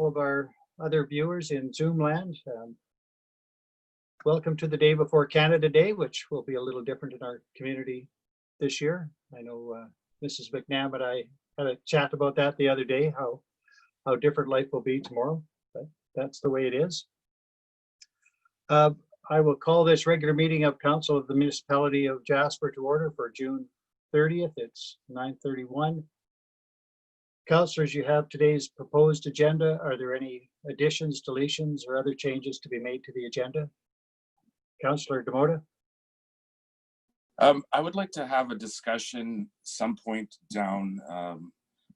of our other viewers in Zoom land. Welcome to the day before Canada Day, which will be a little different in our community this year. I know Mrs. McNabb and I had a chat about that the other day, how different life will be tomorrow, but that's the way it is. I will call this regular meeting of Council of the Municipality of Jasper to order for June 30th. It's 9:31. Councillors, you have today's proposed agenda. Are there any additions, deletions, or other changes to be made to the agenda? Councillor Demota. I would like to have a discussion some point down.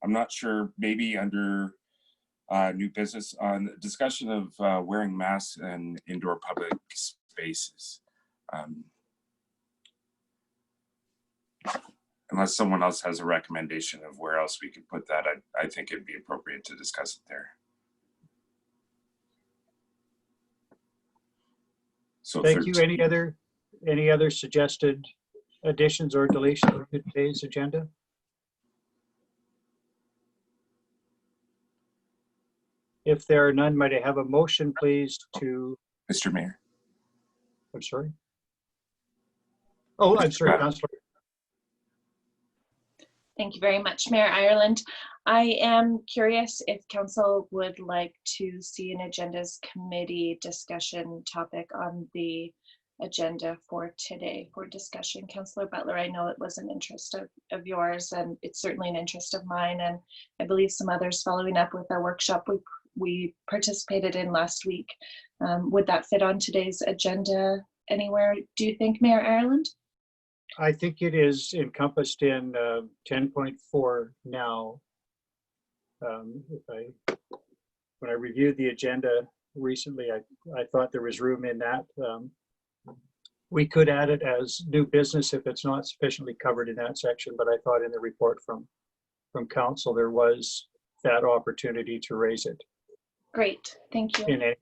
I'm not sure, maybe under new business, on discussion of wearing masks in indoor public spaces. Unless someone else has a recommendation of where else we could put that, I think it'd be appropriate to discuss it there. So thank you. Any other suggested additions or deletions to today's agenda? If there are none, might I have a motion, please, to... Mr. Mayor. I'm sorry. Oh, I'm sorry, Councillor. Thank you very much, Mayor Ireland. I am curious if Council would like to see an agendas committee discussion topic on the agenda for today for discussion. Councillor Butler, I know it was an interest of yours, and it's certainly an interest of mine, and I believe some others, following up with a workshop we participated in last week. Would that fit on today's agenda anywhere, do you think, Mayor Ireland? I think it is encompassed in 10.4 now. When I reviewed the agenda recently, I thought there was room in that. We could add it as new business if it's not sufficiently covered in that section, but I thought in the report from Council there was that opportunity to raise it. Great, thank you. In any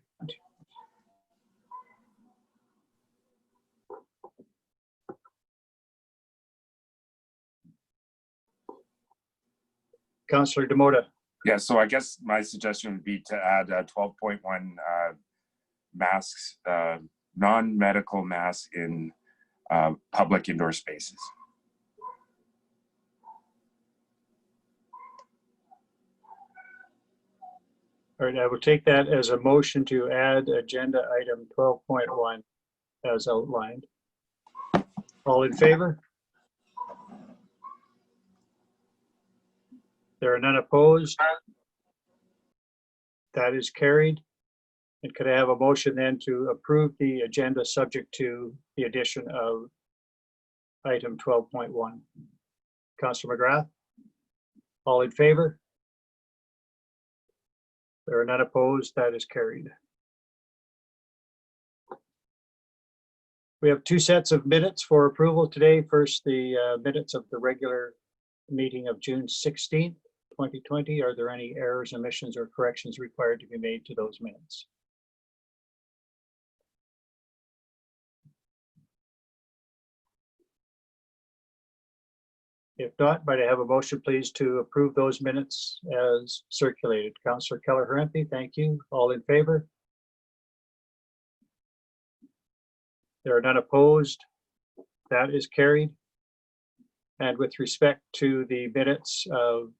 Councillor Demota. Yeah, so I guess my suggestion would be to add 12.1 masks, non-medical masks in public indoor spaces. All right, I will take that as a motion to add agenda item 12.1 as outlined. All in favor? There are none opposed. That is carried. And could I have a motion then to approve the agenda subject to the addition of item 12.1? Councillor McGrath? All in favor? There are none opposed. That is carried. We have two sets of minutes for approval today. First, the minutes of the regular meeting of June 16th. 2020. Are there any errors, omissions, or corrections required to be made to those minutes? If not, might I have a motion, please, to approve those minutes as circulated? Councillor Kelleher, thank you. All in favor? There are none opposed. That is carried. And with respect to the minutes of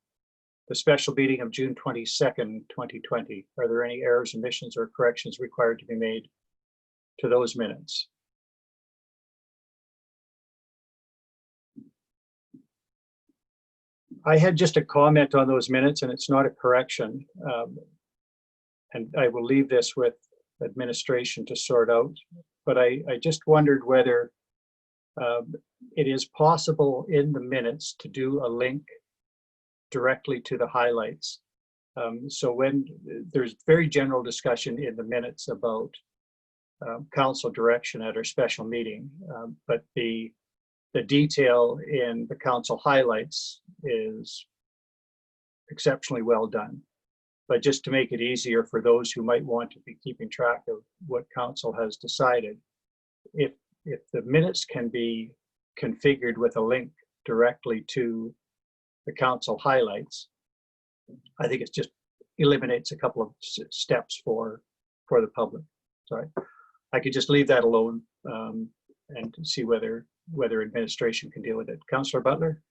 the special meeting of June 22nd, 2020. Are there any errors, omissions, or corrections required to be made to those minutes? I had just a comment on those minutes, and it's not a correction. And I will leave this with administration to sort out. But I just wondered whether it is possible in the minutes to do a link directly to the highlights. So when there's very general discussion in the minutes about council direction at our special meeting, but the detail in the council highlights is exceptionally well done. But just to make it easier for those who might want to be keeping track of what council has decided, if the minutes can be configured with a link directly to the council highlights, I think it's just eliminates a couple of steps for the public. So I could just leave that alone and see whether administration can deal with it. Councillor Butler?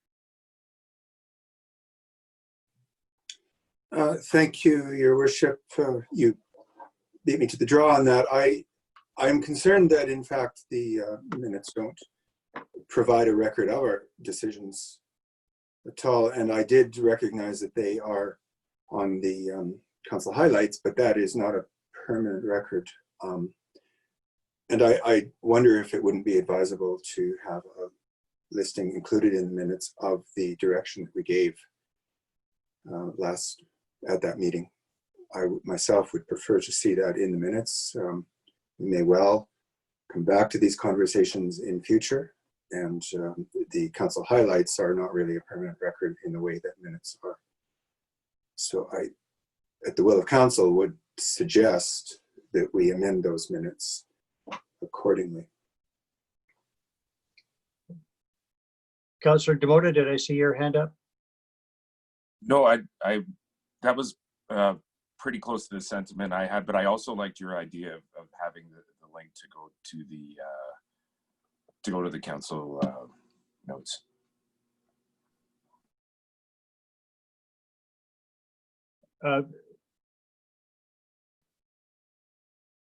Thank you, Your Worship. You beat me to the draw on that. I'm concerned that, in fact, the minutes don't provide a record of our decisions at all. And I did recognize that they are on the council highlights, but that is not a permanent record. And I wonder if it wouldn't be advisable to have a listing included in the minutes of the direction that we gave last at that meeting. I myself would prefer to see that in the minutes. We may well come back to these conversations in future, and the council highlights are not really a permanent record in the way that minutes are. So I, at the will of council, would suggest that we amend those minutes accordingly. Councillor Demota, did I see your hand up? No, that was pretty close to the sentiment I had, but I also liked your idea of having the link to go to the council notes.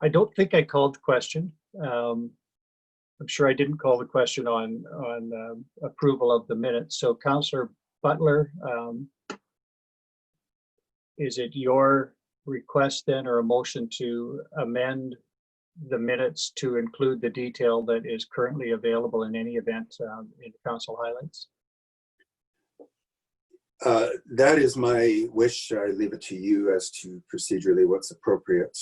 I don't think I called the question. I'm sure I didn't call the question on approval of the minutes. So Councillor Butler, is it your request then, or a motion to amend the minutes to include the detail that is currently available in any event in council highlights? That is my wish. I leave it to you as to procedurally what's appropriate.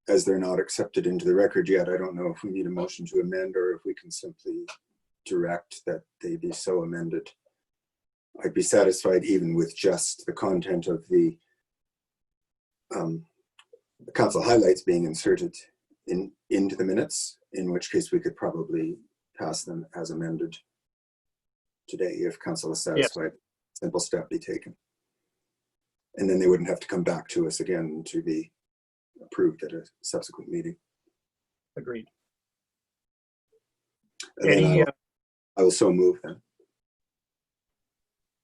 As they're not accepted into the record yet, I don't know if we need a motion to amend or if we can simply direct that they be so amended. I'd be satisfied even with just the content of the council highlights being inserted into the minutes, in which case we could probably pass them as amended today if council is satisfied. Yes. Simple step be taken. And then they wouldn't have to come back to us again to be approved at a subsequent meeting. Agreed. And I will so move then.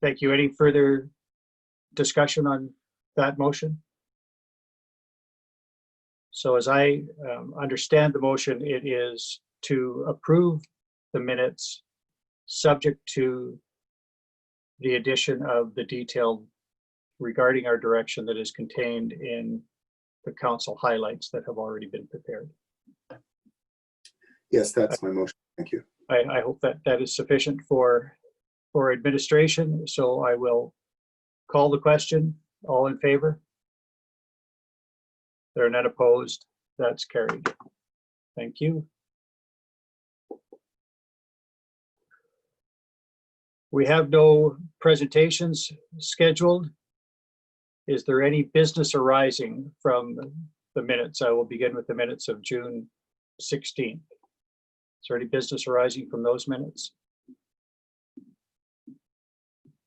Thank you. Any further discussion on that motion? So as I understand the motion, it is to approve the minutes subject to the addition of the detail regarding our direction that is contained in the council highlights that have already been prepared. Yes, that's my motion. Thank you. I hope that is sufficient for administration. So I will call the question. All in favor? There are none opposed. That's carried. Thank you. We have no presentations scheduled. Is there any business arising from the minutes? I will begin with the minutes of June 16th. Is there any business arising from those minutes?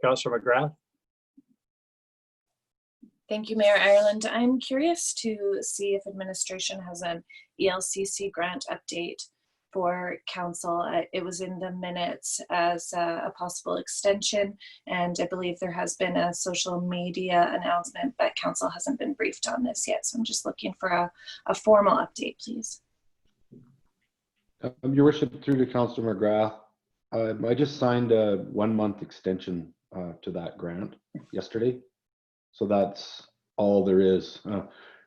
Councillor McGrath? Thank you, Mayor Ireland. I'm curious to see if administration has an ELCC grant update for council. It was in the minutes as a possible extension, and I believe there has been a social media announcement, but council hasn't been briefed on this yet. So I'm just looking for a formal update, please. Your Worship, through to Councillor McGrath, I just signed a 1-month extension to that grant yesterday. So that's all there is.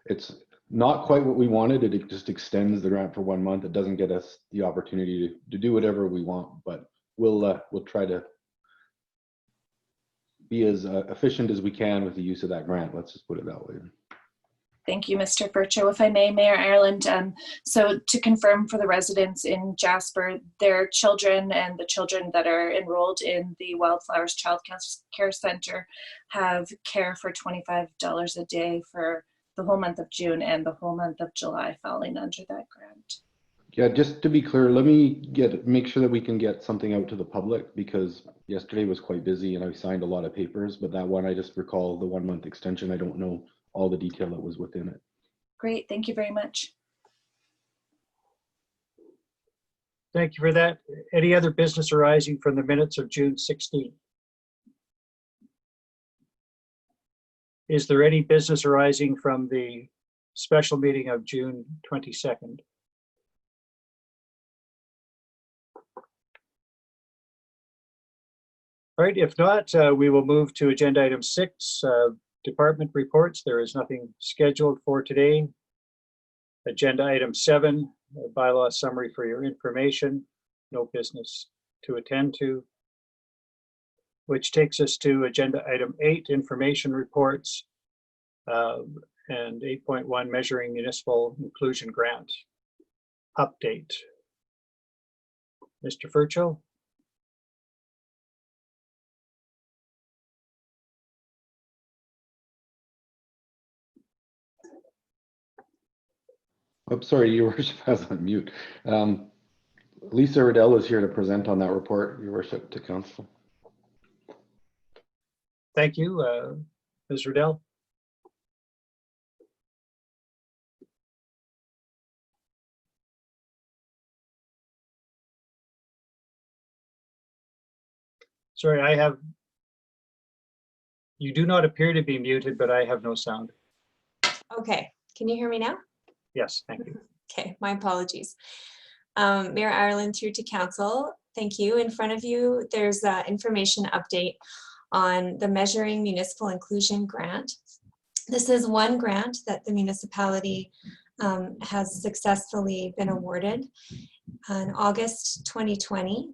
It's not quite what we wanted. It just extends the grant for 1 month. It doesn't get us the opportunity to do whatever we want, but we'll try to be as efficient as we can with the use of that grant. Let's just put it that way. Thank you, Mr. Fercho. If I may, Mayor Ireland, so to confirm for the residents in Jasper, their children and the children that are enrolled in the Wildflowers Child Care Center have care for $25 a day for the whole month of June and the whole month of July falling under that grant. Yeah, just to be clear, let me make sure that we can get something out to the public, because yesterday was quite busy and I signed a lot of papers, but that one, I just recall the 1 month extension. I don't know all the detail that was within it. Great, thank you very much. Thank you for that. Any other business arising from the minutes of June 16th? Is there any business arising from the special meeting of June 22nd? All right, if not, we will move to agenda item 6, department reports. There is nothing scheduled for today. Agenda item 7, bylaw summary for your information. No business to attend to. Which takes us to agenda item 8, information reports, and 8.1, measuring municipal inclusion grant update. Mr. Fercho? I'm sorry, Your Worship, I was on mute. Lisa Riddell is here to present on that report, Your Worship, to council. Thank you, Ms. Riddell. Sorry, you do not appear to be muted, but I have no sound. Okay, can you hear me now? Yes, thank you. Okay, my apologies. Mayor Ireland, through to council, thank you. In front of you, there's an information update on the Measuring Municipal Inclusion Grant. This is one grant that the municipality has successfully been awarded. In August 2020,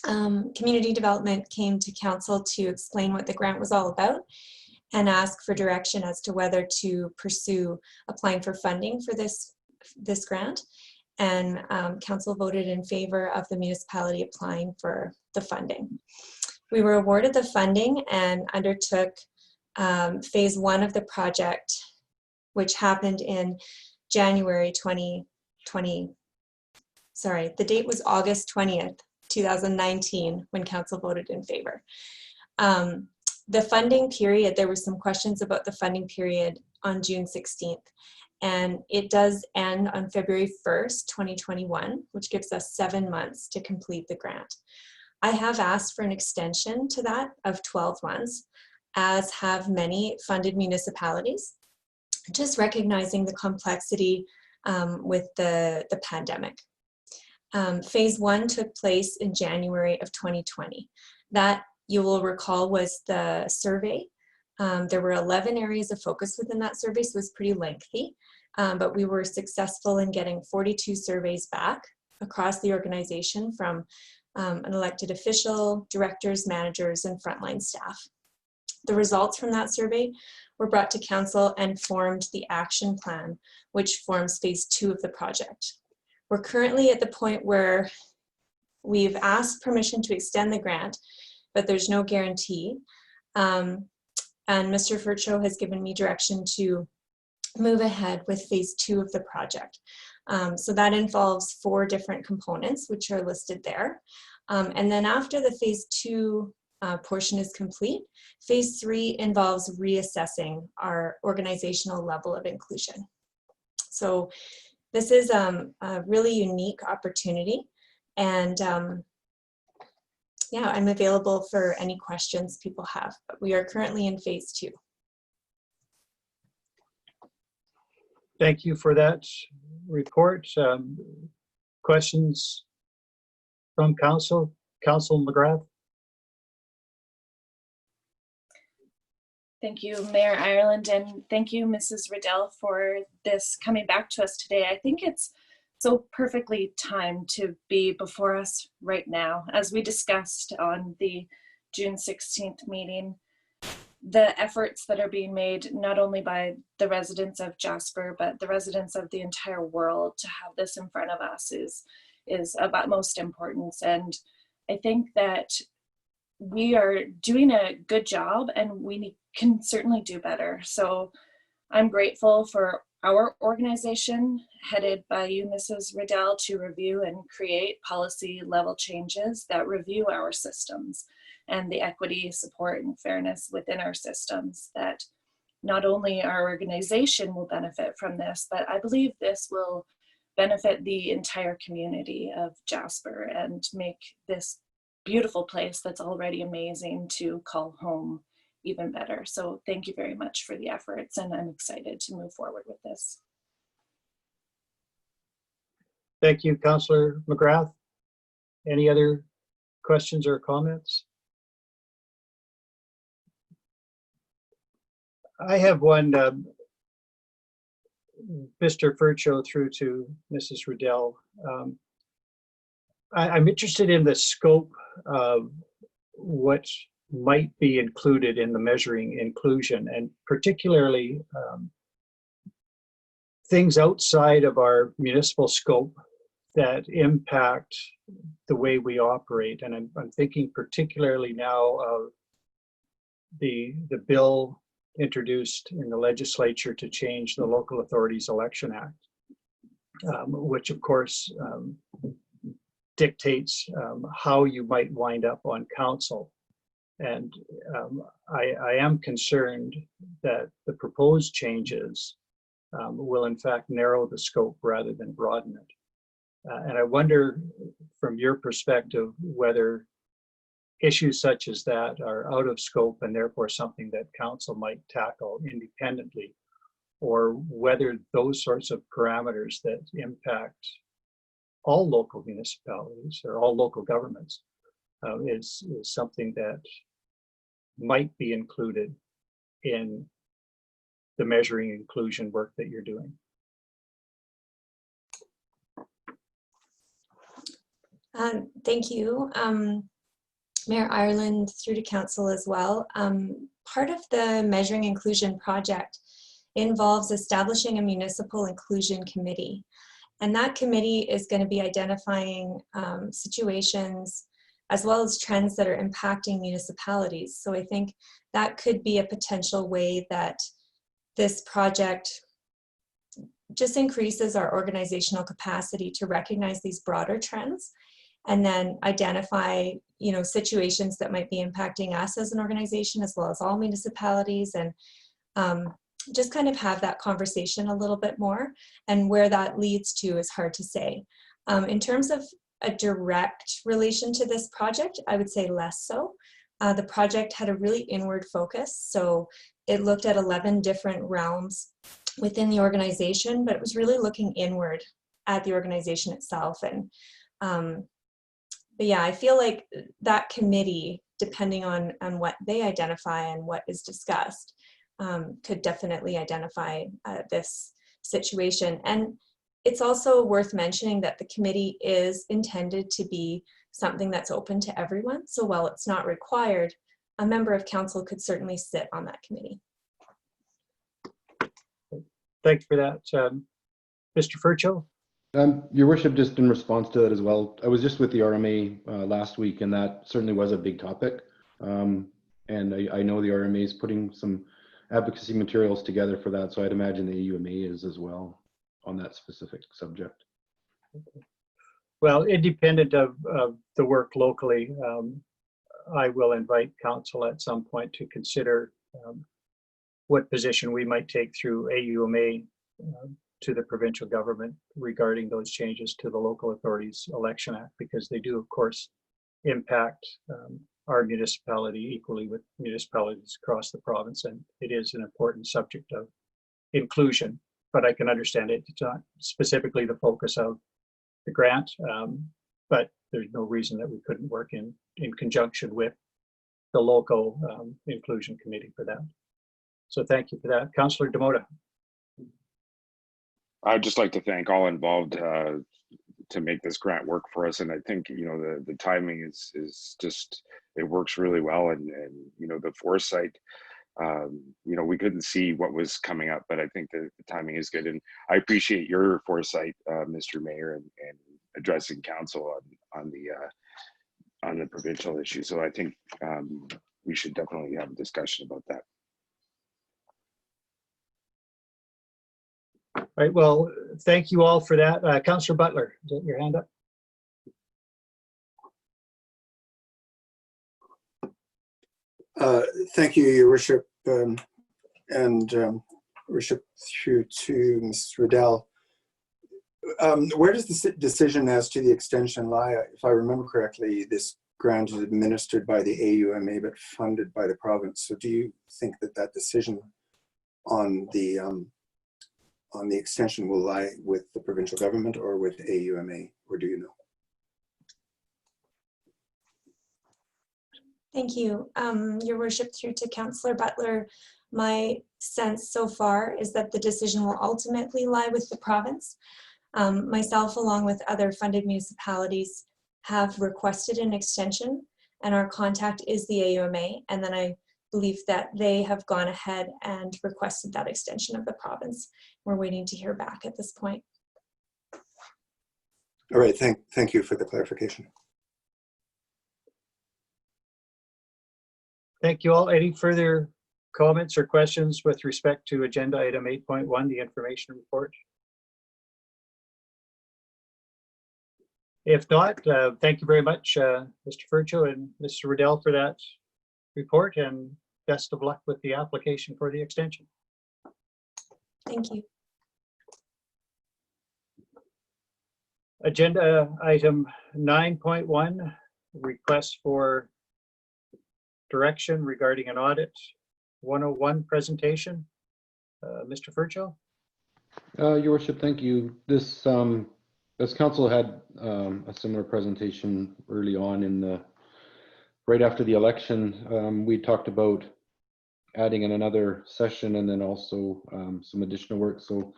Community Development came to council to explain what the grant was all about and ask for direction as to whether to pursue applying for funding for this grant. And council voted in favor of the municipality applying for the funding. We were awarded the funding and undertook phase 1 of the project, which happened in January 2020. Sorry, the date was August 20th, 2019, when council voted in favor. The funding period, there were some questions about the funding period on June 16th, and it does end on February 1st, 2021, which gives us 7 months to complete the grant. I have asked for an extension to that of 12 months, as have many funded municipalities, just recognizing the complexity with the pandemic. Phase 1 took place in January of 2020. That, you will recall, was the survey. There were 11 areas of focus within that survey, so it was pretty lengthy, but we were successful in getting 42 surveys back across the organization from an elected official, directors, managers, and frontline staff. The results from that survey were brought to council and formed the action plan, which forms phase 2 of the project. We're currently at the point where we've asked permission to extend the grant, but there's no guarantee. And Mr. Fercho has given me direction to move ahead with phase 2 of the project. So that involves 4 different components, which are listed there. And then after the phase 2 portion is complete, phase 3 involves reassessing our organizational level of inclusion. So this is a really unique opportunity, and yeah, I'm available for any questions people have, but we are currently in phase 2. Thank you for that report. Questions from council? Council McGrath? Thank you, Mayor Ireland, and thank you, Mrs. Riddell, for this coming back to us today. I think it's so perfectly timed to be before us right now. As we discussed on the June 16th meeting, the efforts that are being made not only by the residents of Jasper, but the residents of the entire world to have this in front of us is of utmost importance. And I think that we are doing a good job, and we can certainly do better. So I'm grateful for our organization, headed by you, Mrs. Riddell, to review and create policy level changes that review our systems and the equity, support, and fairness within our systems, that not only our organization will benefit from this, but I believe this will benefit the entire community of Jasper and make this beautiful place that's already amazing to call home even better. So thank you very much for the efforts, and I'm excited to move forward with this. Thank you, Councillor McGrath. Any other questions or comments? I have one, Mr. Fercho through to Mrs. Riddell. I'm interested in the scope of what might be included in the measuring inclusion, and particularly things outside of our municipal scope that impact the way we operate. And I'm thinking particularly now of the bill introduced in the legislature to change the Local Authorities Election Act, which of course dictates how you might wind up on council. And I am concerned that the proposed changes will in fact narrow the scope rather than broaden it. And I wonder from your perspective whether issues such as that are out of scope and therefore something that council might tackle independently, or whether those sorts of parameters that impact all local municipalities or all local governments is something that might be included in the measuring inclusion work that you're doing. Thank you. Mayor Ireland, through to council as well. Part of the Measuring Inclusion project involves establishing a municipal inclusion committee. And that committee is going to be identifying situations as well as trends that are impacting municipalities. So I think that could be a potential way that this project just increases our organizational capacity to recognize these broader trends and then identify, situations that might be impacting us as an organization as well as all municipalities, and just kind of have that conversation a little bit more. And where that leads to is hard to say. In terms of a direct relation to this project, I would say less so. The project had a really inward focus. So it looked at 11 different realms within the organization, but it was really looking inward at the organization itself. And but yeah, I feel like that committee, depending on what they identify and what is discussed, could definitely identify this situation. And it's also worth mentioning that the committee is intended to be something that's open to everyone. So while it's not required, a member of council could certainly sit on that committee. Thank you for that. Mr. Fercho? Your worship, just in response to that as well, I was just with the RMA last week, and that certainly was a big topic. And I know the RMA is putting some advocacy materials together for that, so I'd imagine the UMA is as well on that specific subject. Well, independent of the work locally, I will invite council at some point to consider what position we might take through AUMA to the provincial government regarding those changes to the Local Authorities Election Act, because they do, of course, impact our municipality equally with municipalities across the province, and it is an important subject of inclusion. But I can understand it's not specifically the focus of the grant, but there's no reason that we couldn't work in conjunction with the local inclusion committee for that. So thank you for that. Councillor Demota. I'd just like to thank all involved to make this grant work for us. And I think, the timing is just, it works really well. And the foresight, we couldn't see what was coming up, but I think the timing is good. And I appreciate your foresight, Mr. Mayor, and addressing council on the provincial issue. So I think we should definitely have a discussion about that. All right, well, thank you all for that. Councillor Butler, is that your hand up? Thank you, Your Worship, and Worship through to Ms. Riddell. Where does the decision as to the extension lie? If I remember correctly, this grant is administered by the AUMA but funded by the province. So do you think that that decision on the extension will lie with the provincial government or with AUMA, or do you know? Thank you, Your Worship, through to Councillor Butler. My sense so far is that the decision will ultimately lie with the province. Myself, along with other funded municipalities, have requested an extension, and our contact is the AUMA, and then I believe that they have gone ahead and requested that extension of the province. We're waiting to hear back at this point. All right, thank you for the clarification. Thank you all. Any further comments or questions with respect to agenda item 8.1, the information report? If not, thank you very much, Mr. Fercho and Mr. Riddell, for that report, and best of luck with the application for the extension. Thank you. Agenda item 9.1, request for direction regarding an audit 101 presentation. Mr. Fercho? Your Worship, thank you. This, as council had a similar presentation early on in the, right after the election, we talked about adding in another session and then also some additional work. So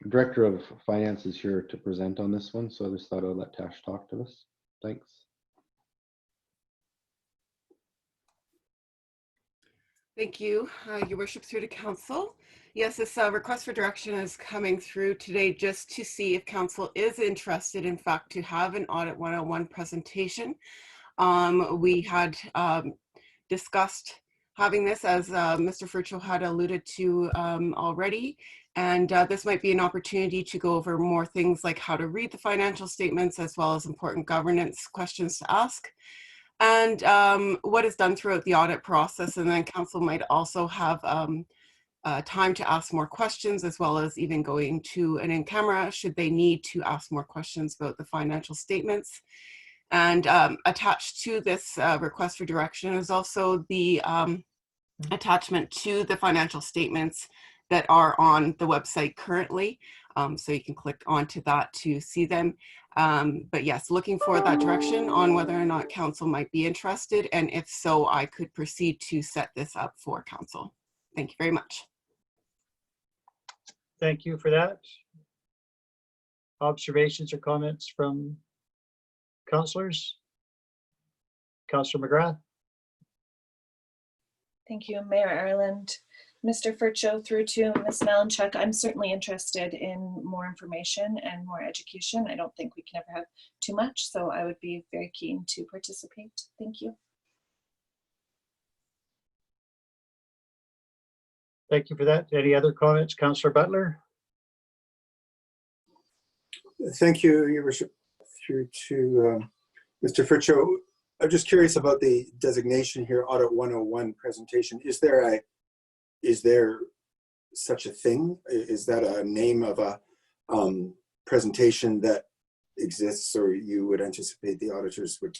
Director of Finance is here to present on this one. So I just thought I'd let Tash talk to us. Thanks. Thank you, Your Worship, through to Council. Yes, this request for direction is coming through today just to see if Council is interested, in fact, to have an Audit 101 presentation. We had discussed having this, as Mr. Fercho had alluded to already, and this might be an opportunity to go over more things like how to read the financial statements, as well as important governance questions to ask, and what is done throughout the audit process. And then Council might also have time to ask more questions, as well as even going to an in-camera should they need to ask more questions about the financial statements. And attached to this request for direction is also the attachment to the financial statements that are on the website currently. So you can click onto that to see them. But yes, looking for that direction on whether or not Council might be interested. And if so, I could proceed to set this up for Council. Thank you very much. Thank you for that. Observations or comments from councillors? Councillor McGrath? Thank you, Mayor Ireland. Mr. Fercho, through to Ms. Malinchuk, I'm certainly interested in more information and more education. I don't think we can ever have too much, so I would be very keen to participate. Thank you. Thank you for that. Any other comments? Councillor Butler? Thank you, Your Worship. Through to Mr. Fercho. I'm just curious about the designation here, Audit 101 presentation. Is there such a thing? Is that a name of a presentation that exists, or you would anticipate the auditors would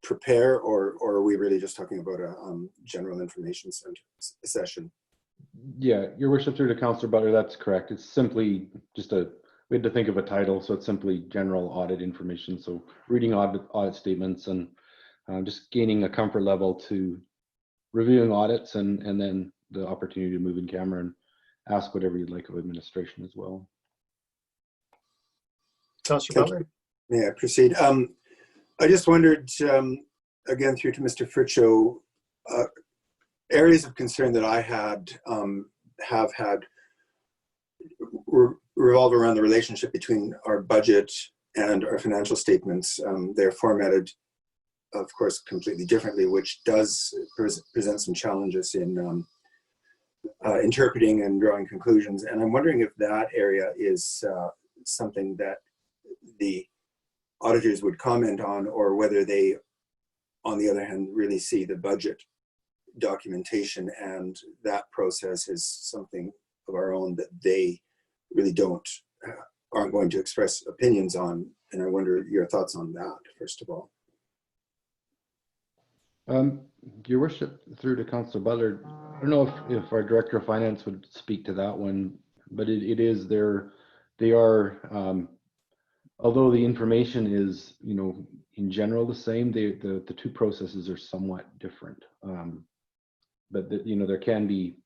prepare, or are we really just talking about a general information session? Yeah, Your Worship, through to Councillor Butler, that's correct. It's simply just we had to think of a title, so it's simply general audit information. So reading audit statements and just gaining a comfort level to reviewing audits, and then the opportunity to move in camera and ask whatever you'd like of administration as well. Councillor Butler? May I proceed? I just wondered, again, through to Mr. Fercho, areas of concern that I have had revolve around the relationship between our budget and our financial statements. They're formatted, of course, completely differently, which does present some challenges in interpreting and drawing conclusions. And I'm wondering if that area is something that the auditors would comment on, or whether they, on the other hand, really see the budget documentation and that process is something of our own that they really aren't going to express opinions on. And I wonder your thoughts on that, first of all. Your worship, through to Councillor Butler, I don't know if our Director of Finance would speak to that one, but it is they are, although the information is, in general the same, the two processes are somewhat different. But there can be,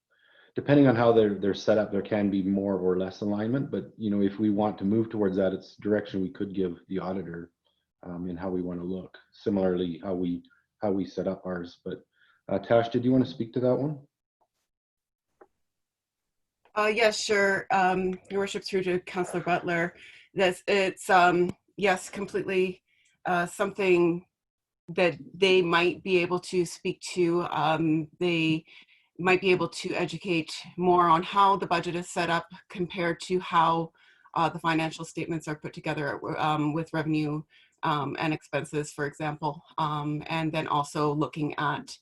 depending on how they're set up, there can be more or less alignment. But if we want to move towards that, it's direction we could give the auditor in how we want to look. Similarly, how we set up ours. But Tash, did you want to speak to that one? Yes, sure. Your worship, through to Councillor Butler. It's yes, completely something that they might be able to speak to. They might be able to educate more on how the budget is set up compared to how the financial statements are put together with revenue and expenses, for example. And then also looking at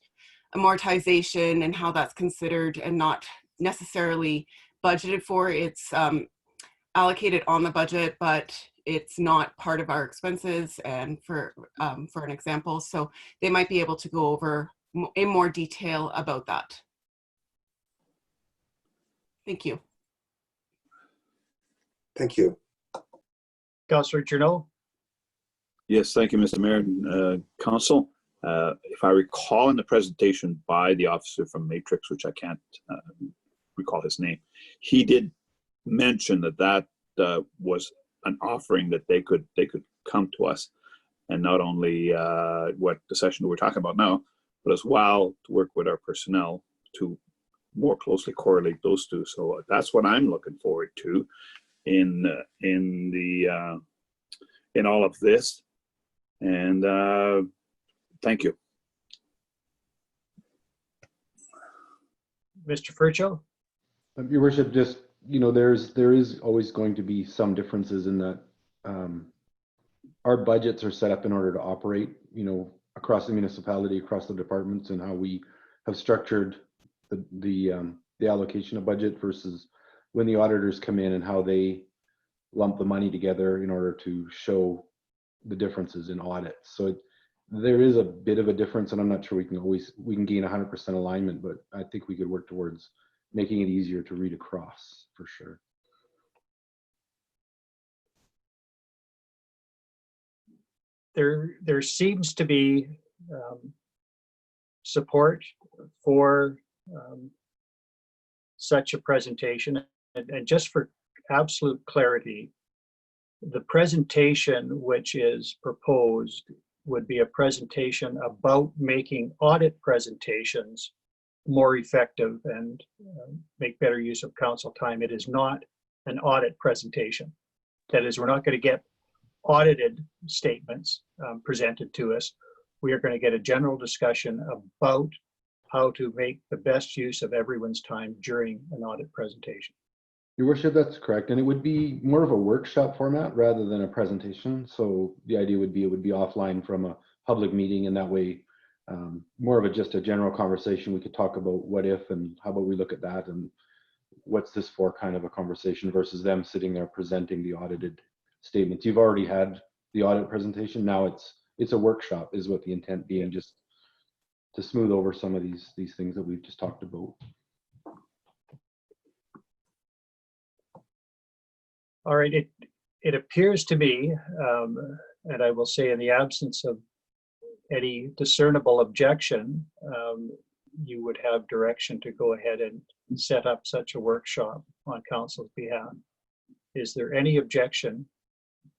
amortization and how that's considered and not necessarily budgeted for. It's allocated on the budget, but it's not part of our expenses, and for an example. So they might be able to go over in more detail about that. Thank you. Thank you. Councillor Journault? Yes, thank you, Mr. Mayor and Council. If I recall in the presentation by the officer from Matrix, which I can't recall his name, he did mention that was an offering that they could come to us, and not only what the session we're talking about now, but as well to work with our personnel to more closely correlate those two. So that's what I'm looking forward to in all of this. And thank you. Mr. Fercho? Your worship, just, there is always going to be some differences in that our budgets are set up in order to operate, across the municipality, across the departments, and how we have structured the allocation of budget versus when the auditors come in and how they lump the money together in order to show the differences in audits. So there is a bit of a difference, and I'm not sure we can gain 100% alignment, but I think we could work towards making it easier to read across, for sure. There seems to be support for such a presentation, and just for absolute clarity, the presentation which is proposed would be a presentation about making audit presentations more effective and make better use of council time. It is not an audit presentation. That is, we're not going to get audited statements presented to us. We are going to get a general discussion about how to make the best use of everyone's time during an audit presentation. Your worship, that's correct. And it would be more of a workshop format rather than a presentation. So the idea would be it would be offline from a public meeting, and that way more of just a general conversation. We could talk about what if and how about we look at that and what's this for kind of a conversation versus them sitting there presenting the audited statements. You've already had the audit presentation. Now it's a workshop is what the intent being, just to smooth over some of these things that we've just talked about. All right, it appears to me, and I will say in the absence of any discernible objection, you would have direction to go ahead and set up such a workshop on council's behalf. Is there any objection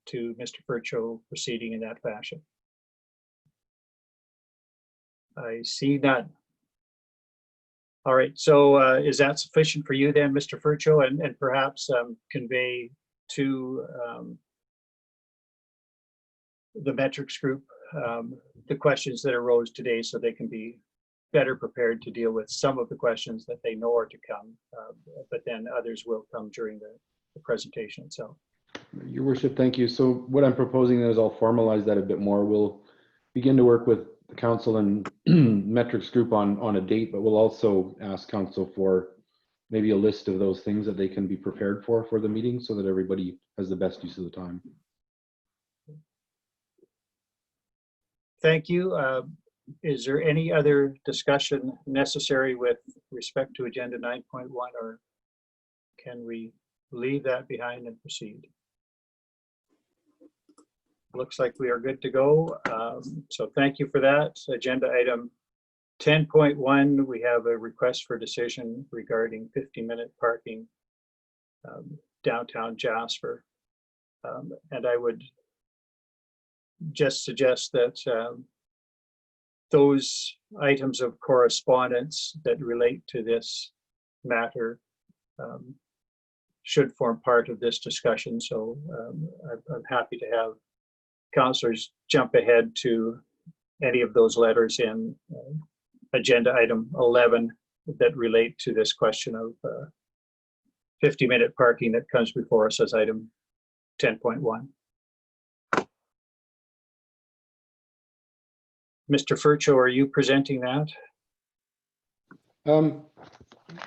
to Mr. Fercho proceeding in that fashion? I see none. All right, so is that sufficient for you then, Mr. Fercho, and perhaps convey to the metrics group the questions that arose today so they can be better prepared to deal with some of the questions that they know are to come, but then others will come during the presentation itself. Your worship, thank you. So what I'm proposing is I'll formalize that a bit more. We'll begin to work with the council and metrics group on a date, but we'll also ask council for maybe a list of those things that they can be prepared for the meeting so that everybody has the best use of the time. Thank you. Is there any other discussion necessary with respect to agenda 9.1, or can we leave that behind and proceed? Looks like we are good to go. So thank you for that. Agenda item 10.1, we have a request for decision regarding 50-minute parking downtown Jasper. And I would just suggest that those items of correspondence that relate to this matter should form part of this discussion. So I'm happy to have councillors jump ahead to any of those letters in agenda item 11 that relate to this question of 50-minute parking that comes before us as item 10.1. Mr. Fercho, are you presenting that?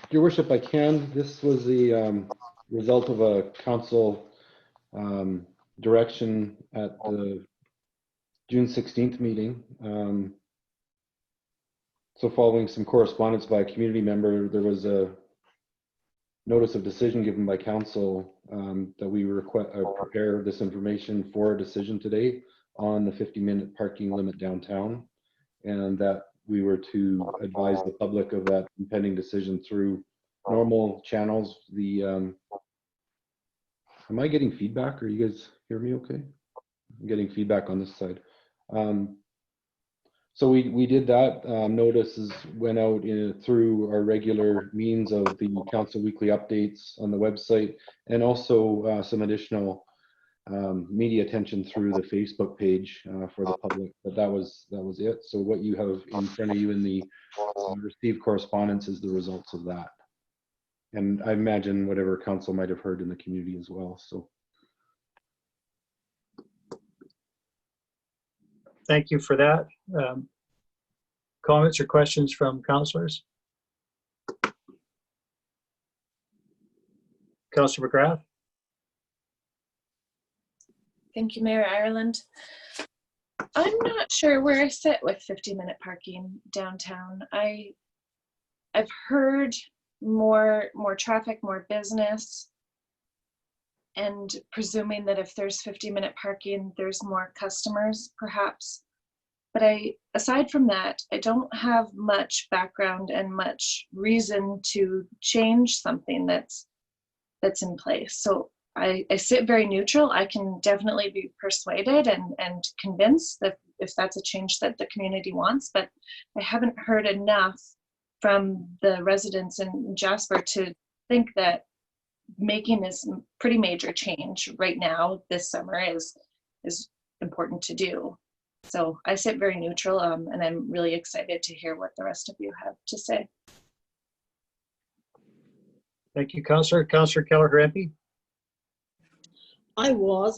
Your worship, I can. This was the result of a council direction at the June 16th meeting. So following some correspondence by a community member, there was a notice of decision given by council that we prepare this information for a decision today on the 50-minute parking limit downtown, and that we were to advise the public of that impending decision through normal channels. Am I getting feedback? Or you guys hear me okay? I'm getting feedback on this side. So we did that. Notices went out through our regular means of the council weekly updates on the website, and also some additional media attention through the Facebook page for the public. But that was it. So what you have in front of you in the received correspondence is the results of that. And I imagine whatever council might have heard in the community as well. So thank you for that. Comments or questions from councillors? Councillor McGrath? Thank you, Mayor Ireland. I'm not sure where I sit with 50-minute parking downtown. I've heard more traffic, more business, and presuming that if there's 50-minute parking, there's more customers, perhaps. But aside from that, I don't have much background and much reason to change something that's in place. So I sit very neutral. I can definitely be persuaded and convinced that if that's a change that the community wants, but I haven't heard enough from the residents in Jasper to think that making this pretty major change right now this summer is important to do. So I sit very neutral, and I'm really excited to hear what the rest of you have to say. Thank you, Councillor. Councillor Kelleher, MP? I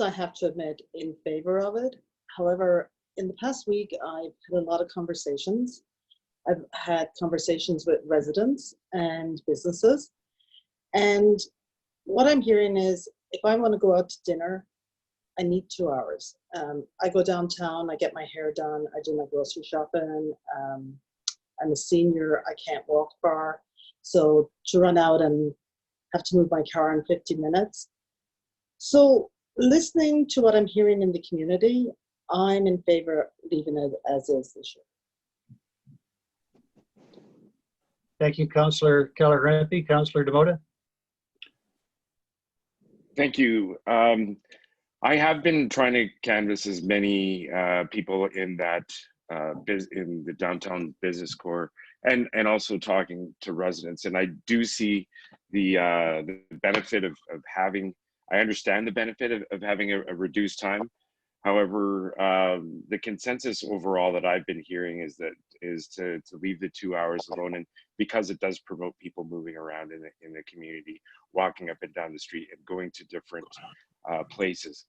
have to admit, in favor of it. However, in the past week, I've had a lot of conversations. I've had conversations with residents and businesses. And what I'm hearing is, if I want to go out to dinner, I need 2 hours. I go downtown, I get my hair done, I do my grocery shopping. I'm a senior, I can't walk far. So to run out and have to move my car in 50 minutes. So listening to what I'm hearing in the community, I'm in favor of leaving it as is this year. Thank you, Councillor Kelleher, MP. Councillor Demota? Thank you. I have been trying to canvass as many people in that in the downtown business core, and also talking to residents. And I do see the benefit of having. I understand the benefit of having a reduced time, However, the consensus overall that I've been hearing is to leave the 2 hours alone, and because it does promote people moving around in the community, walking up and down the street and going to different places,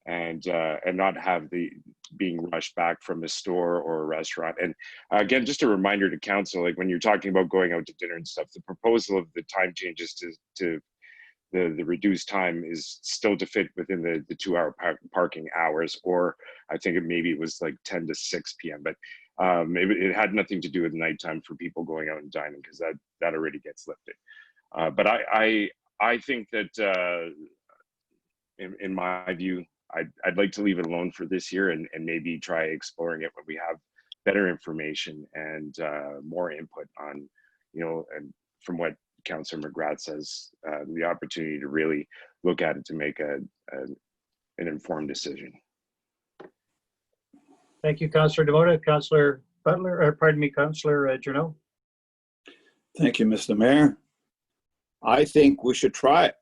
and not have the being rushed back from a store or a restaurant. And again, just a reminder to council, like when you're talking about going out to dinner and stuff, the proposal of the time changes to the reduced time is still to fit within the 2 hour parking hours, or I think maybe it was like 10 to 6 p.m. But it had nothing to do with nighttime for people going out and dining, because that already gets lifted. But I think that in my view, I'd like to leave it alone for this year, and maybe try exploring it when we have better information and more input on, and from what Councillor McGrath says, the opportunity to really look at it to make an informed decision. Thank you, Councillor Demoda. Councillor Butler, or pardon me, Councillor Journault. Thank you, Mr. Mayor. I think we should try it.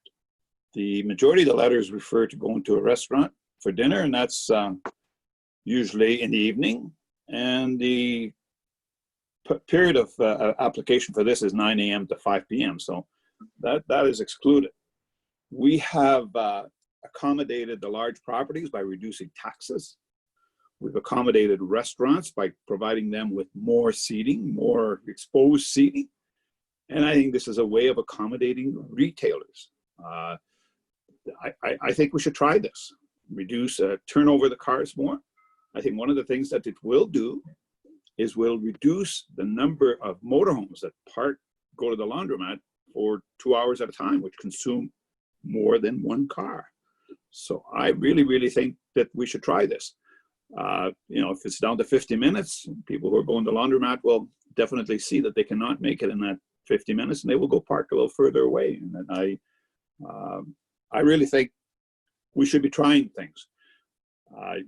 The majority of the letters refer to going to a restaurant for dinner, and that's usually in the evening. And the period of application for this is 9 a.m. to 5 p.m. So that is excluded. We have accommodated the large properties by reducing taxes. We've accommodated restaurants by providing them with more seating, more exposed seating. And I think this is a way of accommodating retailers. I think we should try this. Reduce, turn over the cars more. I think one of the things that it will do is will reduce the number of motorhomes that go to the laundromat for 2 hours at a time, which consume more than one car. So I really, really think that we should try this. If it's down to 50 minutes, people who are going to laundromat will definitely see that they cannot make it in that 50 minutes, and they will go park a little further away. And I really think we should be trying things.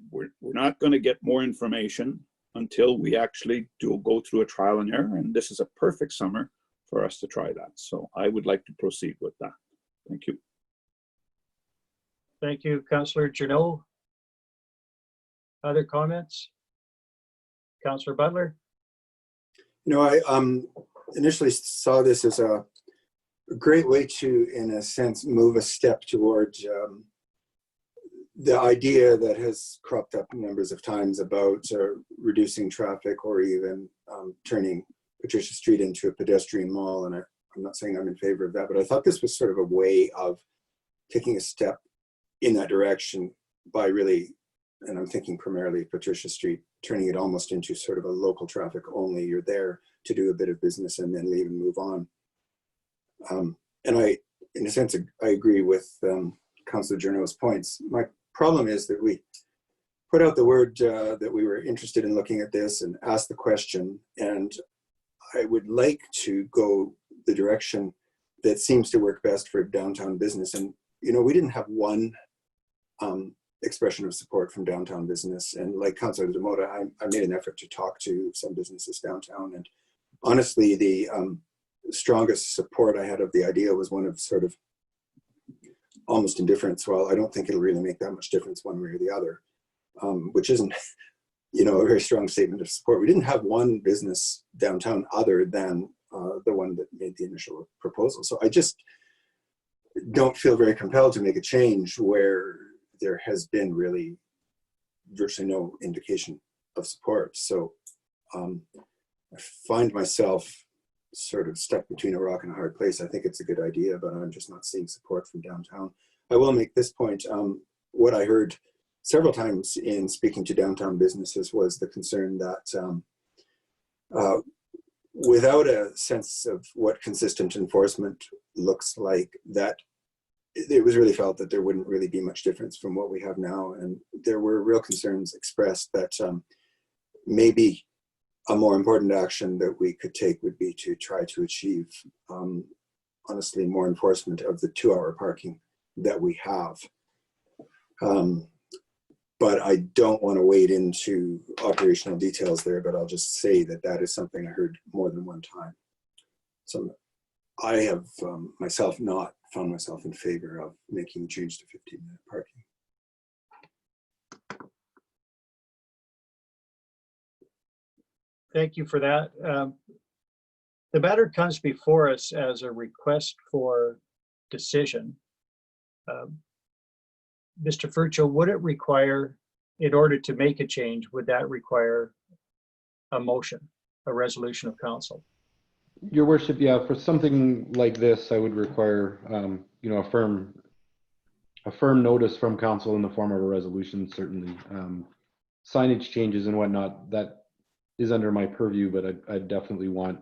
We're not going to get more information until we actually go through a trial and error, and this is a perfect summer for us to try that. So I would like to proceed with that. Thank you. Thank you, Councillor Journault. Other comments? Councillor Butler? I initially saw this as a great way to, in a sense, move a step towards the idea that has cropped up numbers of times about reducing traffic, or even turning Patricia Street into a pedestrian mall. And I'm not saying I'm in favor of that, but I thought this was sort of a way of taking a step in that direction by really, and I'm thinking primarily Patricia Street, turning it almost into sort of a local traffic only. You're there to do a bit of business and then leave and move on. And I, in a sense, I agree with Councillor Journault's points. My problem is that we put out the word that we were interested in looking at this and asked the question, and I would like to go the direction that seems to work best for downtown business. And, we didn't have one expression of support from downtown business. And like Councillor Demoda, I made an effort to talk to some businesses downtown. And honestly, the strongest support I had of the idea was one of sort of almost indifference. Well, I don't think it'll really make that much difference one way or the other, which isn't, a very strong statement of support. We didn't have one business downtown other than the one that made the initial proposal. So I just don't feel very compelled to make a change where there has been really virtually no indication of support. So I find myself sort of stuck between a rock and a hard place. I think it's a good idea, but I'm just not seeing support from downtown. I will make this point. What I heard several times in speaking to downtown businesses was the concern that without a sense of what consistent enforcement looks like, that it was really felt that there wouldn't really be much difference from what we have now. And there were real concerns expressed that maybe a more important action that we could take would be to try to achieve, honestly, more enforcement of the 2 hour parking that we have. But I don't want to wade into operational details there, but I'll just say that that is something I heard more than one time. So I have myself not found myself in favor of making a change to 15-minute parking. Thank you for that. The matter comes before us as a request for decision. Mr. Fercho, would it require, in order to make a change, would that require a motion, a resolution of council? Your worship, yeah, for something like this, I would require, you know, a firm notice from council in the form of a resolution, certainly. Signage changes and whatnot, that is under my purview, but I definitely want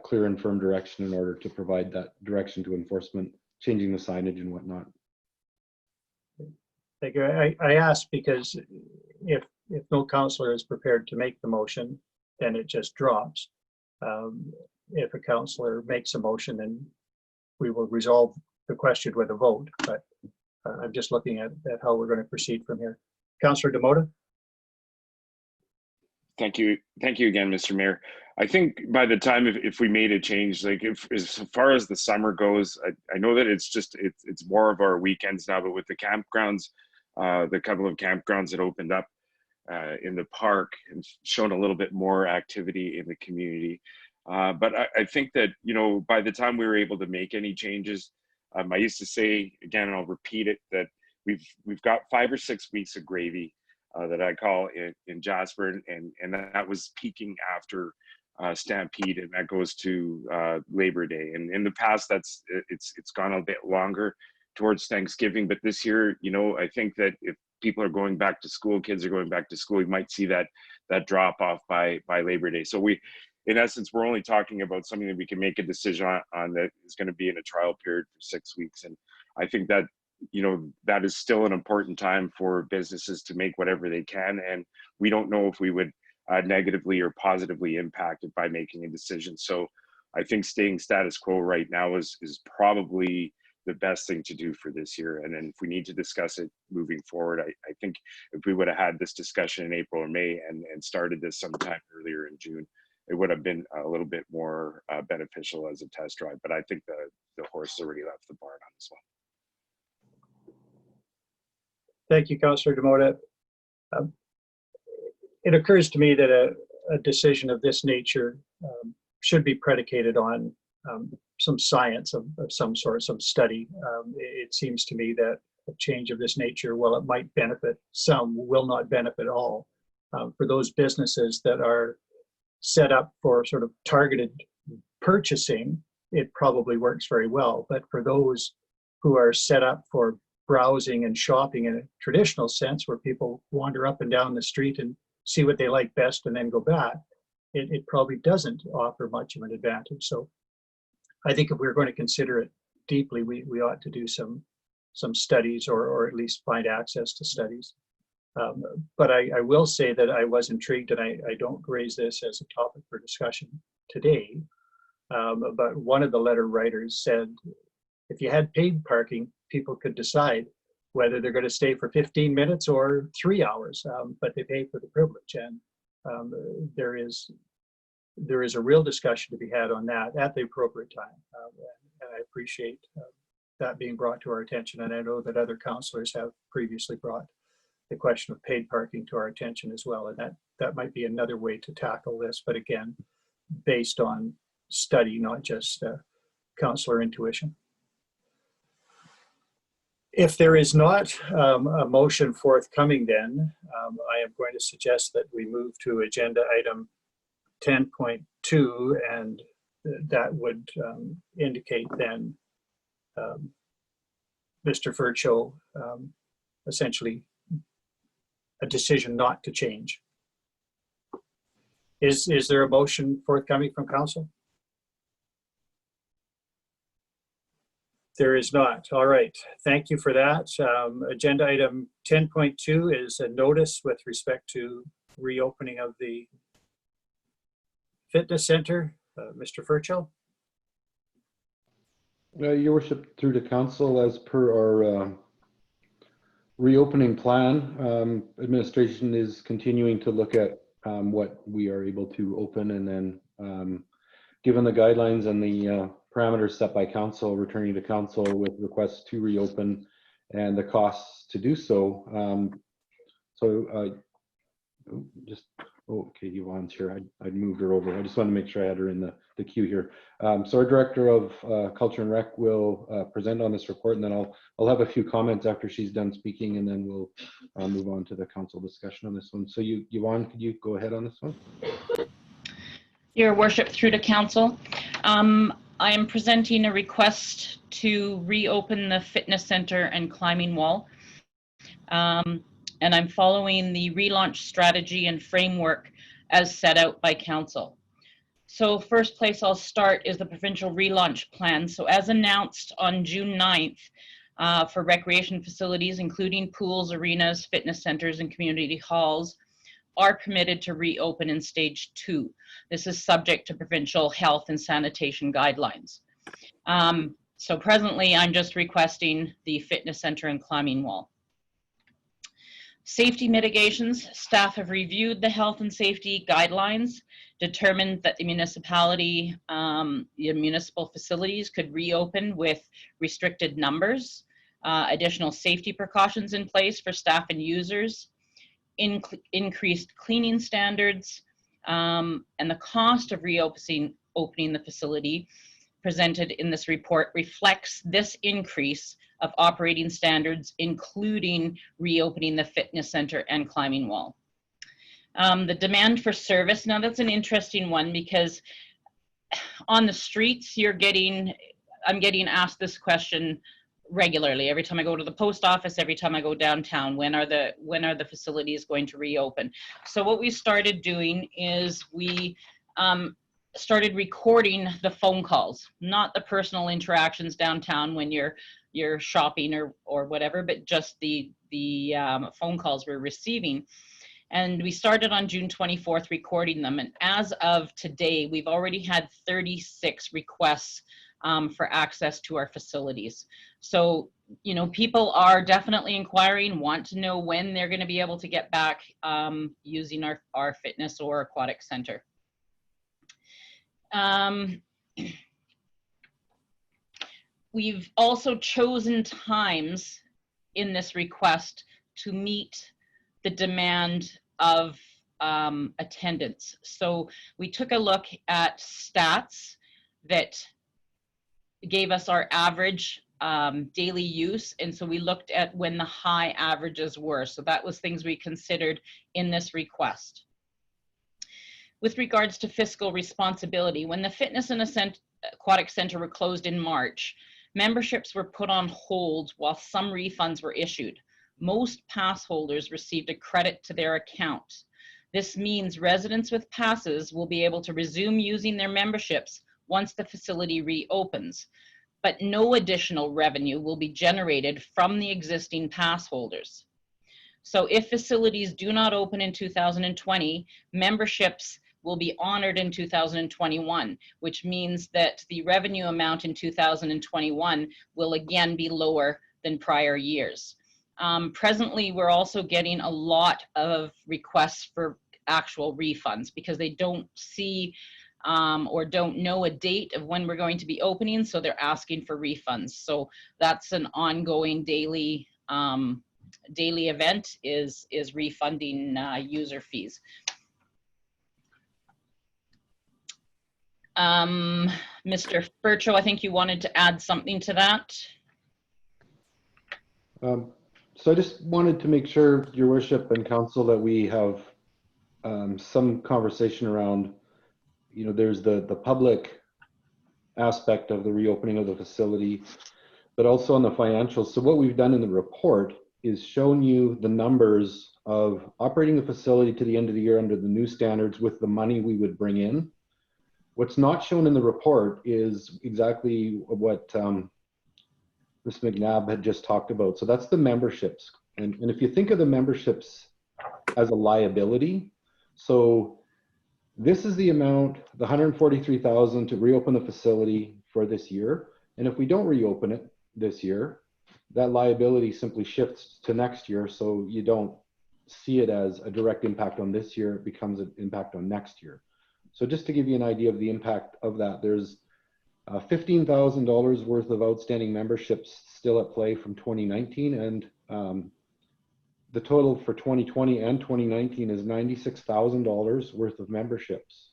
clear and firm direction in order to provide that direction to enforcement, changing the signage and whatnot. Thank you. I asked because if no councillor is prepared to make the motion, then it just drops. If a councillor makes a motion, then we will resolve the question with a vote. But I'm just looking at how we're going to proceed from here. Councillor Demota? Thank you again, Mr. Mayor. I think by the time if we made a change, like if as far as the summer goes, I know that it's more of our weekends now, but with the campgrounds, the couple of campgrounds that opened up in the park and shown a little bit more activity in the community. But I think that, you know, by the time we were able to make any changes, I used to say, again, and I'll repeat it, that we've got 5 or 6 weeks of gravy that I call in Jasper, and that was peaking after Stampede, and that goes to Labor Day. And in the past, it's gone a bit longer towards Thanksgiving, but this year, you know, I think that if people are going back to school, kids are going back to school, you might see that drop off by Labor Day. So in essence, we're only talking about something that we can make a decision on that is going to be in a trial period for 6 weeks. And I think that, you know, that is still an important time for businesses to make whatever they can. And we don't know if we would negatively or positively impacted by making a decision. So I think staying status quo right now is probably the best thing to do for this year. And then if we need to discuss it moving forward, I think if we would have had this discussion in April or May and started this sometime earlier in June, it would have been a little bit more beneficial as a test drive. But I think the horse already left the barn on this one. Thank you, Councillor Demota. It occurs to me that a decision of this nature should be predicated on some science of some sort, some study. It seems to me that a change of this nature, while it might benefit some, will not benefit all. For those businesses that are set up for sort of targeted purchasing, it probably works very well. But for those who are set up for browsing and shopping in a traditional sense, where people wander up and down the street and see what they like best and then go back, it probably doesn't offer much of an advantage. So I think if we're going to consider it deeply, we ought to do some studies, or at least find access to studies. But I will say that I was intrigued, and I don't raise this as a topic for discussion today, but one of the letter writers said, if you had paid parking, people could decide whether they're going to stay for 15 minutes or 3 hours, but they pay for the privilege. And there is a real discussion to be had on that at the appropriate time. And I appreciate that being brought to our attention. And I know that other councillors have previously brought the question of paid parking to our attention as well. And that might be another way to tackle this, but again, based on study, not just councillor intuition. If there is not a motion forthcoming, then I am going to suggest that we move to agenda item 10.2, and that would indicate then Mr. Fercho essentially a decision not to change. Is there a motion forthcoming from council? There is not. All right. Thank you for that. Agenda item 10.2 is a notice with respect to reopening of the fitness center. Mr. Fercho? Your worship, through to council, as per our reopening plan, administration is continuing to look at what we are able to open, and then given the guidelines and the parameters set by council, returning to council with requests to reopen and the costs to do so. Just Oh, okay, Yvonne's here. I'd moved her over. I just wanted to make sure I had her in the queue here. So our Director of Culture and Rec will present on this report, and then I'll have a few comments after she's done speaking, and then we'll move on to the council discussion on this one. So Yvonne, could you go ahead on this one? Your Worship, through to Council. I am presenting a request to reopen the fitness center and climbing wall. And I'm following the relaunch strategy and framework as set out by Council. So first place I'll start is the provincial relaunch plan. So as announced on June 9th, for recreation facilities, including pools, arenas, fitness centers, and community halls, are permitted to reopen in stage 2. This is subject to provincial health and sanitation guidelines. So presently I'm just requesting the fitness center and climbing wall. Safety mitigations, staff have reviewed the health and safety guidelines, determined that the municipal facilities could reopen with restricted numbers, additional safety precautions in place for staff and users, increased cleaning standards, and the cost of opening the facility presented in this report reflects this increase of operating standards, including reopening the fitness center and climbing wall. The demand for service, now that's an interesting one because on the streets, I'm getting asked this question regularly. Every time I go to the post office, every time I go downtown, when are the facilities going to reopen? So what we started doing is we started recording the phone calls, not the personal interactions downtown when you're shopping or whatever, but just the phone calls we're receiving. And we started on June 24th recording them. And as of today, we've already had 36 requests for access to our facilities. So, people are definitely inquiring, want to know when they're going to be able to get back using our fitness or aquatic center. We've also chosen times in this request to meet the demand of attendance. So we took a look at stats that gave us our average daily use, and so we looked at when the high averages were. So that was things we considered in this request. With regards to fiscal responsibility, when the fitness and aquatic center were closed in March, memberships were put on hold while some refunds were issued. Most pass holders received a credit to their account. This means residents with passes will be able to resume using their memberships once the facility reopens, but no additional revenue will be generated from the existing pass holders. So if facilities do not open in 2020, memberships will be honored in 2021, which means that the revenue amount in 2021 will again be lower than prior years. Presently, we're also getting a lot of requests for actual refunds because they don't see or don't know a date of when we're going to be opening, so they're asking for refunds. So that's an ongoing daily event is refunding user fees. Mr. Fercho, I think you wanted to add something to that. So I just wanted to make sure, Your Worship and Council, that we have some conversation around, there's the public aspect of the reopening of the facility, but also on the financials. So what we've done in the report is shown you the numbers of operating the facility to the end of the year under the new standards with the money we would bring in. What's not shown in the report is exactly what Ms. McNabb had just talked about. So that's the memberships. And if you think of the memberships as a liability, so this is the amount, the $143,000 to reopen the facility for this year. And if we don't reopen it this year, that liability simply shifts to next year. So you don't see it as a direct impact on this year, it becomes an impact on next year. So just to give you an idea of the impact of that, there's $15,000 worth of outstanding memberships still at play from 2019, and the total for 2020 and 2019 is $96,000 worth of memberships.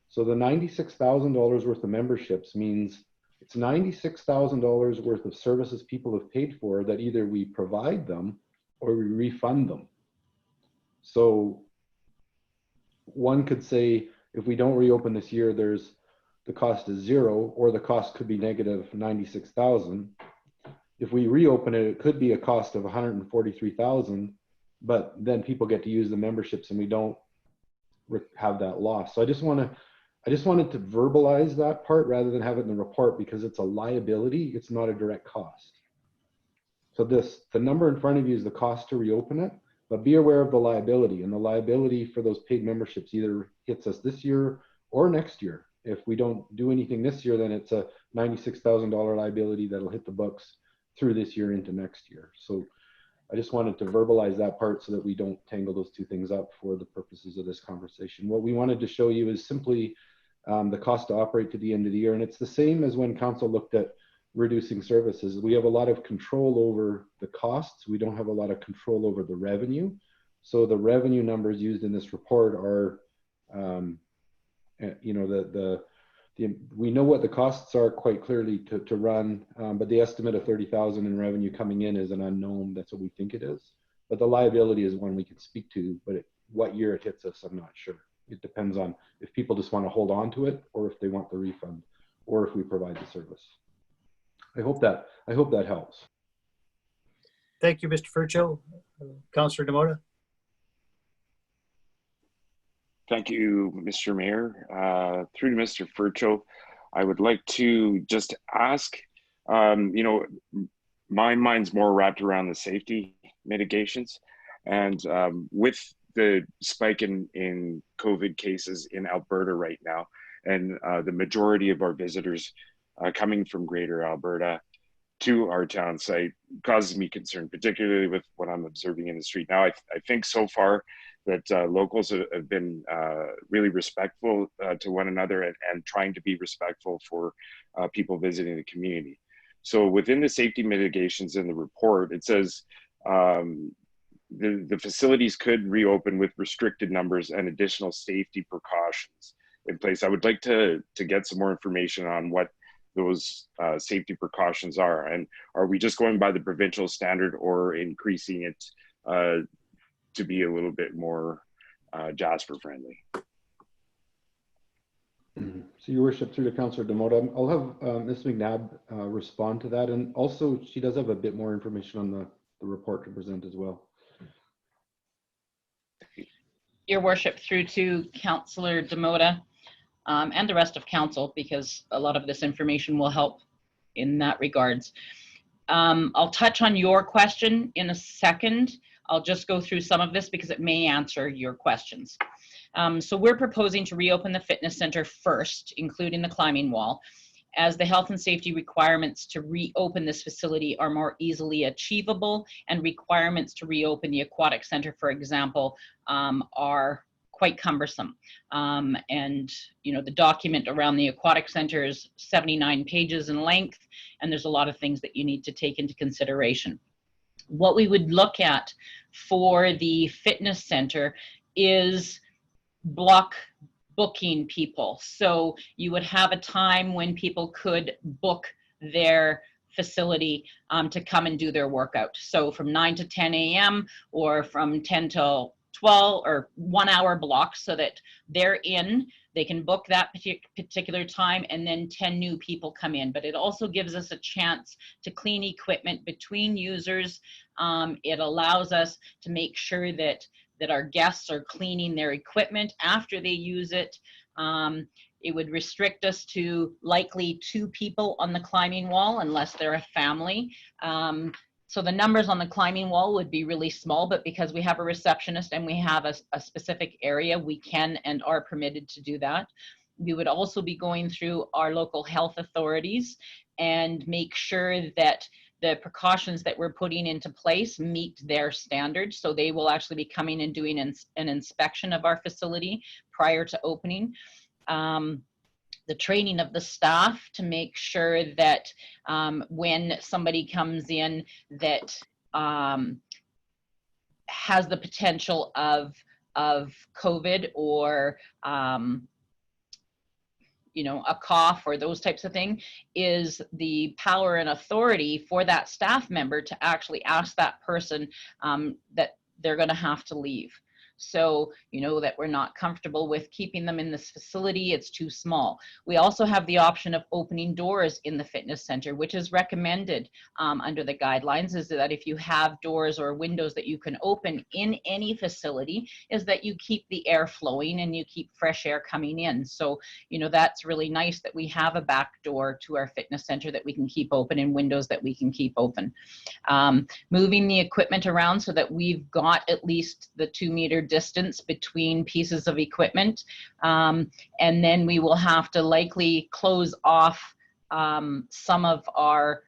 So the $96,000 worth of memberships means it's $96,000 worth of services people have paid for that either we provide them or we refund them. So one could say, if we don't reopen this year, the cost is zero, or the cost could be negative 96,000. If we reopen it, it could be a cost of 143,000, but then people get to use the memberships and we don't have that loss. So I just wanted to verbalize that part rather than have it in the report, because it's a liability, it's not a direct cost. So the number in front of you is the cost to reopen it, but be aware of the liability, and the liability for those paid memberships either hits us this year or next year. If we don't do anything this year, then it's a $96,000 liability that'll hit the books through this year into next year. So I just wanted to verbalize that part so that we don't tangle those two things up for the purposes of this conversation. What we wanted to show you is simply the cost to operate to the end of the year. And it's the same as when council looked at reducing services. We have a lot of control over the costs. We don't have a lot of control over the revenue. So the revenue numbers used in this report are, you know, we know what the costs are quite clearly to run, but the estimate of 30,000 in revenue coming in is an unknown. That's what we think it is. But the liability is one we can speak to, but what year it hits us, I'm not sure. It depends on if people just want to hold on to it, or if they want the refund, or if we provide the service. I hope that helps. Thank you, Mr. Fercho. Councillor Demota. Thank you, Mr. Mayor. Through to Mr. Fercho, I would like to just ask, you know, my mind's more wrapped around the safety mitigations, and with the spike in COVID cases in Alberta right now, and the majority of our visitors coming from Greater Alberta to our town site causes me concern, particularly with what I'm observing in the street. Now, I think so far that locals have been really respectful to one another and trying to be respectful for people visiting the community. So within the safety mitigations in the report, it says the facilities could reopen with restricted numbers and additional safety precautions in place. I would like to get some more information on what those safety precautions are, and are we just going by the provincial standard or increasing it to be a little bit more Jasper friendly? So, Your Worship, through to Councillor Demota, I'll have Ms. McNabb respond to that, and also she does have a bit more information on the report to present as well. Your Worship, through to Councillor Demota and the rest of council, because a lot of this information will help in that regards. I'll touch on your question in a second. I'll just go through some of this because it may answer your questions. So we're proposing to reopen the fitness center first, including the climbing wall, as the health and safety requirements to reopen this facility are more easily achievable, and requirements to reopen the aquatic center, for example, are quite cumbersome. And you know, the document around the aquatic center is 79 pages in length, and there's a lot of things that you need to take into consideration. What we would look at for the fitness center is block booking people. So you would have a time when people could book their facility to come and do their workout. So from 9 to 10 a.m. or from 10 till 12 or 1 hour blocks, so that they're in, they can book that particular time, and then 10 new people come in. But it also gives us a chance to clean equipment between users. It allows us to make sure that our guests are cleaning their equipment after they use it. It would restrict us to likely 2 people on the climbing wall unless they're a family. So the numbers on the climbing wall would be really small, but because we have a receptionist and we have a specific area, we can and are permitted to do that. We would also be going through our local health authorities and make sure that the precautions that we're putting into place meet their standards. So they will actually be coming and doing an inspection of our facility prior to opening. The training of the staff to make sure that when somebody comes in, that has the potential of COVID or you know, a cough or those types of thing, is the power and authority for that staff member to actually ask that person that they're going to have to leave. So, you know, that we're not comfortable with keeping them in this facility, it's too small. We also have the option of opening doors in the fitness center, which is recommended under the guidelines, is that if you have doors or windows that you can open in any facility, is that you keep the air flowing and you keep fresh air coming in. So, you know, that's really nice that we have a back door to our fitness center that we can keep open and windows that we can keep open. Moving the equipment around so that we've got at least the 2-meter distance between pieces of equipment. And then we will have to likely close off some of our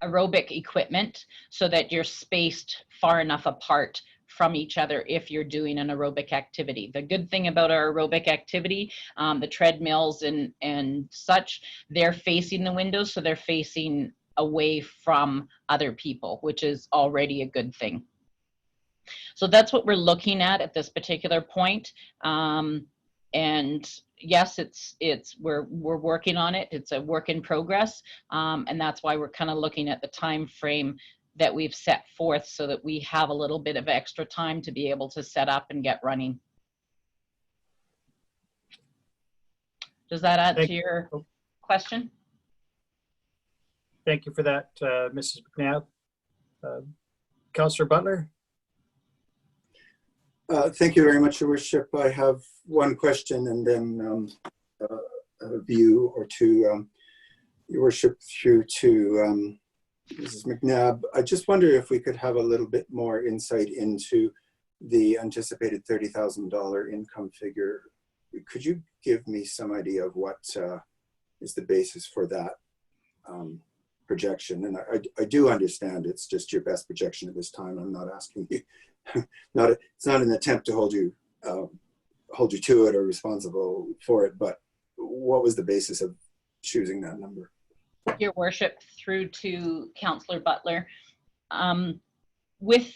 aerobic equipment so that you're spaced far enough apart from each other if you're doing an aerobic activity. The good thing about our aerobic activity, the treadmills and such, they're facing the windows, so they're facing away from other people, which is already a good thing. So that's what we're looking at this particular point. And yes, we're working on it. It's a work in progress. And that's why we're kind of looking at the time frame that we've set forth so that we have a little bit of extra time to be able to set up and get running. Does that add to your question? Thank you for that, Mrs. McGrath. Councillor Butler? Thank you very much, Your Worship. I have one question and then a view or two, Your Worship, through to Mrs. McNabb. I just wonder if we could have a little bit more insight into the anticipated $30,000 income figure. Could you give me some idea of what is the basis for that projection? And I do understand it's just your best projection at this time. I'm not asking you, it's not an attempt to hold you to it or responsible for it, but what was the basis of choosing that number? Your Worship, through to Councillor Butler, with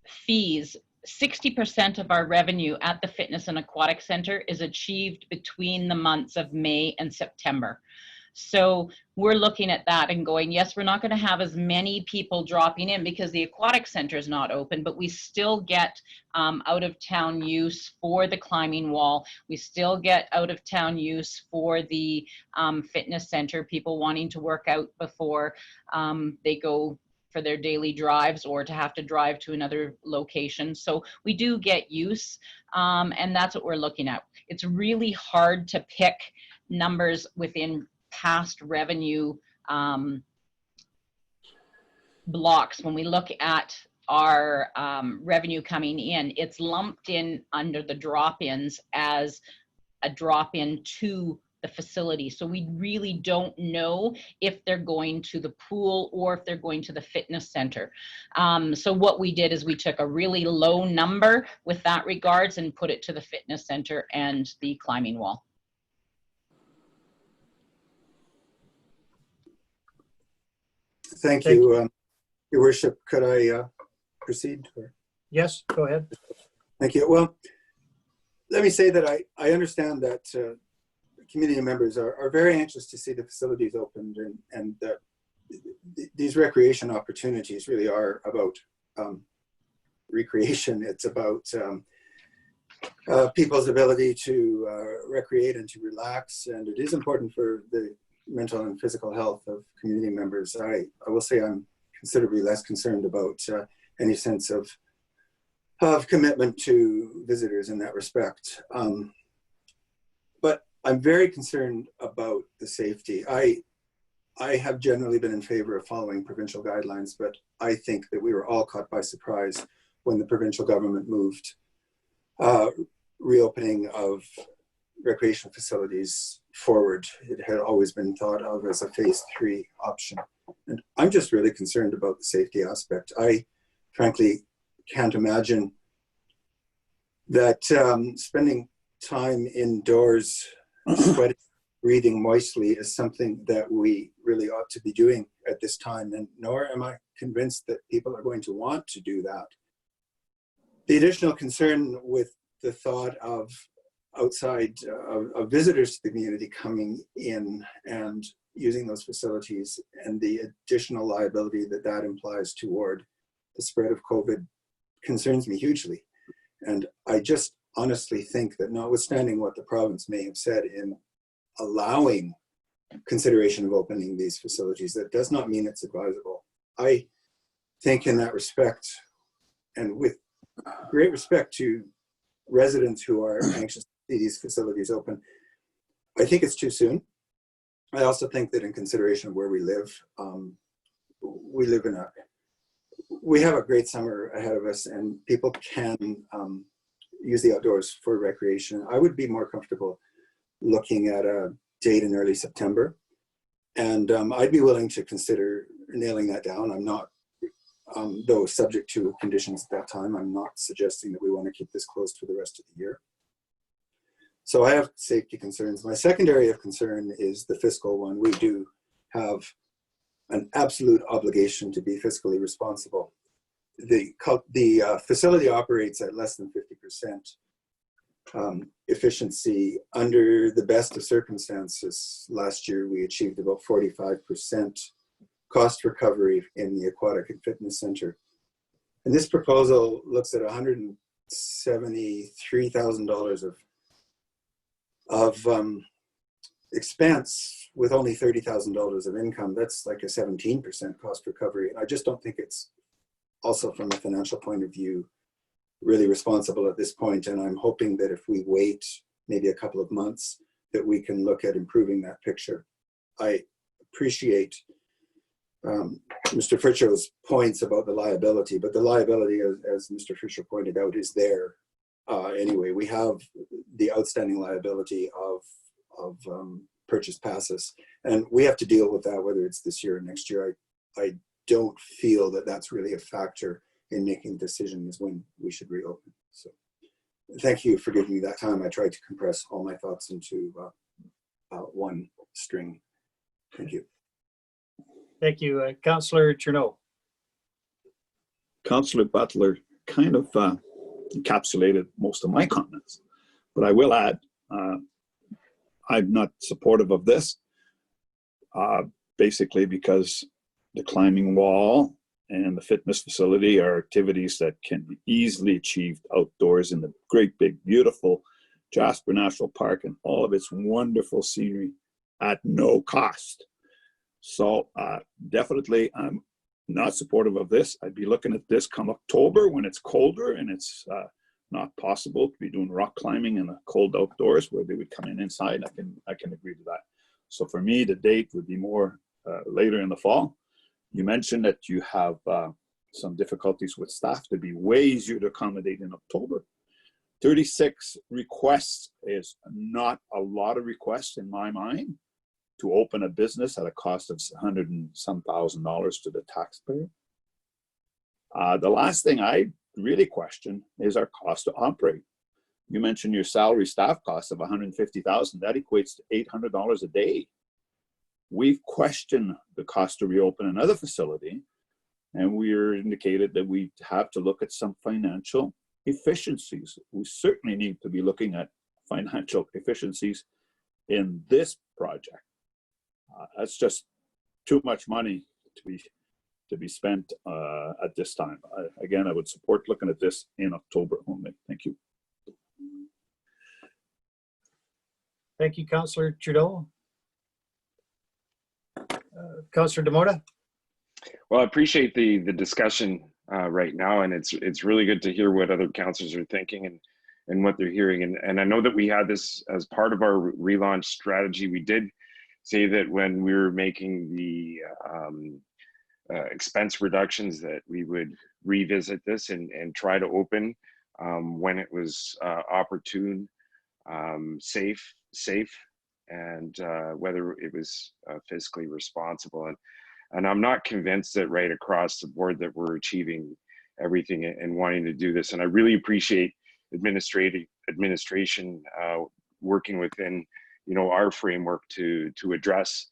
fees, 60% of our revenue at the Fitness and Aquatic Center is achieved between the months of May and September. So we're looking at that and going, yes, we're not going to have as many people dropping in because the aquatic center is not open, but we still get out of town use for the climbing wall. We still get out of town use for the fitness center, people wanting to work out before they go for their daily drives or to have to drive to another location. So we do get use, and that's what we're looking at. It's really hard to pick numbers within past revenue blocks. When we look at our revenue coming in, it's lumped in under the drop-ins as a drop-in to the facility. So we really don't know if they're going to the pool or if they're going to the fitness center. So what we did is we took a really low number with that regards and put it to the fitness center and the climbing wall. Thank you. Your Worship, could I proceed? Or? Yes, go ahead. Thank you. Well, let me say that I understand that community members are very anxious to see the facilities opened, and that these recreation opportunities really are about recreation. It's about people's ability to recreate and to relax, and it is important for the mental and physical health of community members. I will say I'm considerably less concerned about any sense of commitment to visitors in that respect. But I'm very concerned about the safety. I have generally been in favor of following provincial guidelines, but I think that we were all caught by surprise when the provincial government moved reopening of recreation facilities forward. It had always been thought of as a phase 3 option. And I'm just really concerned about the safety aspect. I frankly can't imagine that spending time indoors, sweating breathing moistly is something that we really ought to be doing at this time, and nor am I convinced that people are going to want to do that. The additional concern with the thought of outside of visitors to the community coming in and using those facilities and the additional liability that that implies toward the spread of COVID concerns me hugely. And I just honestly think that, notwithstanding what the province may have said in allowing consideration of opening these facilities, that does not mean it's advisable. I think in that respect, and with great respect to residents who are anxious to see these facilities open, I think it's too soon. I also think that in consideration of where we live we have a great summer ahead of us, and people can use the outdoors for recreation. I would be more comfortable looking at a date in early September, and I'd be willing to consider nailing that down. I'm not, though subject to conditions at that time, I'm not suggesting that we want to keep this closed for the rest of the year. So I have safety concerns. My second area of concern is the fiscal one. We do have an absolute obligation to be fiscally responsible. The facility operates at less than 50% efficiency. Under the best of circumstances, last year we achieved about 45% cost recovery in the Aquatic and Fitness Center. And this proposal looks at $173,000 of expense with only $30,000 of income. That's like a 17% cost recovery. And I just don't think it's, also from a financial point of view, really responsible at this point. And I'm hoping that if we wait maybe a couple of months, that we can look at improving that picture. I appreciate Mr. Fercho's points about the liability, but the liability, as Mr. Fercho pointed out, is there anyway. We have the outstanding liability of purchase passes, and we have to deal with that whether it's this year or next year. I don't feel that that's really a factor in making decisions when we should reopen. So thank you for giving me that time. I tried to compress all my thoughts into one string. Thank you. Thank you. Councillor Journault. Councillor Butler kind of encapsulated most of my comments, but I will add, I'm not supportive of this, basically because the climbing wall and the fitness facility are activities that can be easily achieved outdoors in the great big beautiful Jasper National Park and all of its wonderful scenery at no cost. So definitely I'm not supportive of this. I'd be looking at this come October when it's colder and it's not possible to be doing rock climbing in the cold outdoors where they would come in inside. I can agree to that. So for me, the date would be more later in the fall. You mentioned that you have some difficulties with staff. There'd be way easier to accommodate in October. 36 requests is not a lot of requests in my mind to open a business at a cost of $100,000 and some to the taxpayer. The last thing I really question is our cost to operate. You mentioned your salary staff cost of $150,000. That equates to $800 a day. We've questioned the cost to reopen another facility, and we're indicated that we have to look at some financial efficiencies. We certainly need to be looking at financial efficiencies in this project. That's just too much money to be spent at this time. Again, I would support looking at this in October only. Thank you. Thank you, Councillor Journault. Councillor Demota. Well, I appreciate the discussion right now, and it's really good to hear what other councillors are thinking and what they're hearing. And I know that we had this as part of our relaunch strategy. We did say that when we were making the expense reductions that we would revisit this and try to open when it was opportune, safe, and whether it was fiscally responsible. And I'm not convinced that right across the board that we're achieving everything and wanting to do this. And I really appreciate administration working within you know, our framework to address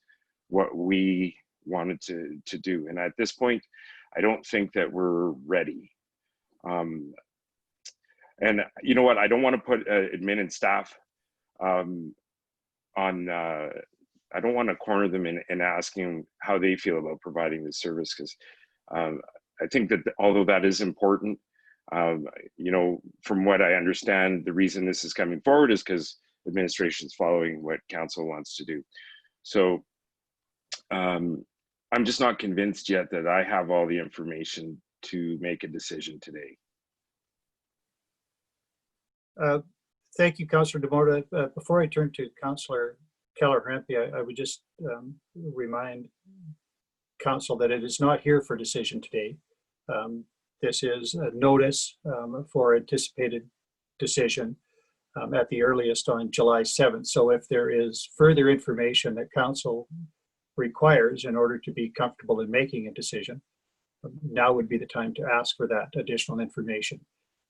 what we wanted to do. And at this point, I don't think that we're ready. And you know what, I don't want to put admin and staff on, I don't want to corner them in asking how they feel about providing this service, because I think that although that is important, you know, from what I understand, the reason this is coming forward is because administration is following what council wants to do. So I'm just not convinced yet that I have all the information to make a decision today. Thank you, Councillor DeMota. Before I turn to Councillor kelleher, I would just remind Council that it is not here for decision today. This is a notice for anticipated decision at the earliest on July 7th. So if there is further information that Council requires in order to be comfortable in making a decision, now would be the time to ask for that additional information,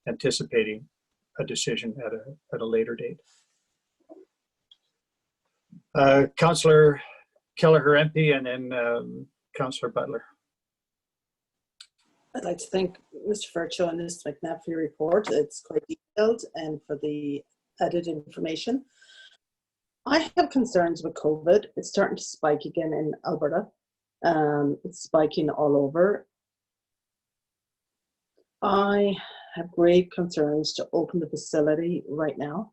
anticipating a decision at a later date. Councillor kelleher, MP, and then Councillor Butler. I'd like to thank Mr. Fercho and Mr. McNabb for your report. It's quite detailed, and for the added information. I have concerns with COVID. It's starting to spike again in Alberta. It's spiking all over. I have grave concerns to open the facility right now.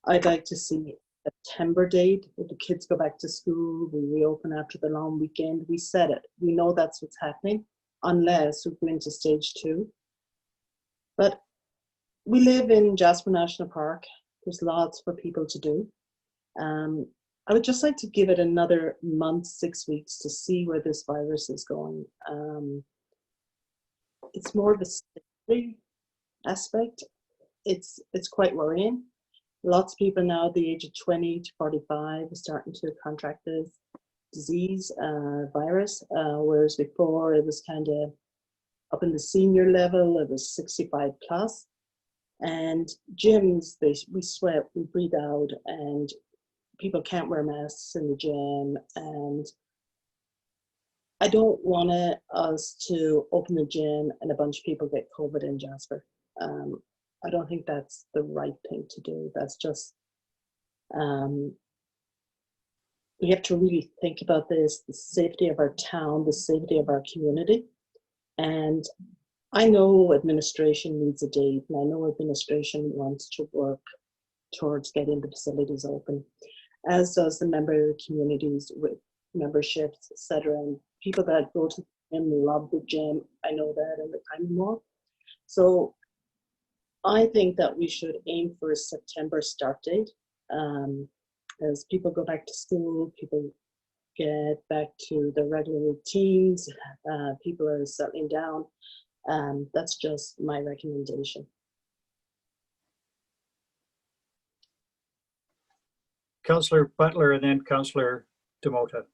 I'd like to see a September date. If the kids go back to school, we reopen after the long weekend. We said it. We know that's what's happening, unless we go into stage 2. But we live in Jasper National Park. There's lots for people to do. I would just like to give it another month, 6 weeks, to see where this virus is going. It's more of a safety aspect. It's quite worrying. Lots of people now at the age of 20 to 45 are starting to contract this disease, virus, whereas before it was kind of up in the senior level, it was 65 plus. And gyms, we sweat, we breathe out, and people can't wear masks in the gym. And I don't want us to open the gym and a bunch of people get COVID in Jasper. I don't think that's the right thing to do. That's just, we have to really think about this, the safety of our town, the safety of our community. And I know administration needs a date, and I know administration wants to work towards getting the facilities open, as does the member communities with memberships, etc. And people that go to the gym love the gym. I know that, and the time more. So I think that we should aim for a September start date. As people go back to school, people get back to their regular routines, people are settling down. That's just my recommendation. Councillor Butler and then Councillor DeMota.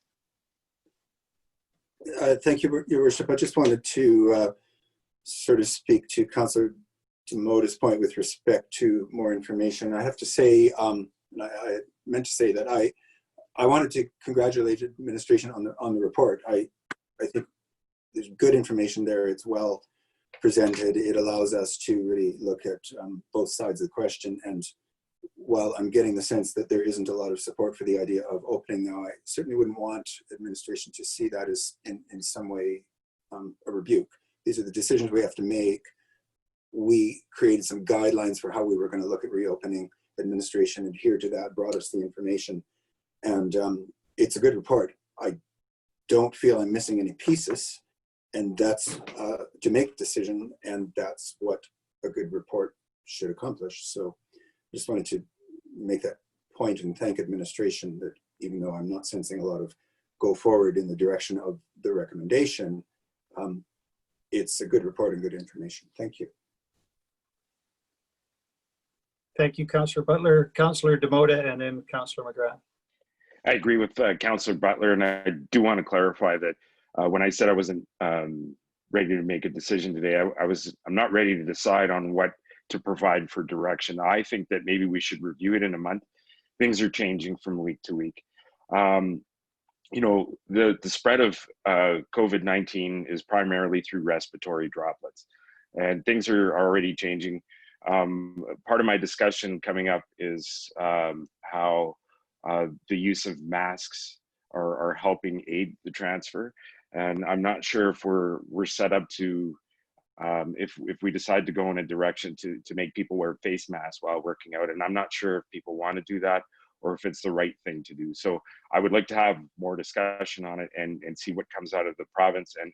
Thank you, Your Worship. I just wanted to sort of speak to Councillor DeMota's point with respect to more information. I have to say, and I meant to say that I wanted to congratulate administration on the report. I think there's good information there. It's well presented. It allows us to really look at both sides of the question. And while I'm getting the sense that there isn't a lot of support for the idea of opening now, I certainly wouldn't want administration to see that as in some way a rebuke. These are the decisions we have to make. We created some guidelines for how we were going to look at reopening. Administration adhered to that, brought us the information. And it's a good report. I don't feel I'm missing any pieces. And that's to make a decision, and that's what a good report should accomplish. So I just wanted to make that point and thank administration that even though I'm not sensing a lot of go forward in the direction of the recommendation, it's a good report and good information. Thank you. Thank you, Councillor Butler. Councillor DeMota and then Councillor McGrath. I agree with Councillor Butler, and I do want to clarify that when I said I wasn't ready to make a decision today, I'm not ready to decide on what to provide for direction. I think that maybe we should review it in a month things are changing from week to week. You know, the spread of COVID-19 is primarily through respiratory droplets, and things are already changing. Part of my discussion coming up is how the use of masks are helping aid the transfer. And I'm not sure if we're set up to, if we decide to go in a direction to make people wear face masks while working out. And I'm not sure if people want to do that or if it's the right thing to do. So I would like to have more discussion on it and see what comes out of the province and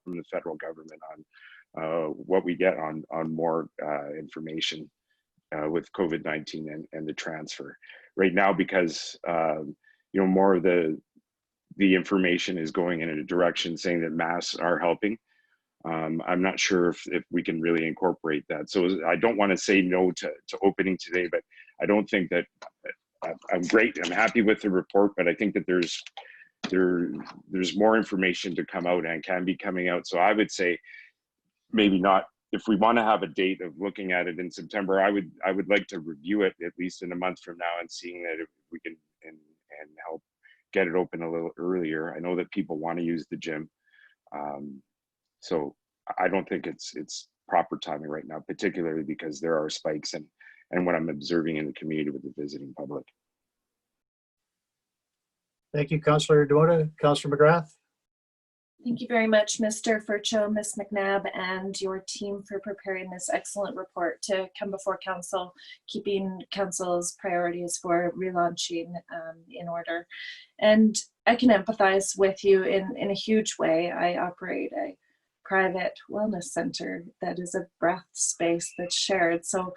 from the federal government on what we get on more information with COVID-19 and the transfer. Right now, because you know, more of the information is going in a direction saying that masks are helping. I'm not sure if we can really incorporate that. So I don't want to say no to opening today, but I don't think that I'm great. I'm happy with the report, but I think that there's more information to come out and can be coming out. So I would say maybe not. If we want to have a date of looking at it in September, I would like to review it at least in a month from now and seeing that if we can and help get it open a little earlier. I know that people want to use the gym. So I don't think it's proper timing right now, particularly because there are spikes and what I'm observing in the community with the visiting public. Thank you, Councillor Journault. Councillor McGrath. Thank you very much, Mr. Fercho, Ms. McNabb, and your team for preparing this excellent report to come before Council, keeping Council's priorities for relaunching in order. And I can empathize with you in a huge way. I operate a private wellness center that is a breath space that's shared. So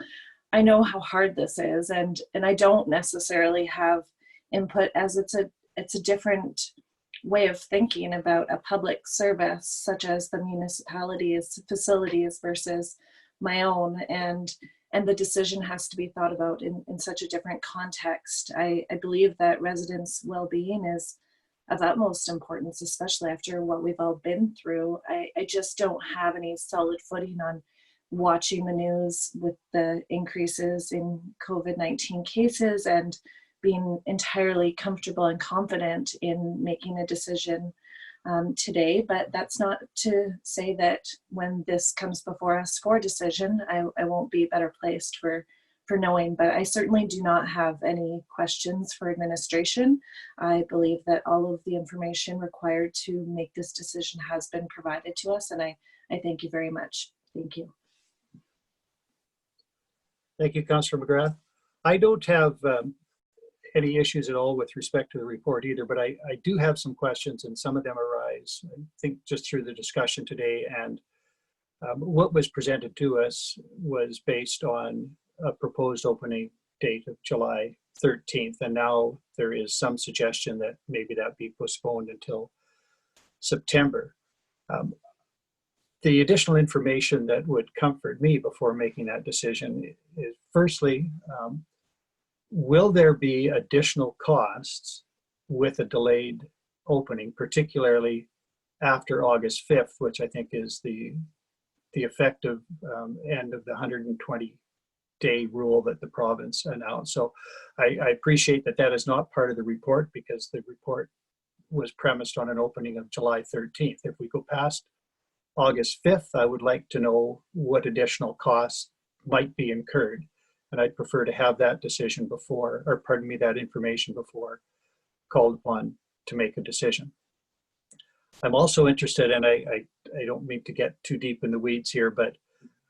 I know how hard this is, and I don't necessarily have input, as it's a different way of thinking about a public service such as the municipality's facilities versus my own, and the decision has to be thought about in such a different context. I believe that residents' well-being is of utmost importance, especially after what we've all been through. I just don't have any solid footing on watching the news with the increases in COVID-19 cases and being entirely comfortable and confident in making a decision today. But that's not to say that when this comes before us for decision, I won't be better placed for knowing, but I certainly do not have any questions for administration. I believe that all of the information required to make this decision has been provided to us, and I thank you very much. Thank you. Thank you, Councillor McGrath. I don't have any issues at all with respect to the report either, but I do have some questions, and some of them arise, I think, just through the discussion today. And what was presented to us was based on a proposed opening date of July 13th, and now there is some suggestion that maybe that be postponed until September. The additional information that would comfort me before making that decision is, firstly, will there be additional costs with a delayed opening, particularly after August 5th, which I think is the effective end of the 120-day rule that the province announced. So I appreciate that that is not part of the report, because the report was premised on an opening of July 13th. If we go past August 5th, I would like to know what additional costs might be incurred. And I'd prefer to have that decision before, or pardon me, that information before called upon to make a decision. I'm also interested, and I don't mean to get too deep in the weeds here, but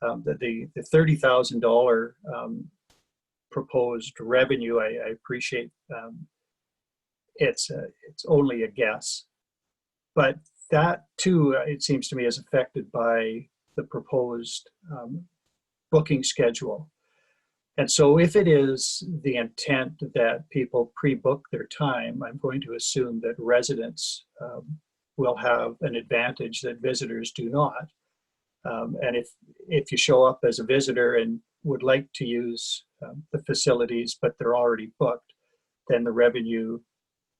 the $30,000 proposed revenue, I appreciate it's only a guess, but that too, it seems to me, is affected by the proposed booking schedule. And so if it is the intent that people pre-book their time, I'm going to assume that residents will have an advantage that visitors do not. And if you show up as a visitor and would like to use the facilities, but they're already booked, then the revenue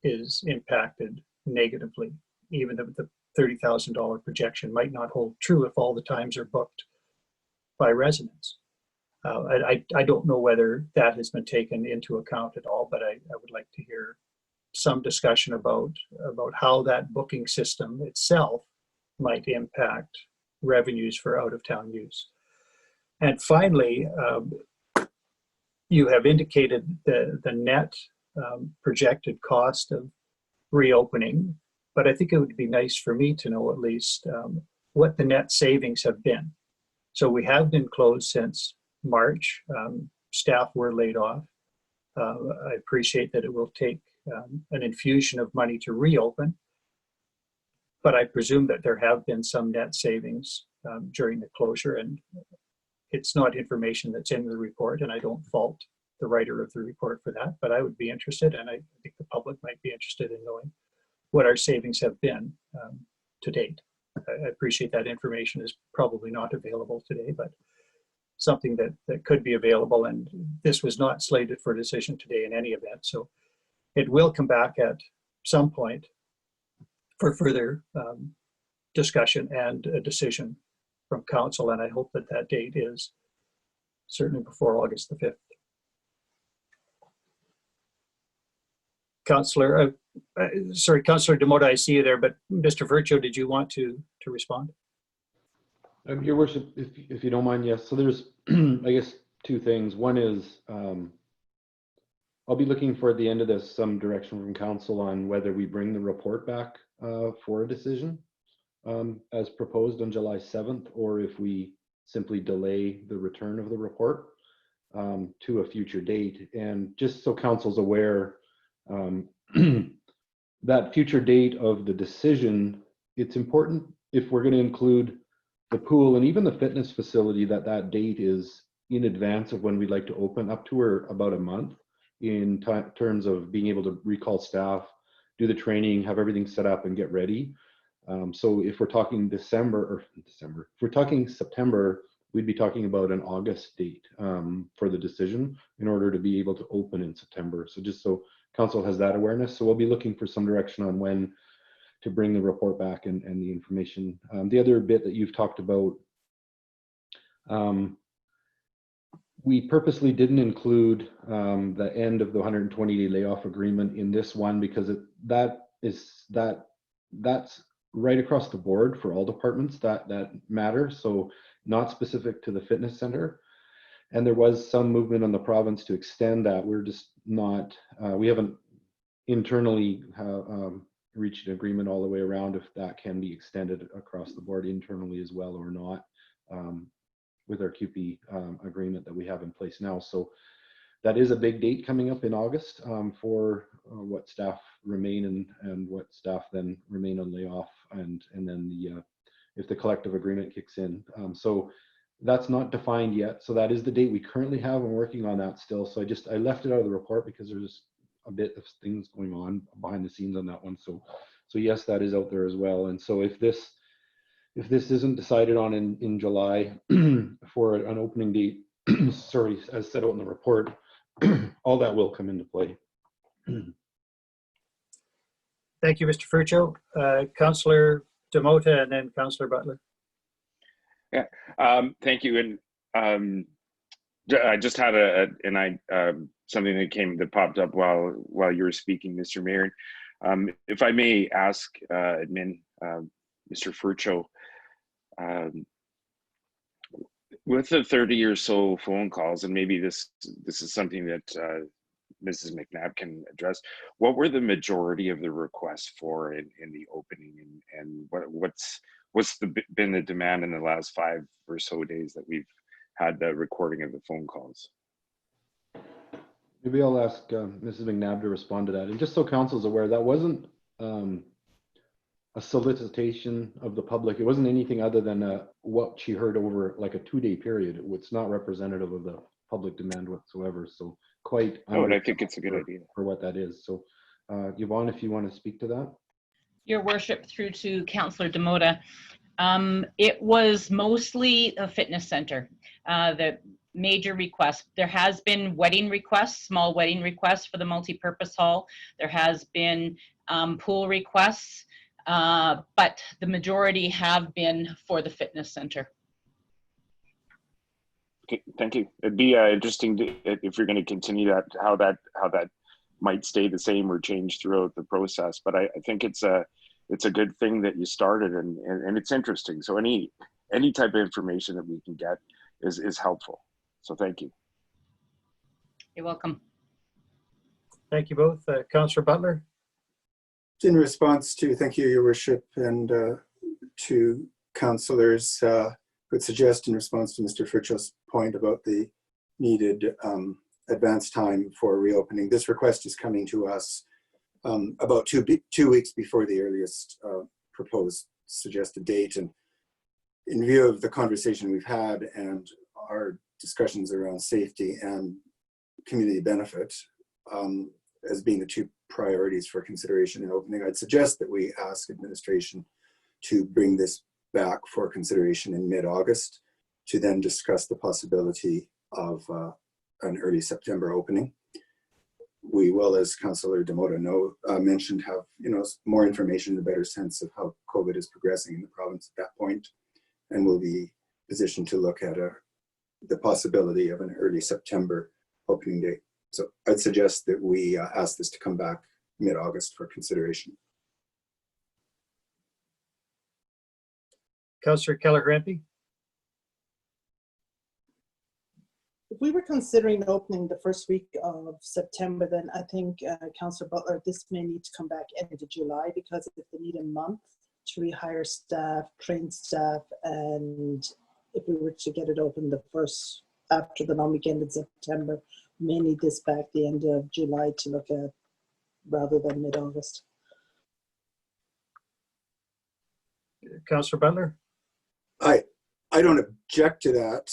is impacted negatively. Even the $30,000 projection might not hold true if all the times are booked by residents. I don't know whether that has been taken into account at all, but I would like to hear some discussion about how that booking system itself might impact revenues for out-of-town use. And finally, you have indicated the net projected cost of reopening, but I think it would be nice for me to know at least what the net savings have been. So we have been closed since March. Staff were laid off. I appreciate that it will take an infusion of money to reopen, but I presume that there have been some net savings during the closure, and it's not information that's in the report, and I don't fault the writer of the report for that, but I would be interested, and I think the public might be interested in knowing what our savings have been to date. I appreciate that information is probably not available today, but something that could be available, and this was not slated for decision today in any event, so it will come back at some point for further discussion and a decision from council, and I hope that that date is certainly before August the 5th. Councillor Demotta, I see you there, but Mr. Fercho, did you want to respond? Your worship, if you don't mind, yes. So there's, I guess, two things. One is I'll be looking for at the end of this some direction from council on whether we bring the report back for a decision as proposed on July 7th, or if we simply delay the return of the report to a future date. And just so council's aware, that future date of the decision, it's important if we're going to include the pool and even the fitness facility, that date is in advance of when we'd like to open, up to or about a month in terms of being able to recall staff, do the training, have everything set up and get ready. So if we're talking if we're talking September, we'd be talking about an August date for the decision in order to be able to open in September. So just so council has that awareness. So we'll be looking for some direction on when to bring the report back and the information. The other bit that you've talked about, we purposely didn't include the end of the 120-day layoff agreement in this one because that's right across the board for all departments that matter. So not specific to the fitness center. And there was some movement on the province to extend that. We're just not, we haven't internally reached an agreement all the way around if that can be extended across the board internally as well or not with our QP agreement that we have in place now. So that is a big date coming up in August for what staff remain and what staff then remain on layoff, and then if the collective agreement kicks in. So that's not defined yet. So that is the date we currently have. I'm working on that still. So I left it out of the report because there's a bit of things going on behind the scenes on that one. So yes, that is out there as well. And so if this isn't decided on in July for an opening date, sorry, as set out in the report, all that will come into play. Thank you, Mr. Fercho. Councillor Demotta and then Councillor Butler. Yeah, thank you. And I just had something that popped up while you were speaking, Mr. Mayor. If I may ask admin, Mr. Fercho, with the 30 or so phone calls, and maybe this is something that Mrs. McNabb can address, what were the majority of the requests for in the opening, and what's been the demand in the last 5 or so days that we've had the recording of the phone calls? Maybe I'll ask Mrs. McNabb to respond to that. And just so council's aware, that wasn't a solicitation of the public. It wasn't anything other than what she heard over like a 2-day period. It's not representative of the public demand whatsoever. So quite. Oh, and I think it's a good idea for what that is. So Yvonne, if you want to speak to that. Your worship, through to Councillor Demotta. It was mostly a fitness center. The major requests. There has been wedding requests, small wedding requests for the multi-purpose hall. There has been pool requests, but the majority have been for the fitness center. Okay, thank you. It'd be interesting if you're going to continue that, how that might stay the same or change throughout the process. But I think it's a good thing that you started, and it's interesting. So any type of information that we can get is helpful. So thank you. You're welcome. Thank you both. Councillor Butler. In response to, thank you, Your Worship, and to councillors, would suggest in response to Mr. Fercho's point about the needed advance time for reopening. This request is coming to us about 2 weeks before the earliest proposed suggested date. And in view of the conversation we've had and our discussions around safety and community benefit as being the two priorities for consideration in opening, I'd suggest that we ask administration to bring this back for consideration in mid-August to then discuss the possibility of an early September opening. We will, as Councillor Demoda mentioned, have more information, a better sense of how COVID is progressing in the province at that point, and we'll be positioned to look at the possibility of an early September opening date. So I'd suggest that we ask this to come back mid-August for consideration. Councillor Kelleher-Empey. If we were considering opening the first week of September, then I think Councillor Butler, this may need to come back end of July, because if they need a month to rehire staff, train staff, and if we were to get it open the first after the long weekend in September, we may need this back the end of July to look at rather than mid-August. Councillor Butler. I don't object to that,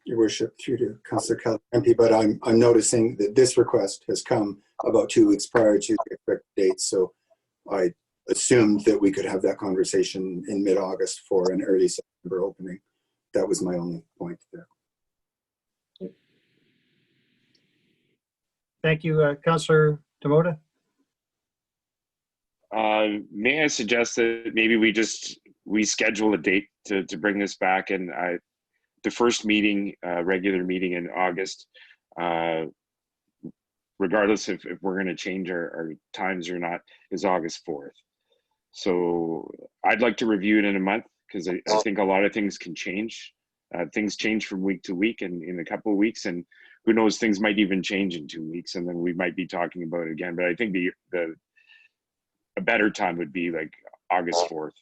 Your Worship, through to Councillor Kelleher-Empey, but I'm noticing that this request has come about 2 weeks prior to the expected date, so I assumed that we could have that conversation in mid-August for an early September opening. That was my only point there. Thank you. Councillor Demoda. May I suggest that maybe we schedule a date to bring this back, and the first meeting, regular meeting in August, regardless if we're going to change our times or not, is August 4th. So I'd like to review it in a month, because I think a lot of things can change. Things change from week to week and in a couple of weeks, and who knows, things might even change in 2 weeks, and then we might be talking about it again. But I think a better time would be like August 4th,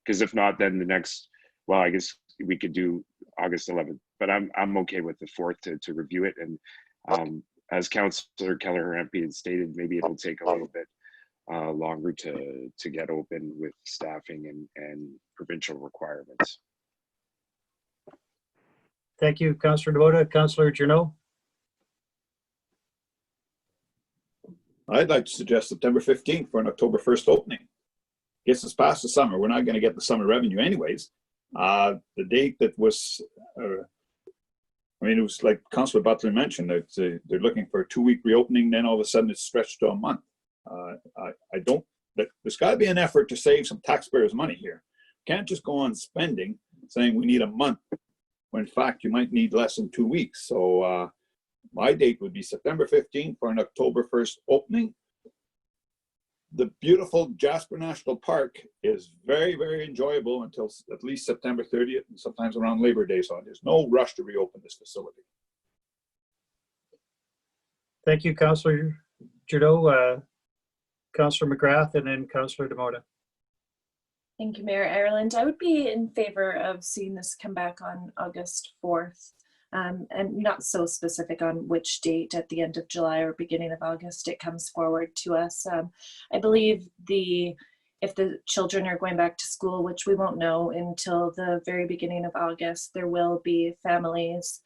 because if not, then the next, well, I guess we could do August 11th, but I'm okay with the 4th to review it. And as Councillor Kelleher-Empey had stated, maybe it'll take a little bit longer to get open with staffing and provincial requirements. Thank you, Councillor Demoda. Councillor Journault. I'd like to suggest September 15th for an October 1st opening. Gets us past the summer. We're not going to get the summer revenue anyways. The date that was, I mean, it was like Councillor Butler mentioned, that they're looking for a 2-week reopening, then all of a sudden it's stretched to a month. There's got to be an effort to save some taxpayers' money here. Can't just go on spending, saying we need a month, when in fact you might need less than 2 weeks. So my date would be September 15th for an October 1st opening. The beautiful Jasper National Park is very, very enjoyable until at least September 30th and sometimes around Labor Day. So there's no rush to reopen this facility. Thank you, Councillor Journault. Councillor McGrath, and then Councillor Demoda. Thank you, Mayor Ireland. I would be in favor of seeing this come back on August 4th. And not so specific on which date at the end of July or beginning of August it comes forward to us. I believe if the children are going back to school, which we won't know until the very beginning of August, there will be families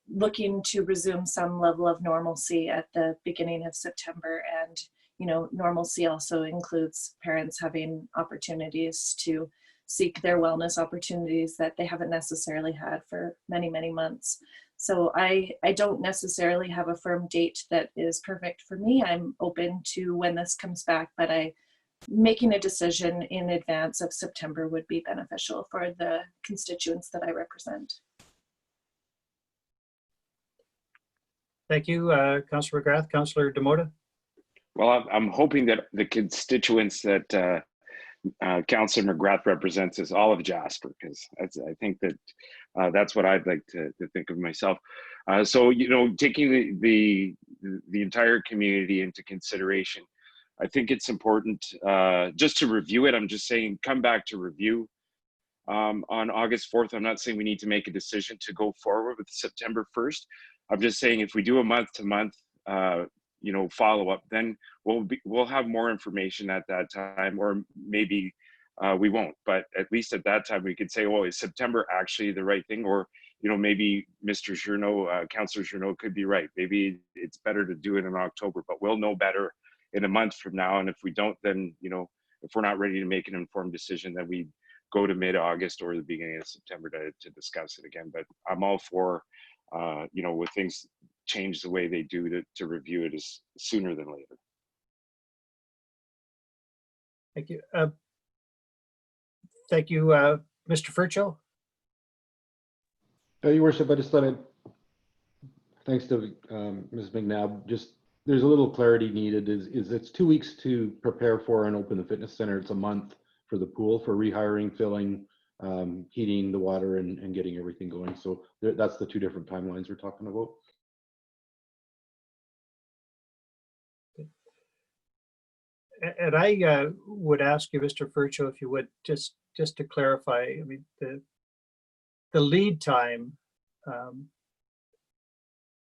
looking to resume some level of normalcy at the beginning of September. And, normalcy also includes parents having opportunities to seek their wellness opportunities that they haven't necessarily had for many, many months. So I don't necessarily have a firm date that is perfect for me. I'm open to when this comes back, but making a decision in advance of September would be beneficial for the constituents that I represent. Thank you, Councillor McGrath. Councillor Demota? Well, I'm hoping that the constituents that Councillor McGrath represents is all of Jasper, because I think that that's what I'd like to think of myself. So, you know, taking the entire community into consideration, I think it's important just to review it. I'm just saying, come back to review on August 4th. I'm not saying we need to make a decision to go forward with September 1st. I'm just saying if we do a month-to-month, you know, follow-up, then we'll have more information at that time, or maybe we won't. But at least at that time, we could say, oh, is September actually the right thing? Or, you know, maybe Mr. Journault, Councillor Journault could be right. Maybe it's better to do it in October, but we'll know better in a month from now. And if we don't, then, you know, if we're not ready to make an informed decision, then we go to mid-August or the beginning of September to discuss it again. But I'm all for, you know, with things change the way they do, to review it as sooner than later. Thank you. Thank you, Mr. Fercho. Your Worship, I just thought thanks to Ms. McNabb, just there's a little clarity needed. Is it's 2 weeks to prepare for and open the fitness center. It's a month for the pool, for rehiring, filling, heating the water, and getting everything going. So that's the two different timelines we're talking about. And I would ask you, Mr. Fercho, if you would just to clarify. I mean, the lead time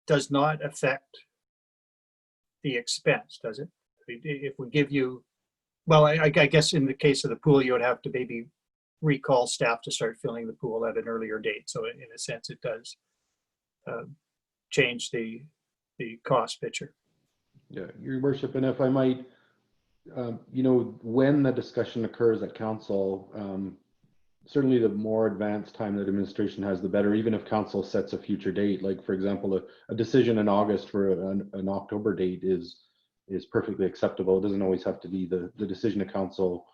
does not affect the expense, does it? If we give you, well, I guess in the case of the pool, you would have to maybe recall staff to start filling the pool at an earlier date. So in a sense, it does change the cost picture. Yeah, Your Worship, and if I might, you know, when the discussion occurs at council, certainly the more advanced time that administration has, the better, even if council sets a future date. Like, for example, a decision in August for an October date is perfectly acceptable. It doesn't always have to be the decision of council,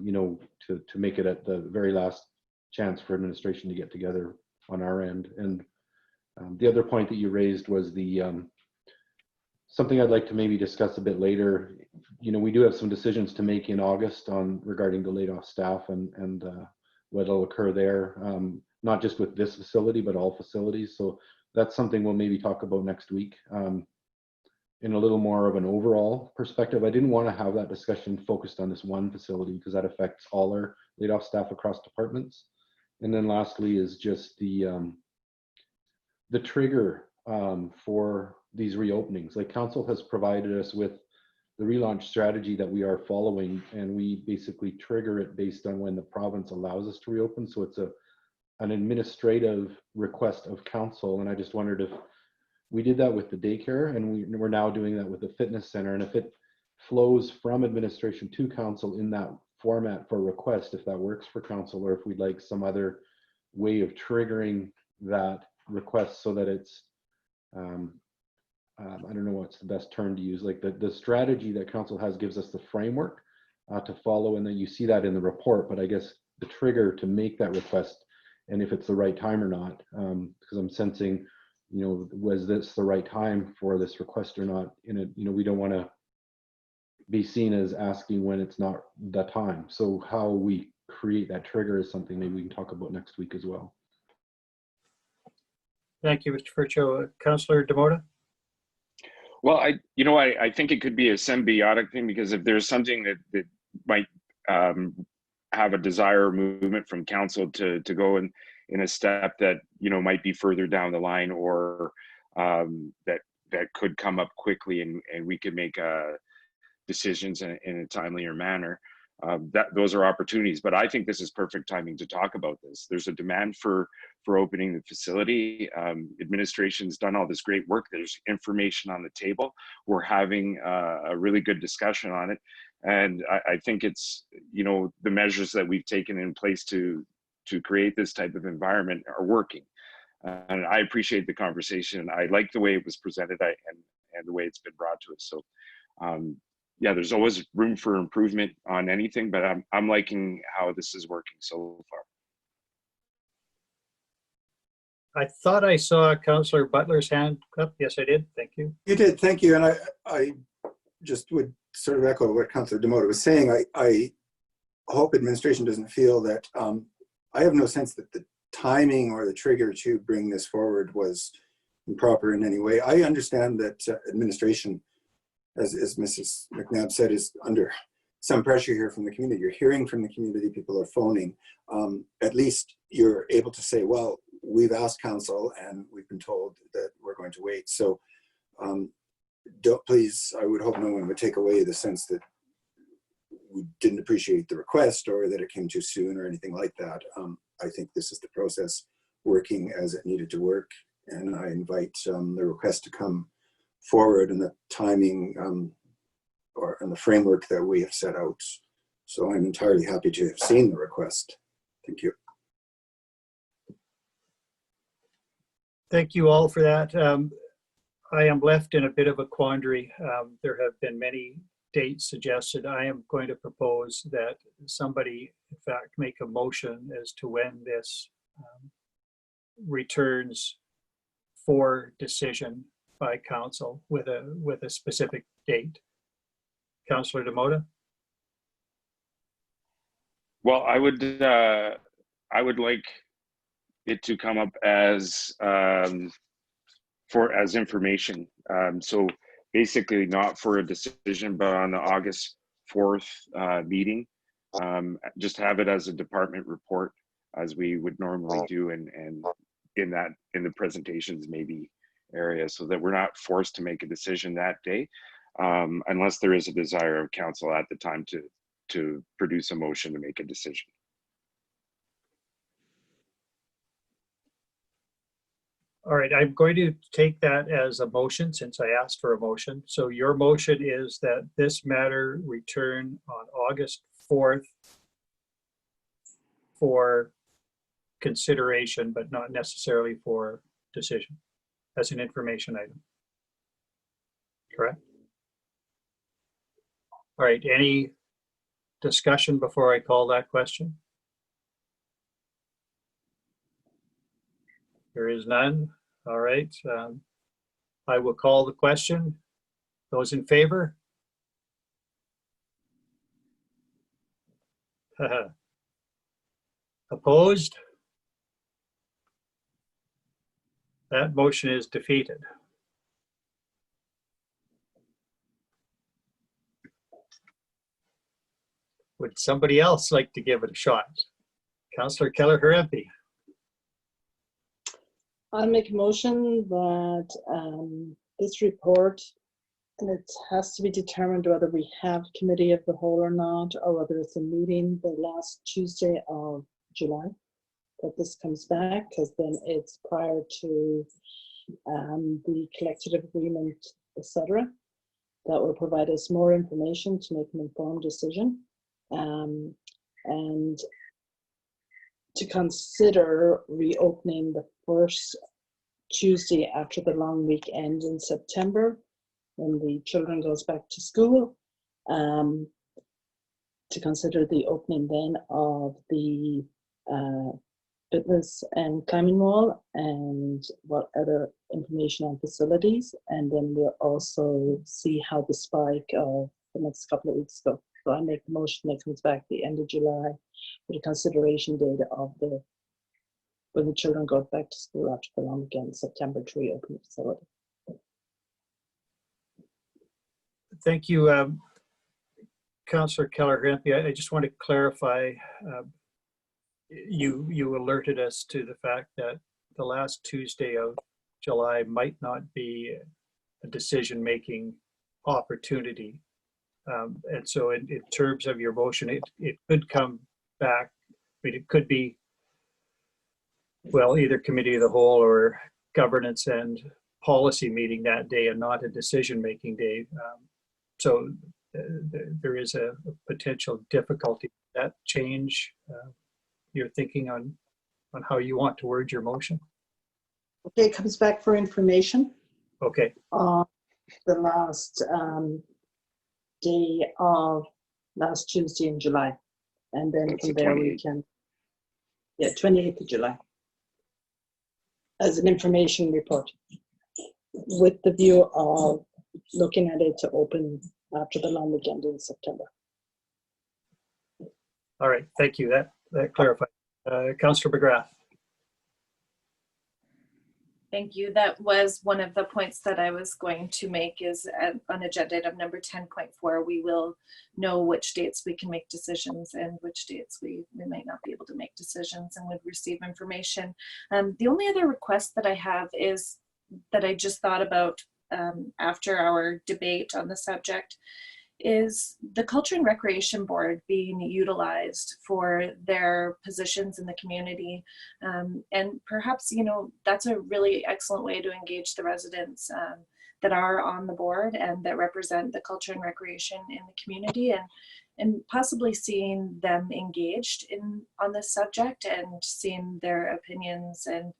you know, to make it at the very last chance for administration to get together on our end. And the other point that you raised was the something I'd like to maybe discuss a bit later. You know, we do have some decisions to make in August regarding the laid off staff and what'll occur there, not just with this facility, but all facilities. So that's something we'll maybe talk about next week in a little more of an overall perspective. I didn't want to have that discussion focused on this one facility because that affects all our laid off staff across departments. And then lastly is just the trigger for these reopenings. Like, council has provided us with the relaunch strategy that we are following, and we basically trigger it based on when the province allows us to reopen. So it's an administrative request of council, and I just wondered if we did that with the daycare, and we're now doing that with the fitness center, and if it flows from administration to council in that format for request, if that works for council, or if we'd like some other way of triggering that request so that it's I don't know what's the best term to use. Like, the strategy that council has gives us the framework to follow, and then you see that in the report. But I guess the trigger to make that request, and if it's the right time or not, because I'm sensing, you know, was this the right time for this request or not? In it, you know, we don't want to be seen as asking when it's not the time. So how we create that trigger is something maybe we can talk about next week as well. Thank you, Mr. Fercho. Councillor Demota? Well, I think it could be a symbiotic thing, because if there's something that might have a desire or movement from council to go in a step that, you know, might be further down the line, or that could come up quickly, and we could make decisions in a timelier manner. Those are opportunities, but I think this is perfect timing to talk about this. There's a demand for opening the facility. Administration's done all this great work. There's information on the table. We're having a really good discussion on it, and I think it's, you know, the measures that we've taken in place to create this type of environment are working. And I appreciate the conversation. I like the way it was presented and the way it's been brought to us. So yeah, there's always room for improvement on anything, but I'm liking how this is working so far. I thought I saw Councillor Butler's hand up. Yes, I did. Thank you. You did, thank you. And I just would sort of echo what Councillor Demotta was saying. I hope administration doesn't feel that, I have no sense that the timing or the trigger to bring this forward was improper in any way. I understand that administration, as Mrs. McNabb said, is under some pressure here from the community. You're hearing from the community, people are phoning. At least you're able to say, well, we've asked council and we've been told that we're going to wait. So don't, please, I would hope no one would take away the sense that we didn't appreciate the request or that it came too soon or anything like that. I think this is the process working as it needed to work. And I invite the request to come forward and the timing and the framework that we have set out. So I'm entirely happy to have seen the request. Thank you. Thank you all for that. I am left in a bit of a quandary. There have been many dates suggested. I am going to propose that somebody, in fact, make a motion as to when this returns for decision by council with a specific date. Councillor Demotta? Well, I would like it to come up as information. So basically not for a decision, but on the August 4th meeting, just have it as a department report as we would normally do, and in the presentations maybe area, so that we're not forced to make a decision that day, unless there is a desire of council at the time to produce a motion to make a decision. All right, I'm going to take that as a motion since I asked for a motion. So your motion is that this matter return on August 4th for consideration, but not necessarily for decision, as an information item. Correct? All right, any discussion before I call that question? There is none. All right. I will call the question. Those in favor? Opposed? That motion is defeated. Would somebody else like to give it a shot? Councillor Kelleher MP. I'll make a motion that this report, and it has to be determined whether we have committee of the whole or not, or whether it's a meeting the last Tuesday of July, that this comes back, because then it's prior to the collective agreement, etc. That will provide us more information to make an informed decision, and to consider reopening the first Tuesday after the long weekend in September, when the children goes back to school, to consider the opening then of the fitness and climbing wall and what other information on facilities, and then we'll also see how the spike of the next couple of weeks go. So I make the motion that comes back the end of July with a consideration date of when the children go back to school after the long weekend, September, to reopen the facility. Thank you, Councillor Kelleher MP. I just want to clarify, you alerted us to the fact that the last Tuesday of July might not be a decision-making opportunity. And so in terms of your motion, it could come back. I mean, it could be, well, either committee of the whole or governance and policy meeting that day and not a decision-making day. So there is a potential difficulty. That change your thinking on how you want to word your motion? Okay, it comes back for information. Okay. On the last day of last Tuesday in July. And then That's from the there we 28th. can, yeah, 28th of July. as an information report with the view of looking at it to open after the long weekend in September. All right, thank you. That clarifies. Councillor McGrath. Thank you. That was one of the points that I was going to make is on agenda item number 10.4, we will know which dates we can make decisions and which dates we might not be able to make decisions and would receive information. The only other request that I have is that I just thought about after our debate on the subject is the Culture and Recreation Board being utilized for their positions in the community. And perhaps, you know, that's a really excellent way to engage the residents that are on the board and that represent the culture and recreation in the community, and possibly seeing them engaged on this subject and seeing their opinions and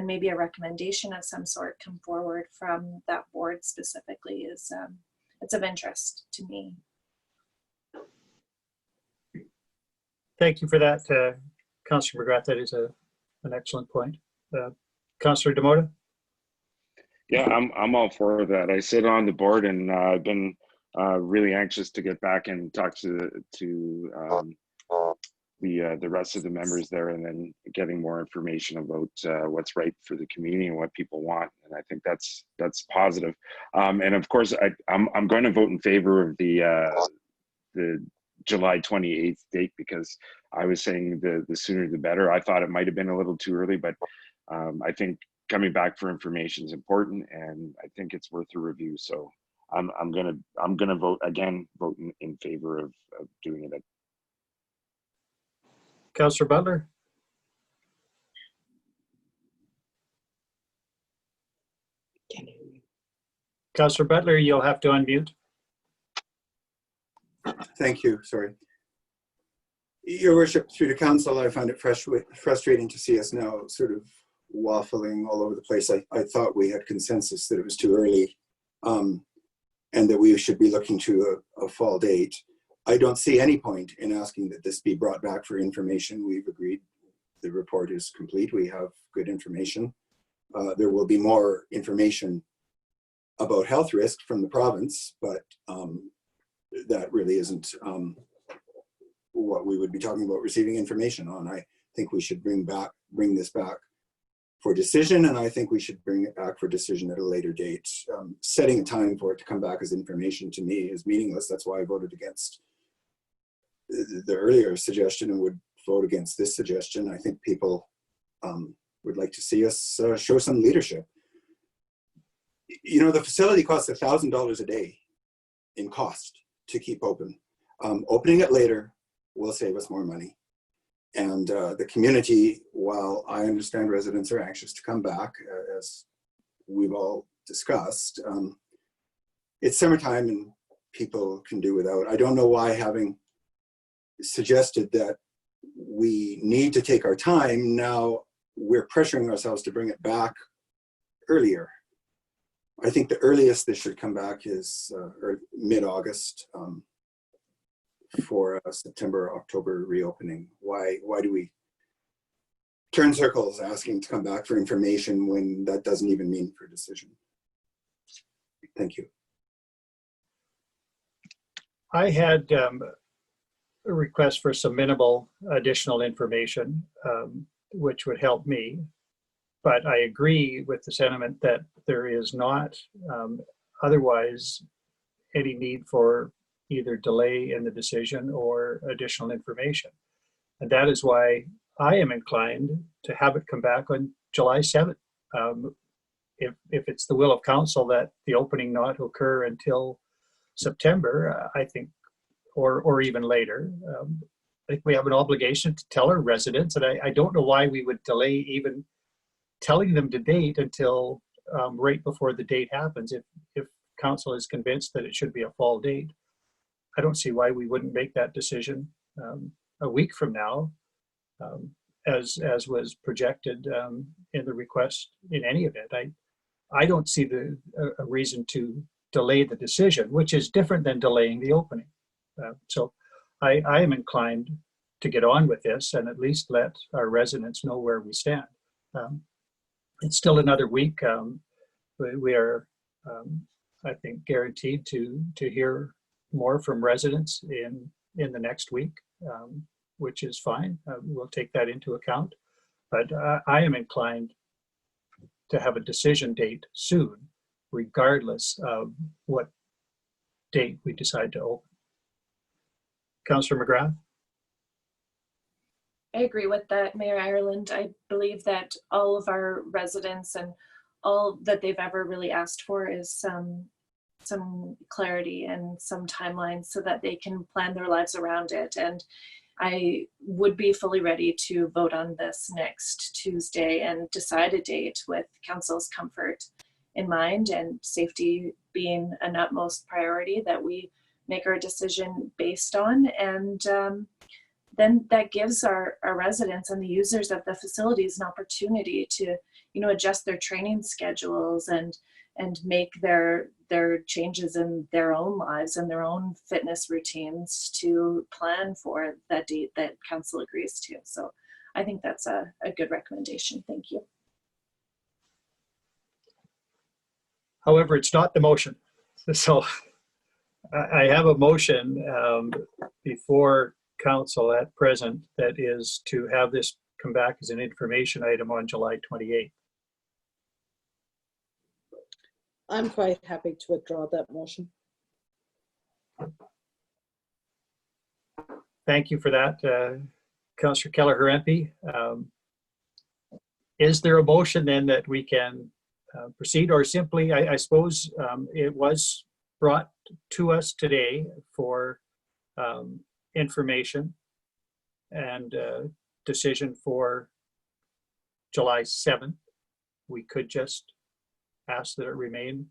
maybe a recommendation of some sort come forward from that board specifically is it's of interest to me. Thank you for that, Councillor McGrath. That is an excellent point. Councillor Demota? Yeah, I'm all for that. I sit on the board, and I've been really anxious to get back and talk to the rest of the members there, and then getting more information about what's right for the community and what people want. And I think that's positive. And of course, I'm going to vote in favor of the July 28th date, because I was saying the sooner the better. I thought it might have been a little too early, but I think coming back for information is important, and I think it's worth a review. So I'm gonna vote in favor of doing it. Councillor Butler? Councillor Butler, you'll have to unmute. Thank you. Sorry. Your Worship, through the council, I find it frustrating to see us now sort of waffling all over the place. I thought we had consensus that it was too early and that we should be looking to a fall date. I don't see any point in asking that this be brought back for information. We've agreed the report is complete. We have good information. There will be more information about health risk from the province, but that really isn't what we would be talking about receiving information on. I think we should bring this back for decision, and I think we should bring it back for decision at a later date. Setting a time for it to come back as information to me is meaningless. That's why I voted against the earlier suggestion and would vote against this suggestion. I think people would like to see us show some leadership. You know, the facility costs $1,000 a day in cost to keep open. Opening it later will save us more money. And the community, while I understand residents are anxious to come back, as we've all discussed, it's summertime and people can do without. I don't know why, having suggested that we need to take our time, now we're pressuring ourselves to bring it back earlier. I think the earliest this should come back is mid-August for a September, October reopening. Why do we turn circles asking to come back for information when that doesn't even mean for decision? Thank you. I had a request for some minimal additional information, which would help me. But I agree with the sentiment that there is not otherwise any need for either delay in the decision or additional information. And that is why I am inclined to have it come back on July 7th. If it's the will of council that the opening not occur until September, I think, or even later, I think we have an obligation to tell our residents, and I don't know why we would delay even telling them the date until right before the date happens. If council is convinced that it should be a fall date, I don't see why we wouldn't make that decision a week from now, as was projected in the request. In any event, I don't see a reason to delay the decision, which is different than delaying the opening. So I am inclined to get on with this and at least let our residents know where we stand. it's still another week. We are, I think, guaranteed to hear more from residents in the next week, which is fine. We'll take that into account. But I am inclined to have a decision date soon, regardless of what date we decide to open. Councillor McGrath? I agree with that, Mayor Ireland. I believe that all of our residents and all that they've ever really asked for is some clarity and some timelines so that they can plan their lives around it. And I would be fully ready to vote on this next Tuesday and decide a date with council's comfort in mind and safety being an utmost priority that we make our decision based on. And then that gives our residents and the users of the facilities an opportunity to, adjust their training schedules and make their changes in their own lives and their own fitness routines to plan for that date that council agrees to. So I think that's a good recommendation. Thank you. However, it's not the motion. So I have a motion before council at present that is to have this come back as an information item on July 28th. I'm quite happy to withdraw that motion. Thank you for that, Councillor Kelleher empey. Is there a motion then that we can proceed, or simply, I suppose it was brought to us today for information and decision for July 7th. We could just ask that it remain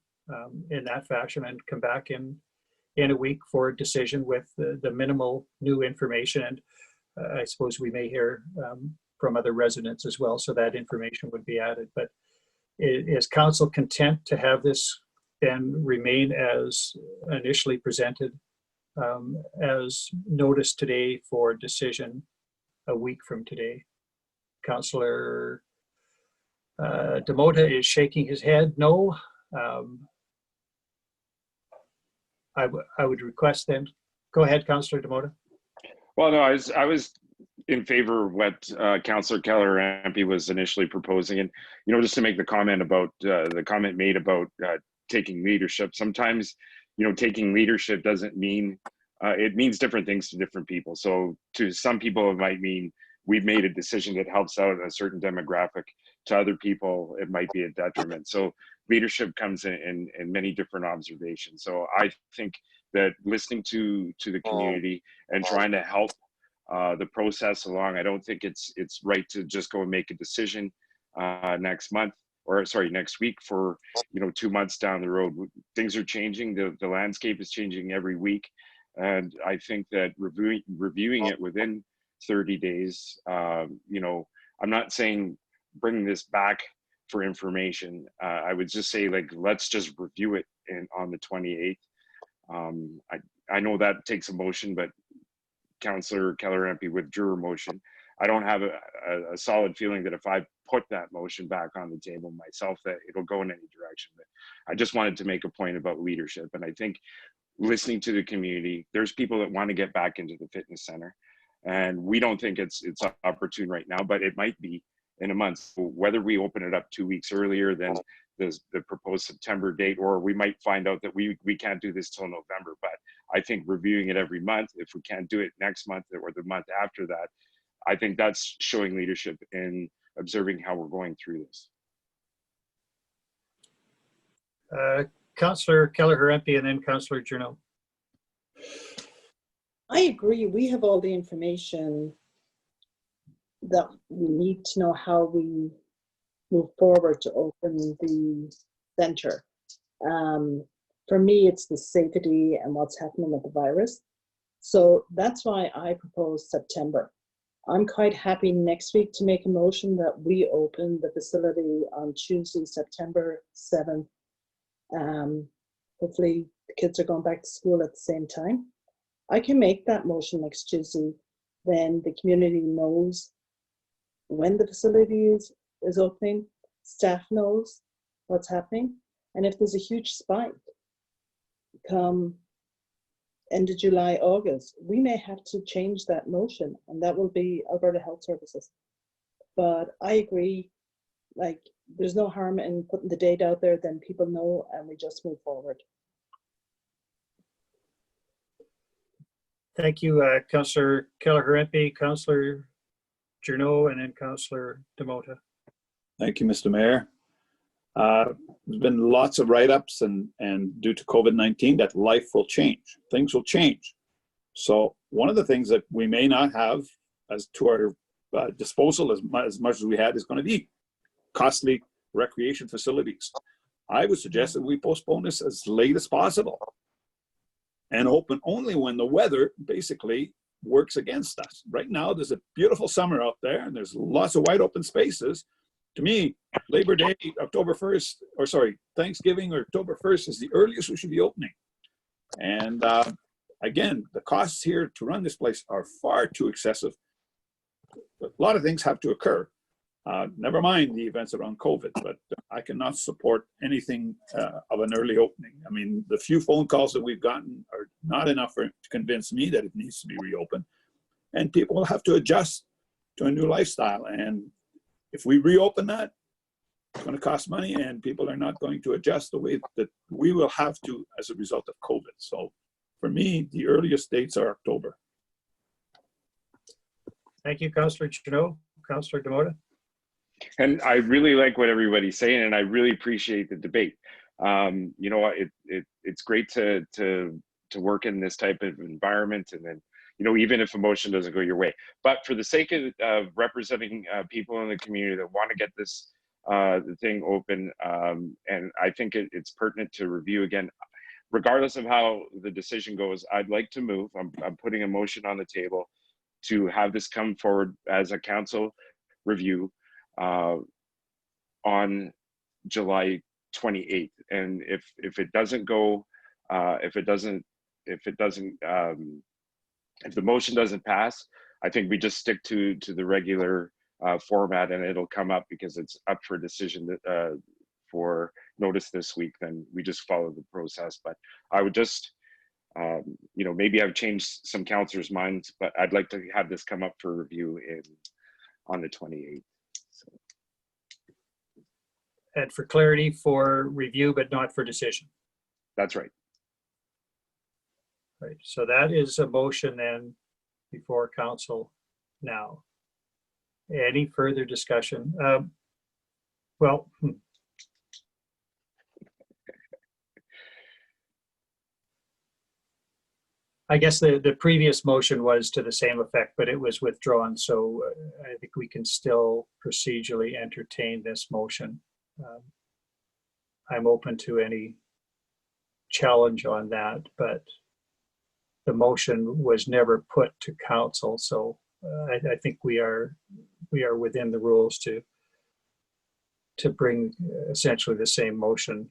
in that fashion and come back in a week for a decision with the minimal new information. And I suppose we may hear from other residents as well, so that information would be added. But is council content to have this then remain as initially presented as noticed today for decision a week from today? Councillor Demota is shaking his head no. I would request then, go ahead, Councillor Demota. Well, no, I was in favor of what Councillor Kelleher empey was initially proposing. And, just to make the comment about the comment made about taking leadership, sometimes, taking leadership doesn't mean, it means different things to different people. So to some people, it might mean we've made a decision that helps out a certain demographic. To other people, it might be a detriment. So leadership comes in many different observations. So I think that listening to the community and trying to help the process along, I don't think it's right to just go and make a decision next week for 2 months down the road. Things are changing. The landscape is changing every week, and I think that reviewing it within 30 days, I'm not saying bring this back for information. I would just say, let's just review it on the 28th. I know that takes a motion, but Councillor Kelleher empey withdrew her motion. I don't have a solid feeling that if I put that motion back on the table myself, that it'll go in any direction. But I just wanted to make a point about leadership. And I think listening to the community, there's people that want to get back into the fitness center. And we don't think it's opportune right now, but it might be in a month. So whether we open it up 2 weeks earlier than the proposed September date, or we might find out that we can't do this till November. But I think reviewing it every month, if we can't do it next month or the month after that, I think that's showing leadership in observing how we're going through this. Councillor Kelleher empey and then Councillor Journault. I agree. We have all the information that we need to know how we move forward to open the center. For me, it's the safety and what's happening with the virus. So that's why I propose September. I'm quite happy next week to make a motion that we open the facility on Tuesday, September 7th. Hopefully the kids are going back to school at the same time. I can make that motion next Tuesday. Then the community knows when the facility is opening. staff knows what's happening. And if there's a huge spike come end of July, August, we may have to change that motion, and that will be Alberta Health Services. But I agree, like, there's no harm in putting the date out there, then people know, and we just move forward. Thank you, Councillor Kelleher, MP, Councillor Journault, and then Councillor Demota. Thank you, Mr. Mayor. There's been lots of write-ups and due to COVID-19 that life will change. Things will change. So one of the things that we may not have as to our disposal as much as we had is going to be costly recreation facilities. I would suggest that we postpone this as late as possible and open only when the weather basically works against us. Right now, there's a beautiful summer out there and there's lots of wide open spaces. To me, Labor Day, October 1st, or sorry, Thanksgiving or October 1st is the earliest we should be opening. And again, the costs here to run this place are far too excessive. A lot of things have to occur. Never mind the events around COVID, but I cannot support anything of an early opening. I mean, the few phone calls that we've gotten are not enough to convince me that it needs to be reopened. And people will have to adjust to a new lifestyle. And if we reopen that, it's going to cost money and people are not going to adjust the way that we will have to as a result of COVID. So for me, the earliest dates are October. Thank you, Councillor Journault. Councillor Demota. And I really like what everybody's saying, and I really appreciate the debate. You know, it's great to work in this type of environment, and then, you know, even if a motion doesn't go your way. But for the sake of representing people in the community that want to get this the thing open, and I think it's pertinent to review again, regardless of how the decision goes. I'd like to move. I'm putting a motion on the table to have this come forward as a council review on July 28th. And if it doesn't go, if the motion doesn't pass, I think we just stick to the regular format, and it'll come up because it's up for decision for notice this week. Then we just follow the process. But I would just, you know, maybe I've changed some councillors' minds, but I'd like to have this come up for review on the 28th. So. And for clarity, for review, but not for decision. That's right. Right. So that is a motion then before council now. Any further discussion? Well, I guess the previous motion was to the same effect, but it was withdrawn. So I think we can still procedurally entertain this motion. I'm open to any challenge on that, but the motion was never put to council. So I think we are within the rules to bring essentially the same motion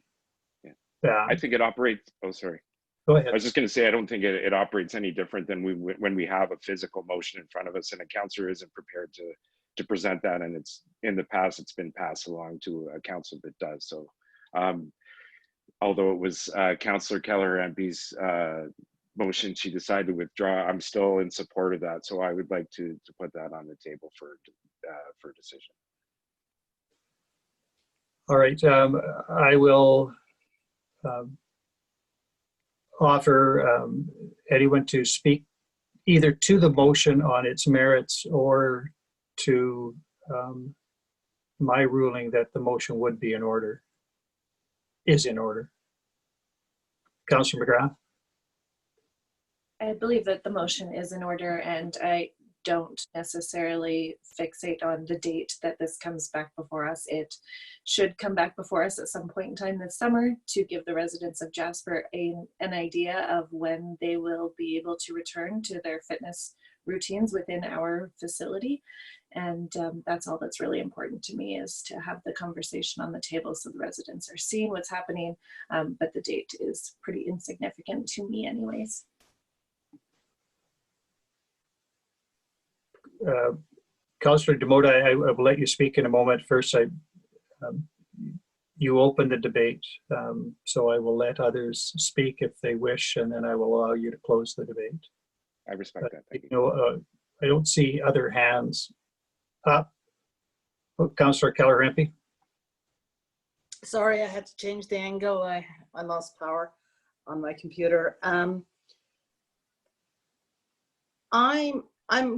back. I think it operates. Oh, sorry. Go ahead. I was just going to say, I don't think it operates any different than when we have a physical motion in front of us and a councillor isn't prepared to present that, and it's in the past it's been passed along to a council that does. So although it was Councillor Kelleher MP's motion, she decided to withdraw. I'm still in support of that, so I would like to put that on the table for decision. All right, I will offer anyone to speak either to the motion on its merits or to my ruling that the motion would be in order, is in order. Councillor McGrath. I believe that the motion is in order, and I don't necessarily fixate on the date that this comes back before us. It should come back before us at some point in time this summer to give the residents of Jasper an idea of when they will be able to return to their fitness routines within our facility. And that's all that's really important to me, is to have the conversation on the table so the residents are seeing what's happening, but the date is pretty insignificant to me anyways. Councillor Demota, I will let you speak in a moment. First, I You open the debate, so I will let others speak if they wish, and then I will allow you to close the debate. I respect that. Thank you. You know, I don't see other hands up. Oh, Councillor Kelleher. Sorry, I had to change the angle. I lost power on my computer. I'm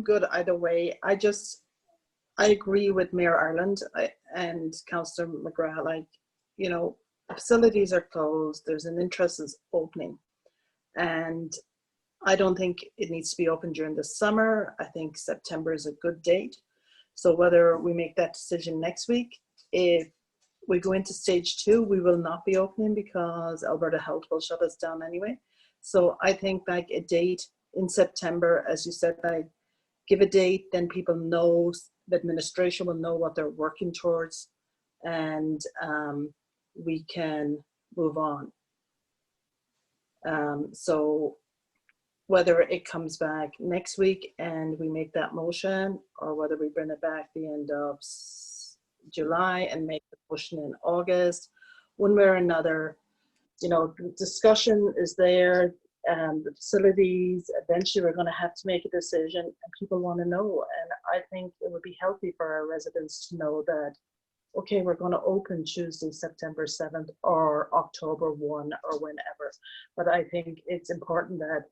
good either way. I agree with Mayor Ireland and Councillor McGrath. Like, you know, facilities are closed. There's an interest in opening, and I don't think it needs to be open during the summer. I think September is a good date. So whether we make that decision next week, if we go into stage 2, we will not be opening because Alberta Health will shut us down anyway. So I think like a date in September, as you said, like give a date, then people know, the administration will know what they're working towards, and we can move on. So whether it comes back next week and we make that motion, or whether we bring it back the end of July and make the motion in August, one way or another, you know, the discussion is there. The facilities, eventually we're going to have to make a decision, and people want to know. And I think it would be healthy for our residents to know that, okay, we're going to open Tuesday, September 7th or October 1 or whenever. But I think it's important that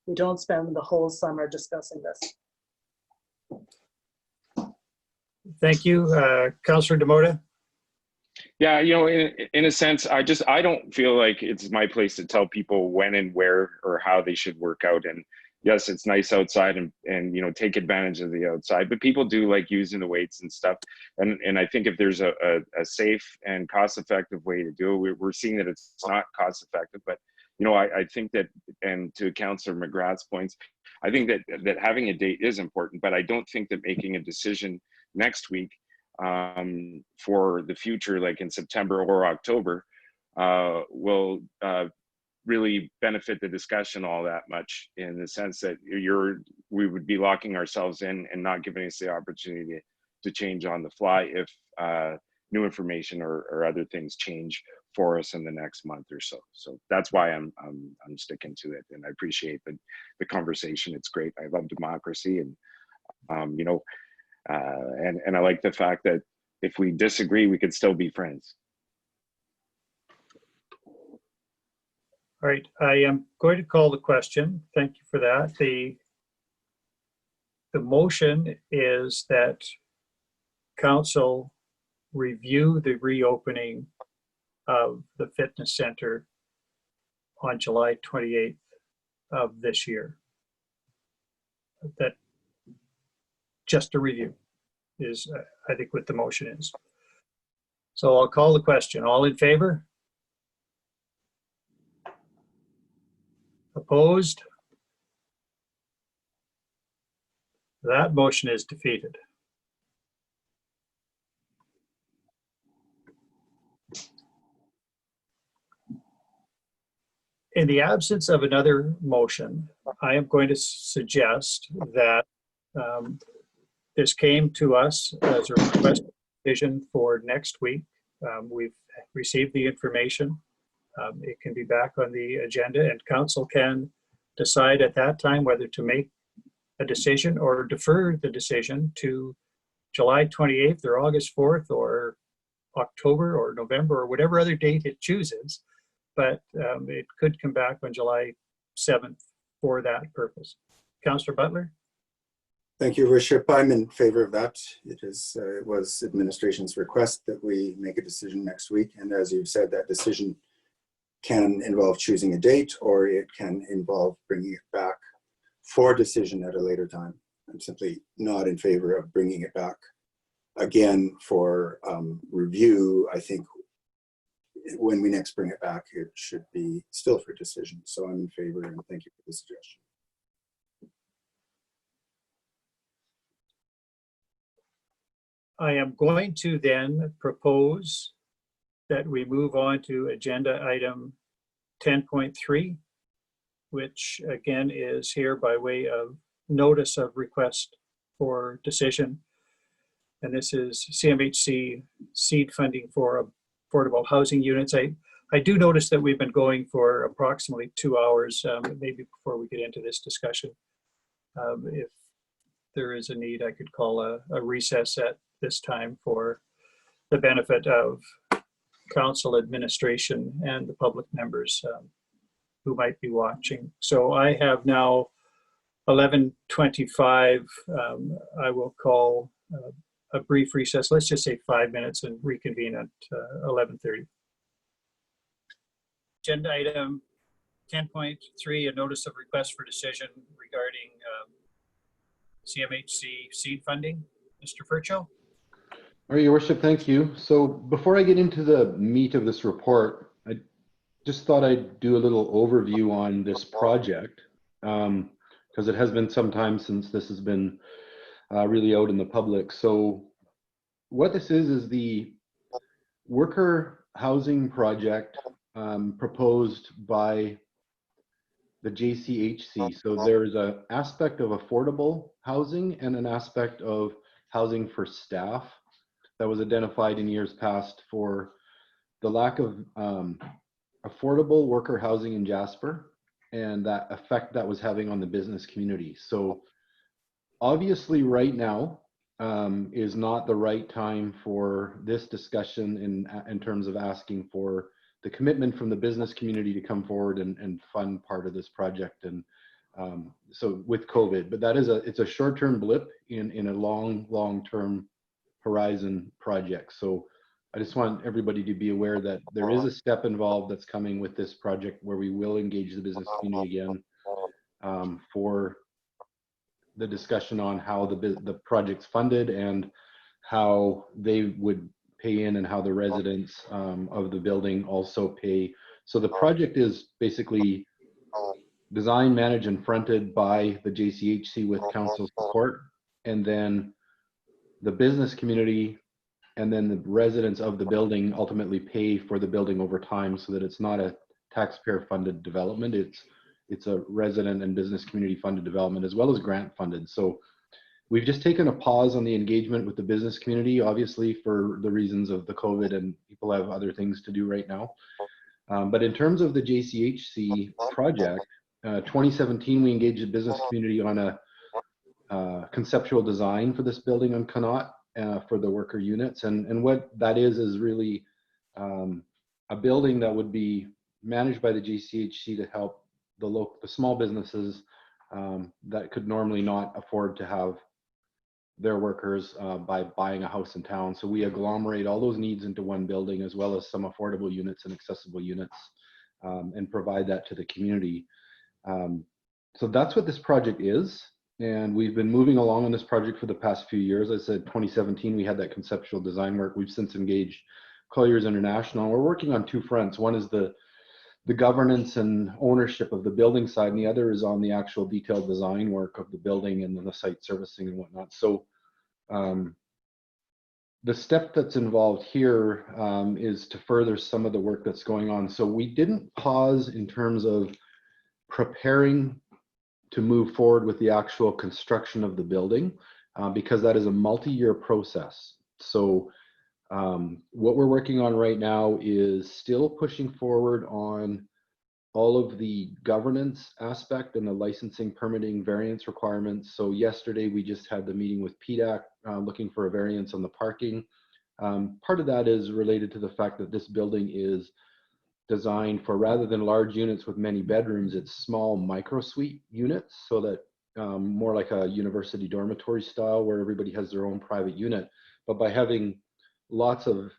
we don't spend the whole summer discussing this. Thank you. Councillor Demota. Yeah, you know, in a sense, I don't feel like it's my place to tell people when and where or how they should work out. And yes, it's nice outside and you know, take advantage of the outside, but people do like using the weights and stuff. And I think if there's a safe and cost-effective way to do it, we're seeing that it's not cost-effective. But you know, I think that, and to Councillor McGrath's points, I think that having a date is important, but I don't think that making a decision next week for the future, like in September or October, will really benefit the discussion all that much, in the sense that we would be locking ourselves in and not giving us the opportunity to change on the fly if new information or other things change for us in the next month or so. So that's why I'm sticking to it, and I appreciate the conversation. It's great. I love democracy, and you know, and I like the fact that if we disagree, we could still be friends. All right, I am going to call the question. Thank you for that. The motion is that council review the reopening of the fitness center on July 28th of this year. That just a review is, I think, what the motion is. So I'll call the question. All in favor? Opposed? That motion is defeated. In the absence of another motion, I am going to suggest that this came to us as a request decision for next week. We've received the information. It can be back on the agenda, and council can decide at that time whether to make a decision or defer the decision to July 28th or August 4th or October or November or whatever other date it chooses. But it could come back on July 7th for that purpose. Councillor Butler? Thank you, Worship. I'm in favor of that. It was administration's request that we make a decision next week. And as you've said, that decision can involve choosing a date, or it can involve bringing it back for decision at a later time. I'm simply not in favor of bringing it back again for review. I think when we next bring it back, it should be still for decision. So I'm in favor, and thank you for the suggestion. I am going to then propose that we move on to agenda item 10.3, which again is here by way of notice of request for decision. and this is CMHC seed funding for affordable housing units. I do notice that we've been going for approximately 2 hours, maybe before we get into this discussion. If there is a need, I could call a recess at this time for the benefit of council, administration, and the public members who might be watching. So I have now 11:25. I will call a brief recess. Let's just say 5 minutes and reconvene at 11:30. Agenda item 10.3, a notice of request for decision regarding CMHC seed funding. Mr. Fercho? All right, Your Worship, thank you. So before I get into the meat of this report, I just thought I'd do a little overview on this project, because it has been some time since this has been really out in the public. So what this is the worker housing project proposed by the JCHC. So there's an aspect of affordable housing and an aspect of housing for staff that was identified in years past for the lack of affordable worker housing in Jasper and that effect that was having on the business community. So obviously right now is not the right time for this discussion in terms of asking for the commitment from the business community to come forward and fund part of this project. And so with COVID, but it's a short-term blip in a long-term horizon project. So I just want everybody to be aware that there is a step involved that's coming with this project where we will engage the business community again for the discussion on how the project's funded and how they would pay in and how the residents of the building also pay. So the project is basically designed, managed, and fronted by the JCHC with council support, and then the business community and then the residents of the building ultimately pay for the building over time, so that it's not a taxpayer funded development. It's a resident and business community funded development as well as grant funded. So we've just taken a pause on the engagement with the business community, obviously for the reasons of the COVID and people have other things to do right now. But in terms of the JCHC project, 2017, we engaged the business community on a conceptual design for this building on Connaught for the worker units. And what that is really a building that would be managed by the JCHC to help the small businesses that could normally not afford to have their workers by buying a house in town. So we agglomerate all those needs into one building, as well as some affordable units and accessible units, and provide that to the community. So that's what this project is. And we've been moving along on this project for the past few years. I said 2017, we had that conceptual design work. We've since engaged Colliers International. We're working on two fronts. One is the governance and ownership of the building side, and the other is on the actual detailed design work of the building and then the site servicing and whatnot. So the step that's involved here is to further some of the work that's going on. So we didn't pause in terms of preparing to move forward with the actual construction of the building because that is a multi-year process. So what we're working on right now is still pushing forward on all of the governance aspect and the licensing, permitting, variance requirements. So yesterday we just had the meeting with PDAC looking for a variance on the parking. Part of that is related to the fact that this building is designed for, rather than large units with many bedrooms, it's small micro suite units, so that more like a university dormitory style where everybody has their own private unit. But by having lots of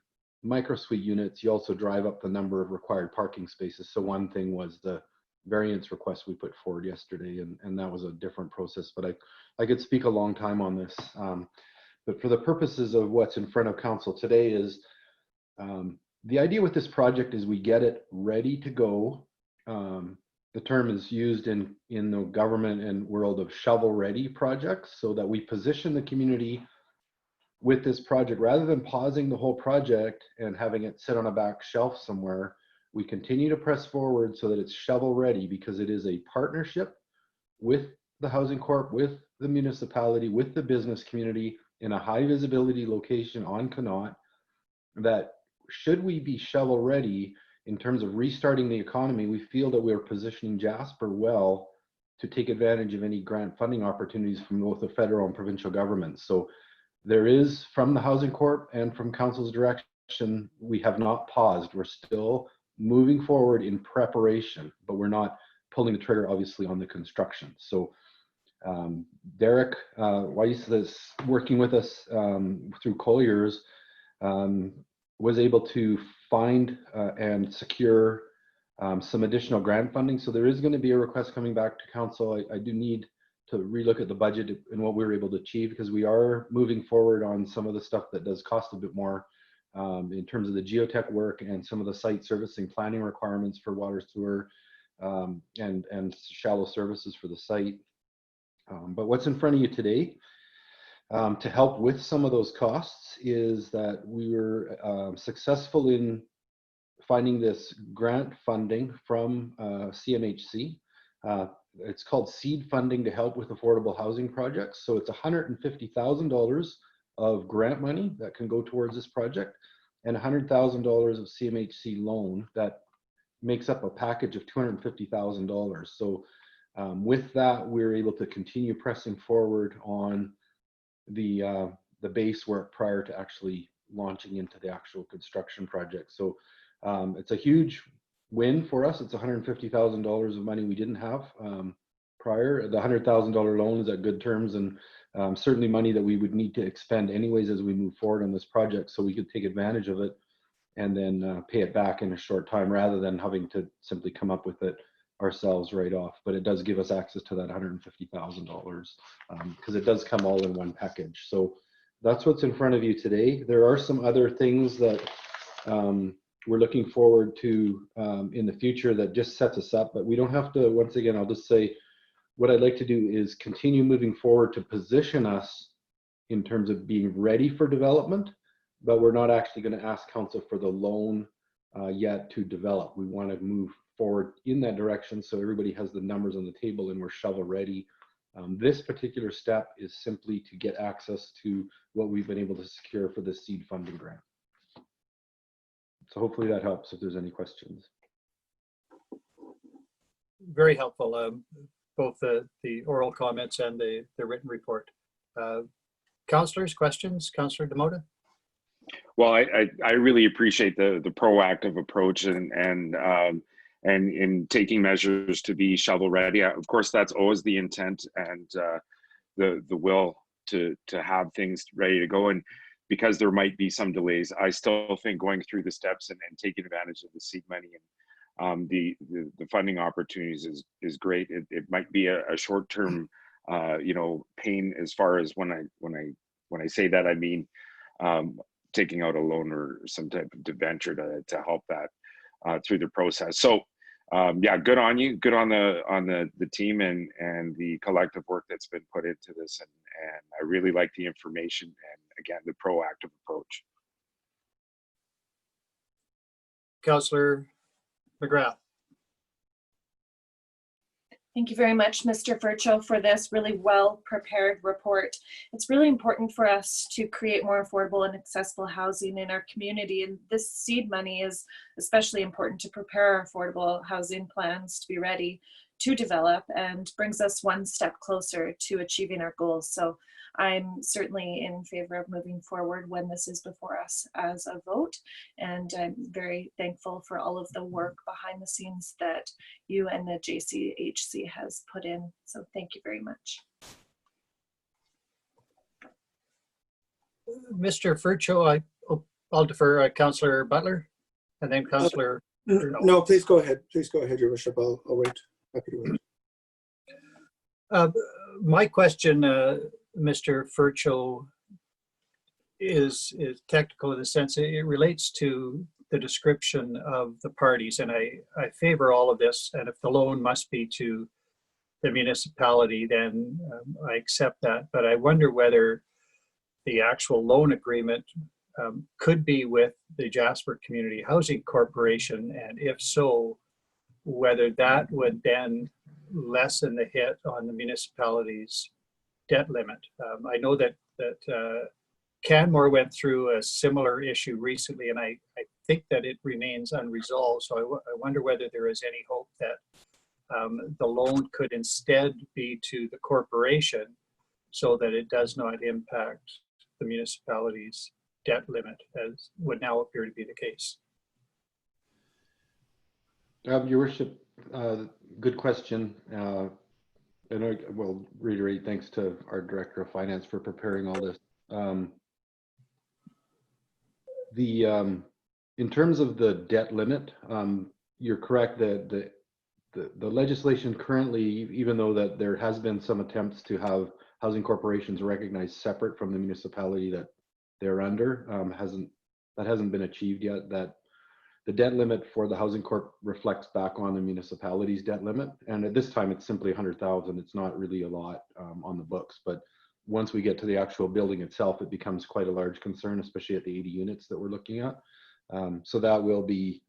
micro suite units, you also drive up the number of required parking spaces. So one thing was the variance request we put forward yesterday, and that was a different process, but I could speak a long time on this. But for the purposes of what's in front of council today is the idea with this project is we get it ready to go. The term is used in the government and world of shovel ready projects, so that we position the community with this project rather than pausing the whole project and having it sit on a back shelf somewhere. We continue to press forward so that it's shovel ready, because it is a partnership with the Housing Corp, with the municipality, with the business community, in a high visibility location on Connaught that should we be shovel ready in terms of restarting the economy, we feel that we are positioning Jasper well to take advantage of any grant funding opportunities from both the federal and provincial governments. So there is, from the Housing Corp and from Council's direction, we have not paused. We're still moving forward in preparation, but we're not pulling the trigger, obviously, on the construction. So Derek Weiss is working with us through Collier's, was able to find and secure some additional grant funding. So there is going to be a request coming back to council. I do need to relook at the budget and what we were able to achieve, because we are moving forward on some of the stuff that does cost a bit more in terms of the geotech work and some of the site servicing planning requirements for water, sewer, and shallow services for the site. But what's in front of you today to help with some of those costs is that we were successful in finding this grant funding from CMHC. It's called seed funding to help with affordable housing projects. So it's $150,000 of grant money that can go towards this project, and $100,000 of CMHC loan that makes up a package of $250,000. So with that, we're able to continue pressing forward on the base work prior to actually launching into the actual construction project. So it's a huge win for us. It's $150,000 of money we didn't have prior. The $100,000 loan is at good terms, and certainly money that we would need to expend anyways as we move forward on this project, so we could take advantage of it and then pay it back in a short time rather than having to simply come up with it ourselves right off. But it does give us access to that $150,000 because it does come all in one package. So that's what's in front of you today. There are some other things that we're looking forward to in the future that just sets us up, but we don't have to. Once again, I'll just say what I'd like to do is continue moving forward to position us in terms of being ready for development, but we're not actually going to ask council for the loan yet to develop. We want to move forward in that direction so everybody has the numbers on the table and we're shovel ready. This particular step is simply to get access to what we've been able to secure for the seed funding grant. So hopefully that helps if there's any questions. Very helpful, both the oral comments and the written report. Councillors, questions? Councillor Demota? Well, I really appreciate the proactive approach and in taking measures to be shovel ready. Of course, that's always the intent and the will to have things ready to go. And because there might be some delays, I still think going through the steps and taking advantage of the seed money and the funding opportunities is great. It might be a short-term pain as far as when I say that, I mean taking out a loan or some type of debenture to help that through the process. So yeah, good on you, good on the team and the collective work that's been put into this, and I really like the information and again the proactive approach. Councillor McGrath. Thank you very much, Mr. Fercho, for this really well-prepared report. It's really important for us to create more affordable and accessible housing in our community, and this seed money is especially important to prepare our affordable housing plans to be ready to develop and brings us one step closer to achieving our goals. So I'm certainly in favor of moving forward when this is before us as a vote. And I'm very thankful for all of the work behind the scenes that you and the JCHC has put in. So thank you very much. Mr. Fercho, I'll defer Councillor Butler and then Councillor Journault. No, please go ahead. Please go ahead, Your Worship. I'll wait. Happy to wait. My question, Mr. Fercho, is technical in the sense it relates to the description of the parties, and I favor all of this, and if the loan must be to the municipality, then I accept that, but I wonder whether the actual loan agreement could be with the Jasper Community Housing Corporation, and if so, whether that would then lessen the hit on the municipality's debt limit. I know that that Canmore went through a similar issue recently, and I think that it remains unresolved. So I wonder whether there is any hope that the loan could instead be to the corporation so that it does not impact the municipality's debt limit, as would now appear to be the case. Your worship, good question. And I will reiterate thanks to our Director of Finance for preparing all this. In terms of the debt limit, you're correct that the legislation currently, even though that there has been some attempts to have housing corporations recognized separate from the municipality that they're under, that hasn't been achieved yet. That the debt limit for the housing corp reflects back on the municipality's debt limit, and at this time it's simply 100,000. It's not really a lot on the books, but once we get to the actual building itself, it becomes quite a large concern, especially at the 80 units that we're looking at. So that will be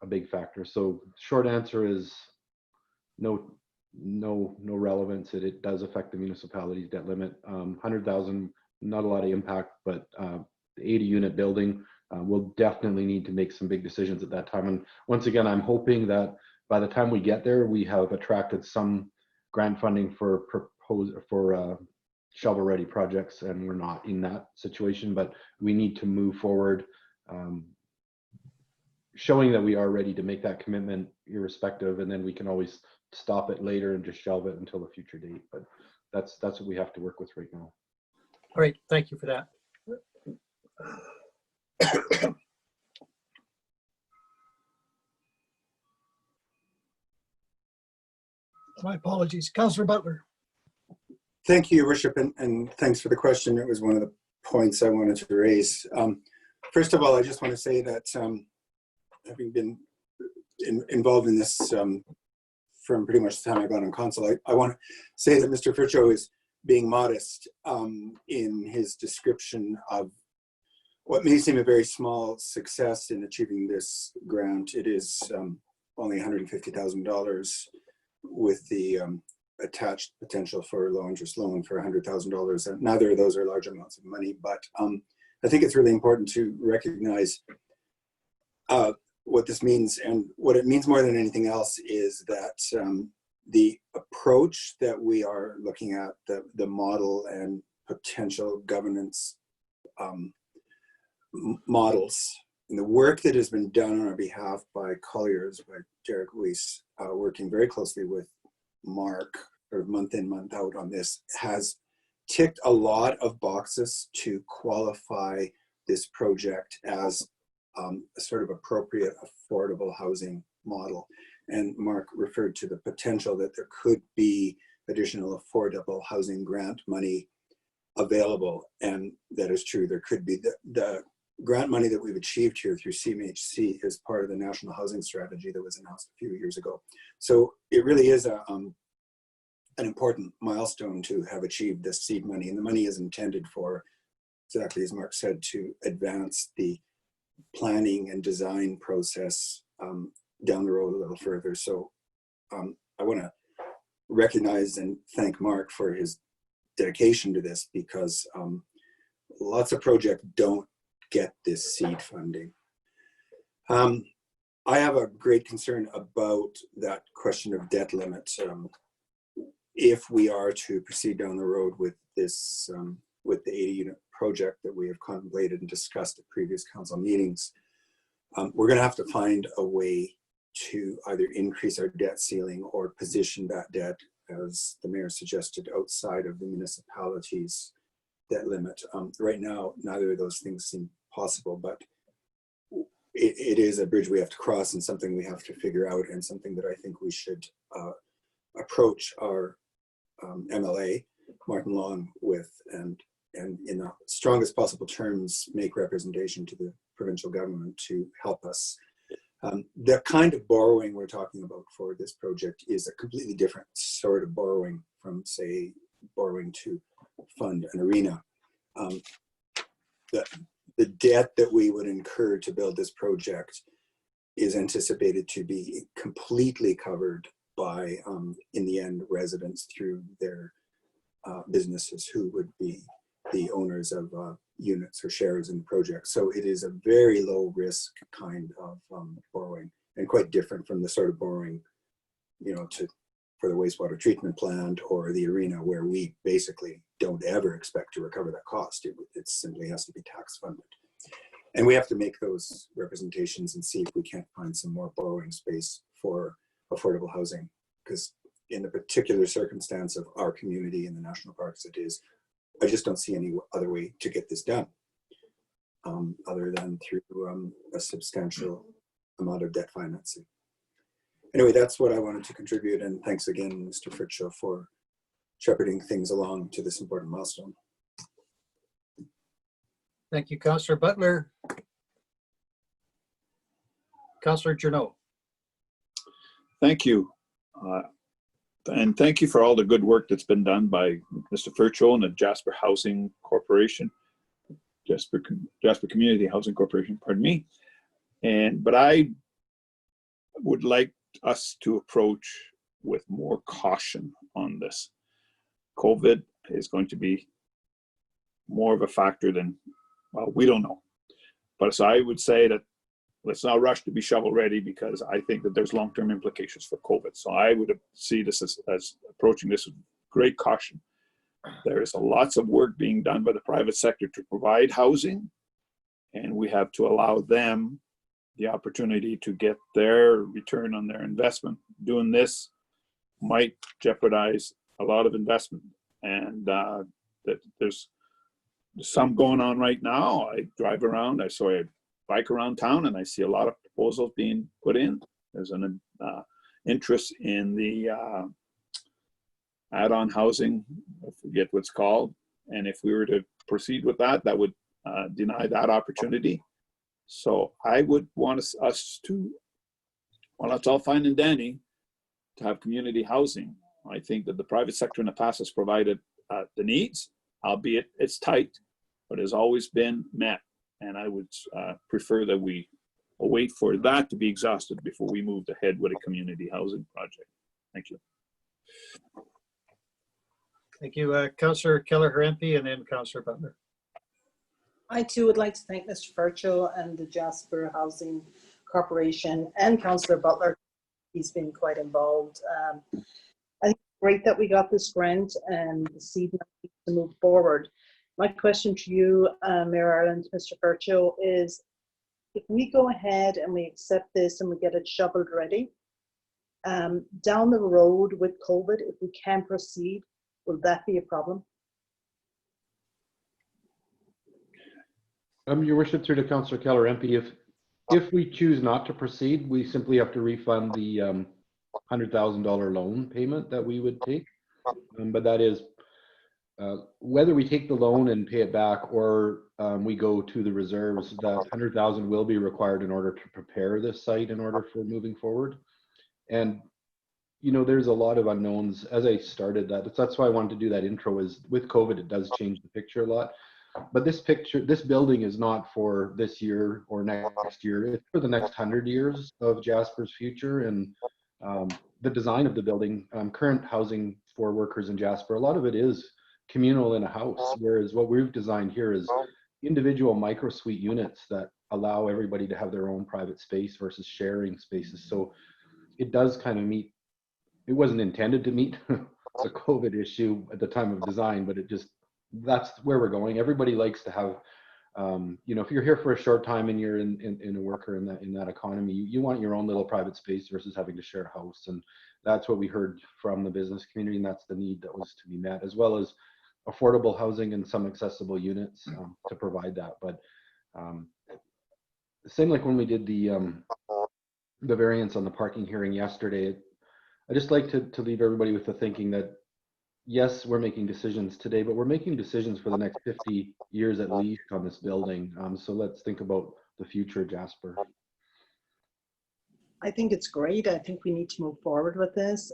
a big factor. So short answer is no relevance. It does affect the municipality's debt limit. 100,000, not a lot of impact, but the 80 unit building will definitely need to make some big decisions at that time. And once again, I'm hoping that by the time we get there, we have attracted some grant funding for shovel ready projects, and we're not in that situation, but we need to move forward, showing that we are ready to make that commitment irrespective, and then we can always stop it later and just shelve it until a future date. But that's what we have to work with right now. All right, thank you for that. My apologies. Councillor Butler. Thank you, Your Worship, and thanks for the question. It was one of the points I wanted to raise. First of all, I just want to say that having been involved in this from pretty much the time I got on council, I want to say that Mr. Fercho is being modest in his description of what may seem a very small success in achieving this grant. It is only $150,000 with the attached potential for low interest loan for $100,000. And neither of those are large amounts of money, but I think it's really important to recognize what this means. And what it means more than anything else is that the approach that we are looking at, the model and potential governance models, and the work that has been done on our behalf by colliers, by Derek Weiss, working very closely with Mark, sort of month in, month out on this, has ticked a lot of boxes to qualify this project as a sort of appropriate, affordable housing model. And Mark referred to the potential that there could be additional affordable housing grant money available. And that is true. There could be. The grant money that we've achieved here through CMHC is part of the National Housing Strategy that was announced a few years ago. So it really is an important milestone to have achieved this seed money. And the money is intended for, exactly as Mark said, to advance the planning and design process down the road a little further. So I want to recognize and thank Mark for his dedication to this, because lots of projects don't get this seed funding. I have a great concern about that question of debt limit. If we are to proceed down the road with this, with the 80 unit project that we have contemplated and discussed at previous council meetings, we're going to have to find a way to either increase our debt ceiling or position that debt, as the mayor suggested, outside of the municipality's debt limit. Right now, neither of those things seem possible, but it is a bridge we have to cross and something we have to figure out, and something that I think we should approach our MLA, Martin Long, with, and in the strongest possible terms, make representation to the provincial government to help us. The kind of borrowing we're talking about for this project is a completely different sort of borrowing from, say, borrowing to fund an arena. The debt that we would incur to build this project is anticipated to be completely covered by, in the end, residents through their businesses who would be the owners of units or shares in the project. So it is a very low risk kind of borrowing, and quite different from the sort of borrowing, for the wastewater treatment plant or the arena, where we basically don't ever expect to recover that cost. It simply has to be tax funded. And we have to make those representations and see if we can't find some more borrowing space for affordable housing, because in the particular circumstance of our community in the national parks it is, I just don't see any other way to get this done other than through a substantial amount of debt financing. Anyway, that's what I wanted to contribute, and thanks again, Mr. Fercho, for shepherding things along to this important milestone. Thank you, Councillor Butler. Councillor Journault. Thank you. And thank you for all the good work that's been done by Mr. Fercho and the Jasper Housing Corporation, Jasper Community Housing Corporation, pardon me. But I would like us to approach with more caution on this. COVID is going to be more of a factor than, well, we don't know. But so I would say that let's not rush to be shovel ready, because I think that there's long-term implications for COVID. So I would see this as approaching this with great caution. There is lots of work being done by the private sector to provide housing, and we have to allow them the opportunity to get their return on their investment. Doing this might jeopardize a lot of investment, and that there's some going on right now. I drive around, I bike around town, and I see a lot of proposals being put in. There's an interest in the add-on housing, I forget what's called. And if we were to proceed with that, that would deny that opportunity. So I would want us to, well, it's all fine and dandy to have community housing. I think that the private sector in the past has provided the needs, albeit it's tight, but has always been met. And I would prefer that we wait for that to be exhausted before we move ahead with a community housing project. Thank you. Thank you, Councillor Kelleher, MP, and then Councillor Butler. I too would like to thank Mr. Fercho and the Jasper Housing Corporation and Councillor Butler. He's been quite involved. I think it's great that we got this grant and the seed to move forward. My question to you, Mayor Ireland, Mr. Fercho, is if we go ahead and we accept this and we get it shoveled ready, down the road with COVID, if we can proceed, will that be a problem? Your worship, through to Councillor Kelleher, MP, if we choose not to proceed, we simply have to refund the $100,000 loan payment that we would take. But that is whether we take the loan and pay it back or we go to the reserves, that $100,000 will be required in order to prepare this site in order for moving forward. And there's a lot of unknowns. As I started that's why I wanted to do that intro, is with COVID it does change the picture a lot. But this building is not for this year or next year. It's for the next 100 years of Jasper's future. And the design of the building, current housing for workers in Jasper, a lot of it is communal in a house, whereas what we've designed here is individual micro suite units that allow everybody to have their own private space versus sharing spaces. So it does kind of meet, it wasn't intended to meet the COVID issue at the time of design, but that's where we're going. Everybody likes to have, if you're here for a short time and you're in a worker in that economy, you want your own little private space versus having to share a house. And that's what we heard from the business community, and that's the need that was to be met, as well as affordable housing and some accessible units to provide that. But same like when we did the variance on the parking hearing yesterday, I just like to leave everybody with the thinking that yes, we're making decisions today, but we're making decisions for the next 50 years at least on this building. So let's think about the future of Jasper. I think it's great. I think we need to move forward with this.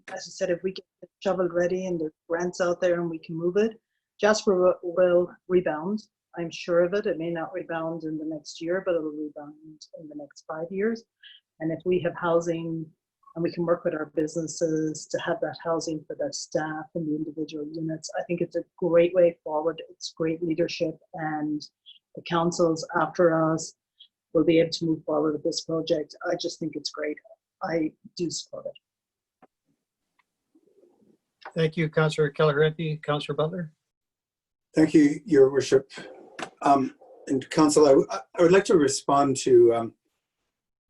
As I said, if we get it shoveled ready and there's grants out there and we can move it, Jasper will rebound. I'm sure of it. It may not rebound in the next year, but it will rebound in the next 5 years. And if we have housing and we can work with our businesses to have that housing for their staff and the individual units. I think it's a great way forward. It's great leadership, and the councils after us will be able to move forward with this project. I just think it's great. I do support it. Thank you, Councillor Kelleher. Councillor Butler. Thank you, Your Worship. And Council, I would like to respond to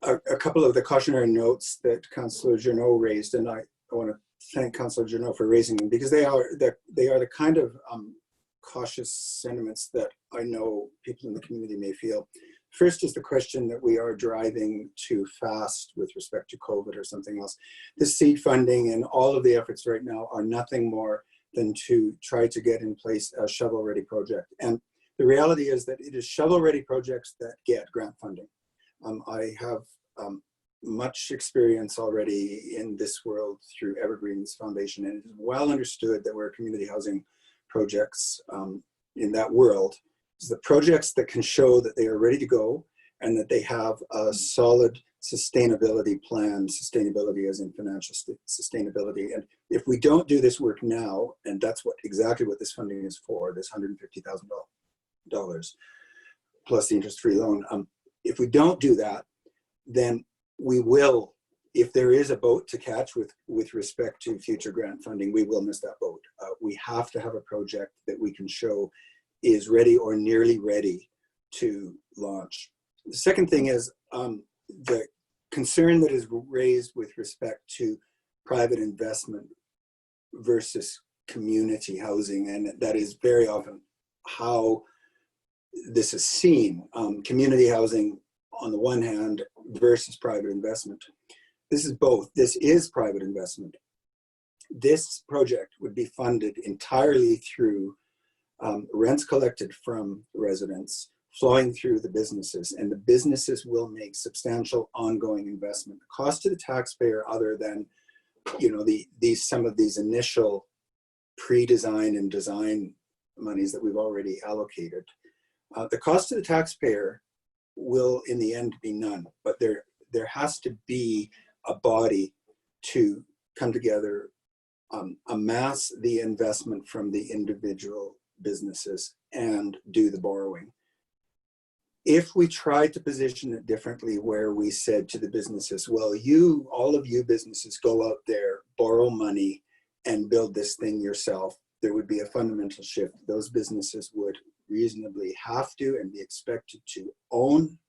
a couple of the cautionary notes that Councillor Journault raised, and I want to thank Councillor Journault for raising them, because they are the kind of cautious sentiments that I know people in the community may feel. First is the question that we are driving too fast with respect to COVID or something else. The seed funding and all of the efforts right now are nothing more than to try to get in place a shovel-ready project. And the reality is that it is shovel-ready projects that get grant funding. I have much experience already in this world through Evergreen's Foundation, and it is well understood that where community housing projects in that world is the projects that can show that they are ready to go and that they have a solid sustainability plan, sustainability as in financial sustainability. And if we don't do this work now, and that's exactly what this funding is for, this $150,000 plus the interest-free loan, if we don't do that, then we will, if there is a boat to catch with respect to future grant funding, we will miss that boat. We have to have a project that we can show is ready or nearly ready to launch. The second thing is the concern that is raised with respect to private investment versus community housing, and that is very often how this is seen. Community housing on the one hand versus private investment. This is both. This is private investment. This project would be funded entirely through rents collected from residents flowing through the businesses, and the businesses will make substantial ongoing investment. The cost to the taxpayer, other than some of these initial pre-design and design monies that we've already allocated, the cost to the taxpayer will in the end be none, but there has to be a body to come together, amass the investment from the individual businesses and do the borrowing. If we tried to position it differently, where we said to the businesses, well, all of you businesses go out there, borrow money and build this thing yourself, there would be a fundamental shift. Those businesses would reasonably have to and be expected to own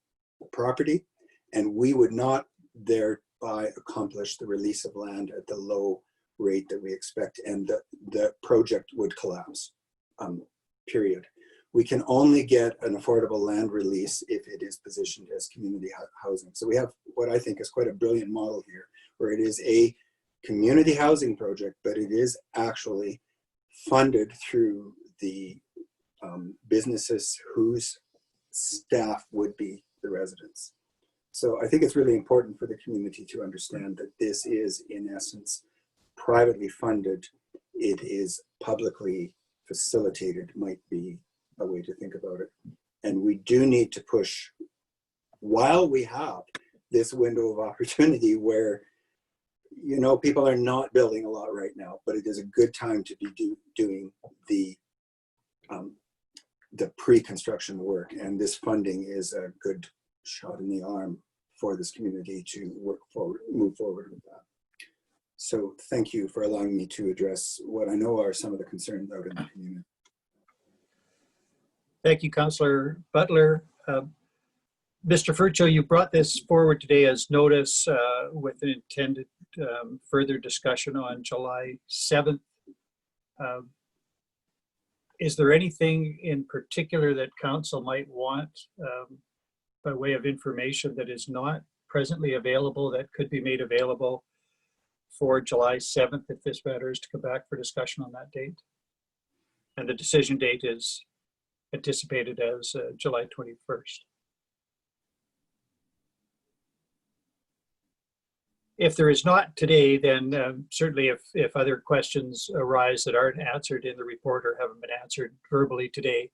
property, and we would not thereby accomplish the release of land at the low rate that we expect, and the project would collapse, period. We can only get an affordable land release if it is positioned as community housing. So we have what I think is quite a brilliant model here, where it is a community housing project, but it is actually funded through the businesses whose staff would be the residents. So I think it's really important for the community to understand that this is, in essence, privately funded. It is publicly facilitated, might be a way to think about it. And we do need to push, while we have this window of opportunity where, people are not building a lot right now, but it is a good time to be doing the pre-construction work. And this funding is a good shot in the arm for this community to move forward with that. So thank you for allowing me to address what I know are some of the concerns out in the community. Thank you, Councillor Butler. Mr. Fercho, you brought this forward today as notice with an intended further discussion on July 7th. Is there anything in particular that Council might want by way of information that is not presently available that could be made available for July 7th if this matter is to come back for discussion on that date? And the decision date is anticipated as July 21st. If there is not today, then certainly if other questions arise that aren't answered in the report or haven't been answered verbally today,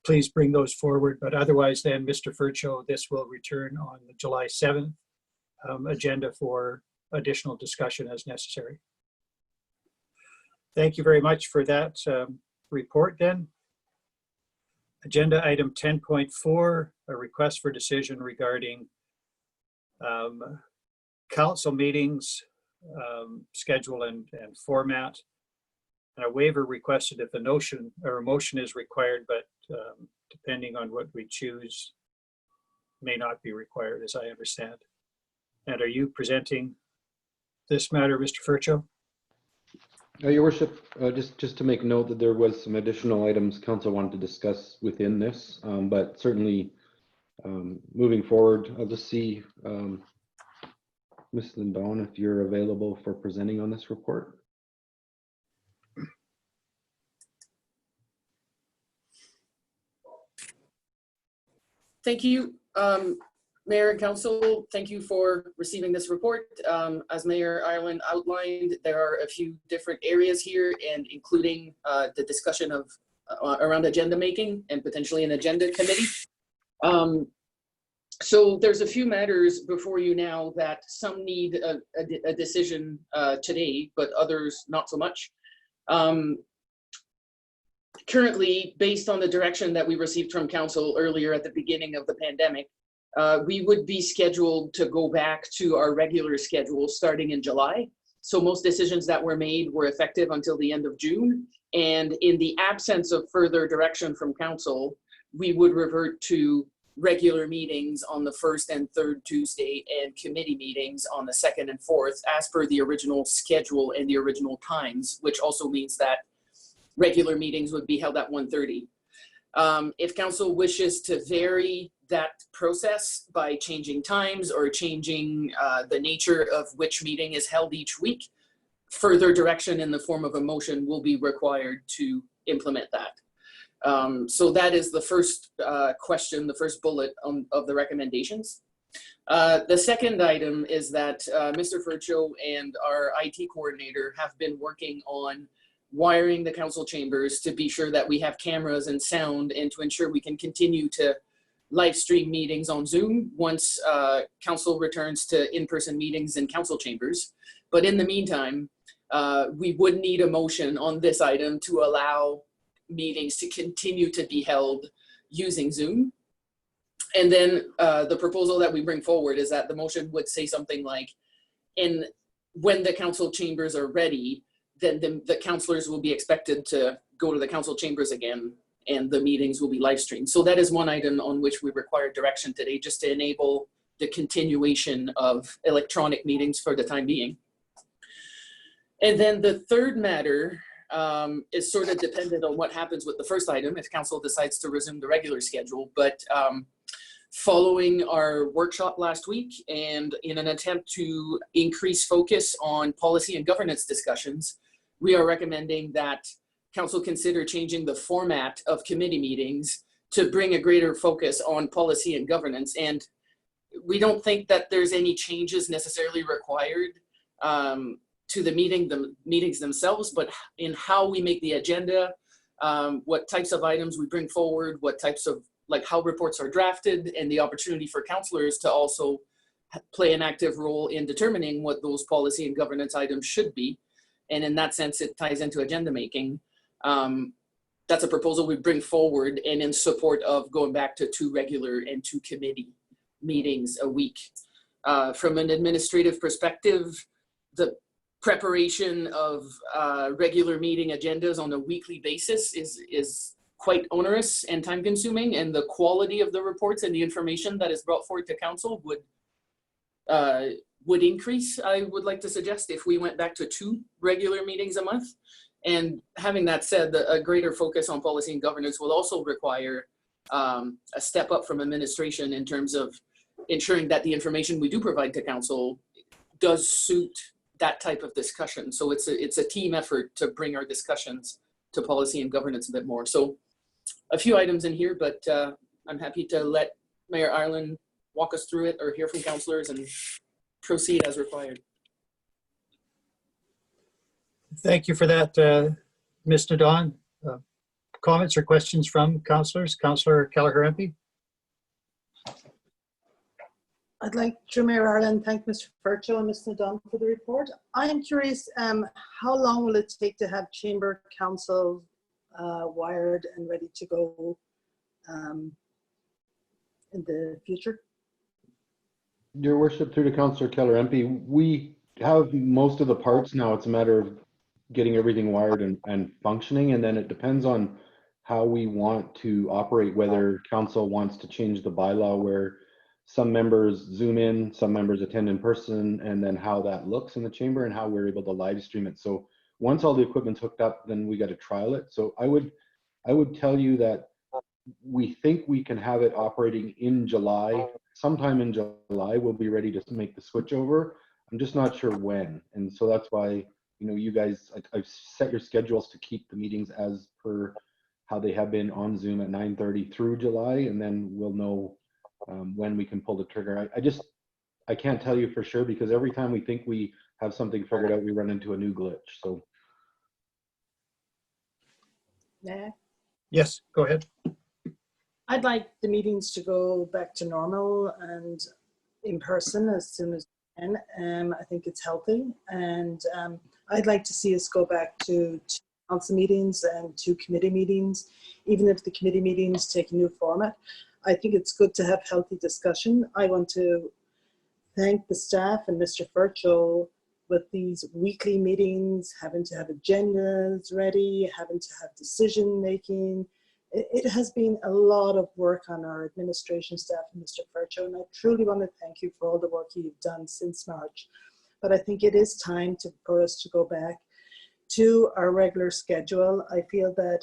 please bring those forward. But otherwise then, Mr. Fercho, this will return on the July 7th agenda for additional discussion as necessary. Thank you very much for that report then. Agenda item 10.4, a request for decision regarding council meetings, schedule and format. And a waiver requested if a motion is required, but depending on what we choose, may not be required, as I understand. And are you presenting this matter, Mr. Fercho? Your worship, just to make note that there was some additional items council wanted to discuss within this, but certainly moving forward, I'll just see Ms. Lindon, if you're available for presenting on this report. Thank you, Mayor and Council. Thank you for receiving this report. As Mayor Ireland outlined, there are a few different areas here, and including the discussion of around agenda making and potentially an agenda committee. So there's a few matters before you now that some need a decision today, but others not so much. Currently, based on the direction that we received from council earlier at the beginning of the pandemic, we would be scheduled to go back to our regular schedule starting in July. So most decisions that were made were effective until the end of June. And in the absence of further direction from council, we would revert to regular meetings on the first and third Tuesday and committee meetings on the second and fourth as per the original schedule and the original times, which also means that regular meetings would be held at 1:30. If council wishes to vary that process by changing times or changing the nature of which meeting is held each week, further direction in the form of a motion will be required to implement that. So that is the first question, the first bullet of the recommendations. The second item is that Mr. Fercho and our IT coordinator have been working on wiring the council chambers to be sure that we have cameras and sound, and to ensure we can continue to live stream meetings on Zoom once council returns to in-person meetings in council chambers. But in the meantime, we would need a motion on this item to allow meetings to continue to be held using Zoom. And then the proposal that we bring forward is that the motion would say something like, when the council chambers are ready, then the councillors will be expected to go to the council chambers again, and the meetings will be live streamed. So that is one item on which we require direction today, just to enable the continuation of electronic meetings for the time being. And then the third matter is sort of dependent on what happens with the first item, if council decides to resume the regular schedule. But following our workshop last week, and in an attempt to increase focus on policy and governance discussions, we are recommending that council consider changing the format of committee meetings to bring a greater focus on policy and governance. And we don't think that there's any changes necessarily required to the meetings themselves, but in how we make the agenda, what types of items we bring forward, what types of, like how reports are drafted, and the opportunity for councillors to also play an active role in determining what those policy and governance items should be. And in that sense, it ties into agenda making. That's a proposal we bring forward, and in support of going back to 2 regular and 2 committee meetings a week. From an administrative perspective, the preparation of regular meeting agendas on a weekly basis is quite onerous and time consuming, and the quality of the reports and the information that is brought forward to council would increase, I would like to suggest, if we went back to 2 regular meetings a month. And having that said, a greater focus on policy and governance will also require a step up from administration in terms of ensuring that the information we do provide to council does suit that type of discussion. So it's a team effort to bring our discussions to policy and governance a bit more. So a few items in here, but I'm happy to let Mayor Ireland walk us through it, or hear from councillors, and proceed as required. Thank you for that, Mr. Don. Comments or questions from councillors? Councillor Kelleher, MP. I'd like to, Mayor Ireland, thank Mr. Fercho and Mr. Dunn for the report. I am curious, how long will it take to have Chamber Council wired and ready to go in the future? Your worship, through to Councillor Keller MP, we have most of the parts now. It's a matter of getting everything wired and functioning, and then it depends on how we want to operate, whether council wants to change the bylaw where some members Zoom in, some members attend in person, and then how that looks in the chamber and how we're able to live stream it. So once all the equipment's hooked up, then we got to trial it. So I would tell you that we think we can have it operating in July. Sometime in July, we'll be ready to make the switch over. I'm just not sure when. And so that's why, you know, you guys, I've set your schedules to keep the meetings as per how they have been on Zoom at 9:30 through July, and then we'll know when we can pull the trigger. I can't tell you for sure, because every time we think we have something figured out, we run into a new glitch. So. Yeah. Yes, go ahead. I'd like the meetings to go back to normal and in person as soon as we can. I think it's healthy, and I'd like to see us go back to 2 council meetings and 2 committee meetings, even if the committee meetings take a new format. I think it's good to have healthy discussion. I want to thank the staff and Mr. Fercho with these weekly meetings, having to have agendas ready, having to have decision making. It has been a lot of work on our administration staff and Mr. Fercho, and I truly want to thank you for all the work you've done since March. But I think it is time for us to go back to our regular schedule. I feel that,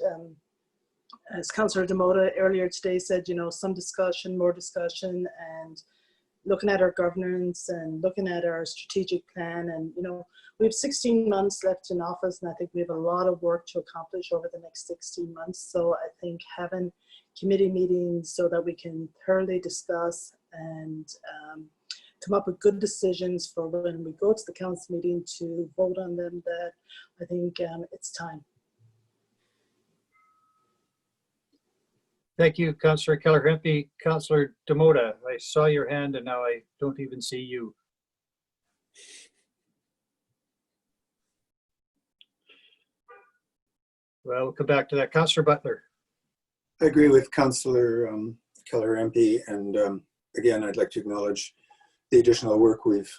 as Councillor Demota earlier today said, you know, some discussion, more discussion, and looking at our governance and looking at our strategic plan. And, you know, we have 16 months left in office, and I think we have a lot of work to accomplish over the next 16 months. So I think having committee meetings so that we can thoroughly discuss and come up with good decisions for when we go to the council meeting to vote on them, that I think it's time. Thank you, Councillor Keller-Hempy. Councillor Demota, I saw your hand and now I don't even see you. Well, we'll come back to that. Councillor Butler. I agree with Councillor Keller-MP, and again, I'd like to acknowledge the additional work we've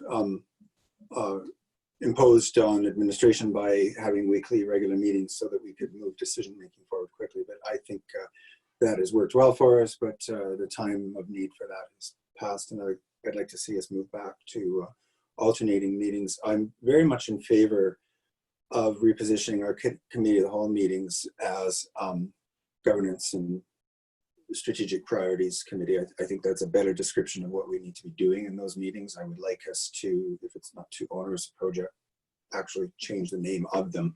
imposed on administration by having weekly regular meetings so that we could move decision making forward quickly. But I think that has worked well for us, but the time of need for that has passed, and I'd like to see us move back to alternating meetings. I'm very much in favor of repositioning our committee of the whole meetings as governance and strategic priorities committee. I think that's a better description of what we need to be doing in those meetings. I would like us to, if it's not too onerous a project, actually change the name of them.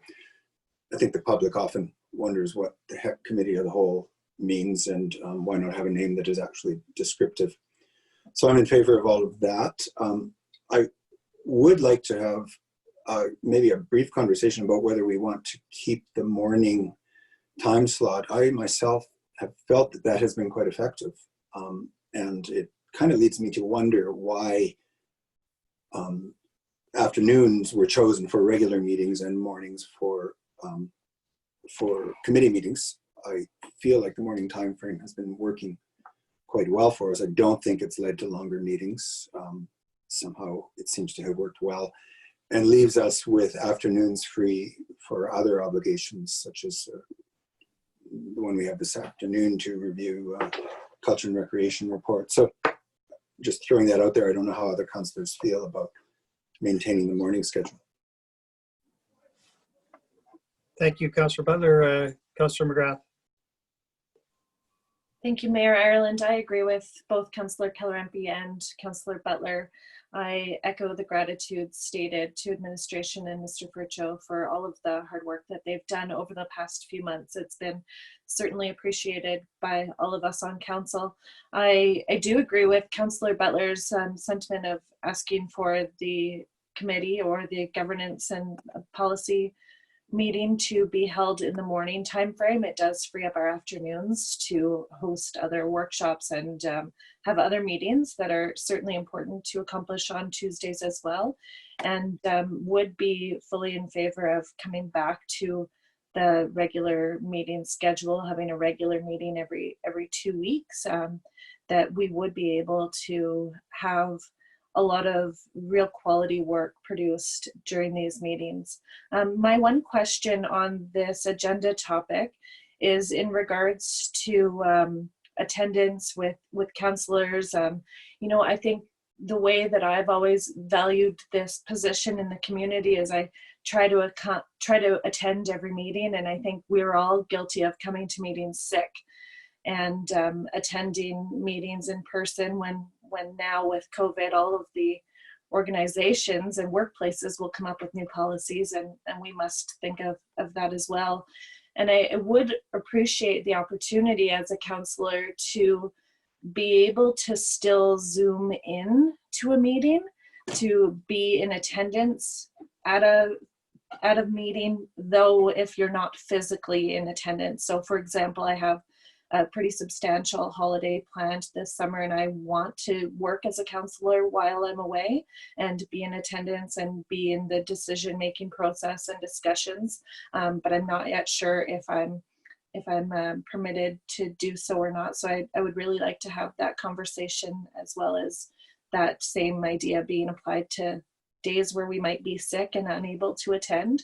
I think the public often wonders what the heck committee of the whole means, and why not have a name that is actually descriptive. So I'm in favor of all of that. I would like to have maybe a brief conversation about whether we want to keep the morning time slot. I myself have felt that that has been quite effective, and it kind of leads me to wonder why afternoons were chosen for regular meetings and mornings for committee meetings. I feel like the morning time frame has been working quite well for us. I don't think it's led to longer meetings. Somehow it seems to have worked well, and leaves us with afternoons free for other obligations, such as the one we have this afternoon to review culture and recreation report. So just throwing that out there, I don't know how other councillors feel about maintaining the morning schedule. Thank you, Councillor Butler. Councillor McGrath. Thank you, Mayor Ireland. I agree with both Councillor Keller-MP and Councillor Butler. I echo the gratitude stated to administration and Mr. Fercho for all of the hard work that they've done over the past few months. It's been certainly appreciated by all of us on council. I do agree with Councillor Butler's sentiment of asking for the committee or the governance and policy meeting to be held in the morning timeframe. It does free up our afternoons to host other workshops and have other meetings that are certainly important to accomplish on Tuesdays as well, and would be fully in favor of coming back to the regular meeting schedule, having a regular meeting every 2 weeks, that we would be able to have a lot of real quality work produced during these meetings. My one question on this agenda topic is in regards to attendance with councillors. You know, I think the way that I've always valued this position in the community is I try to attend every meeting, and I think we're all guilty of coming to meetings sick and attending meetings in person when now with COVID, all of the organizations and workplaces will come up with new policies, and we must think of that as well. And I would appreciate the opportunity as a councillor to be able to still Zoom in to a meeting, to be in attendance at a meeting, though if you're not physically in attendance. So for example, I have a pretty substantial holiday planned this summer, and I want to work as a councillor while I'm away and be in attendance and be in the decision-making process and discussions. But I'm not yet sure if I'm permitted to do so or not. So I would really like to have that conversation, as well as that same idea being applied to days where we might be sick and unable to attend.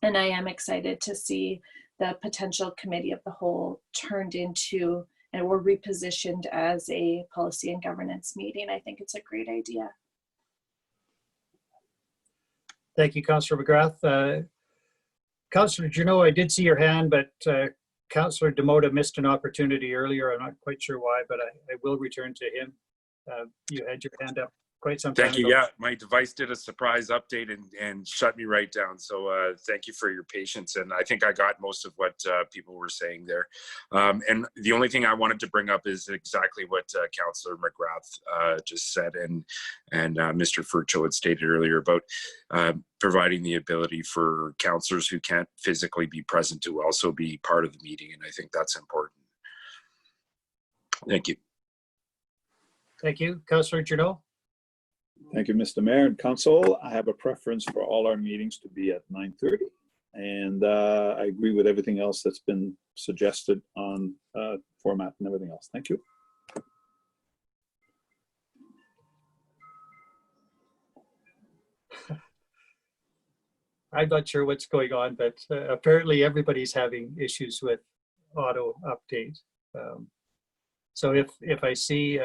And I am excited to see the potential committee of the whole turned into or repositioned as a policy and governance meeting. I think it's a great idea. Thank you, Councillor McGrath. Councillor Journault, I did see your hand, but Councillor Demota missed an opportunity earlier. I'm not quite sure why, but I will return to him. You had your hand up quite some time Thank you. ago. Yeah, my device did a surprise update and shut me right down. So thank you for your patience. And I think I got most of what people were saying there. And the only thing I wanted to bring up is exactly what Councillor McGrath just said, and Mr. Fercho had stated earlier about providing the ability for councillors who can't physically be present to also be part of the meeting. And I think that's important. Thank you. Thank you, Councillor Journault. Thank you, Mr. Mayor and Council. I have a preference for all our meetings to be at 9:30. And I agree with everything else that's been suggested on format and everything else. Thank you. I'm not sure what's going on, but apparently everybody's having issues with auto update. So if I see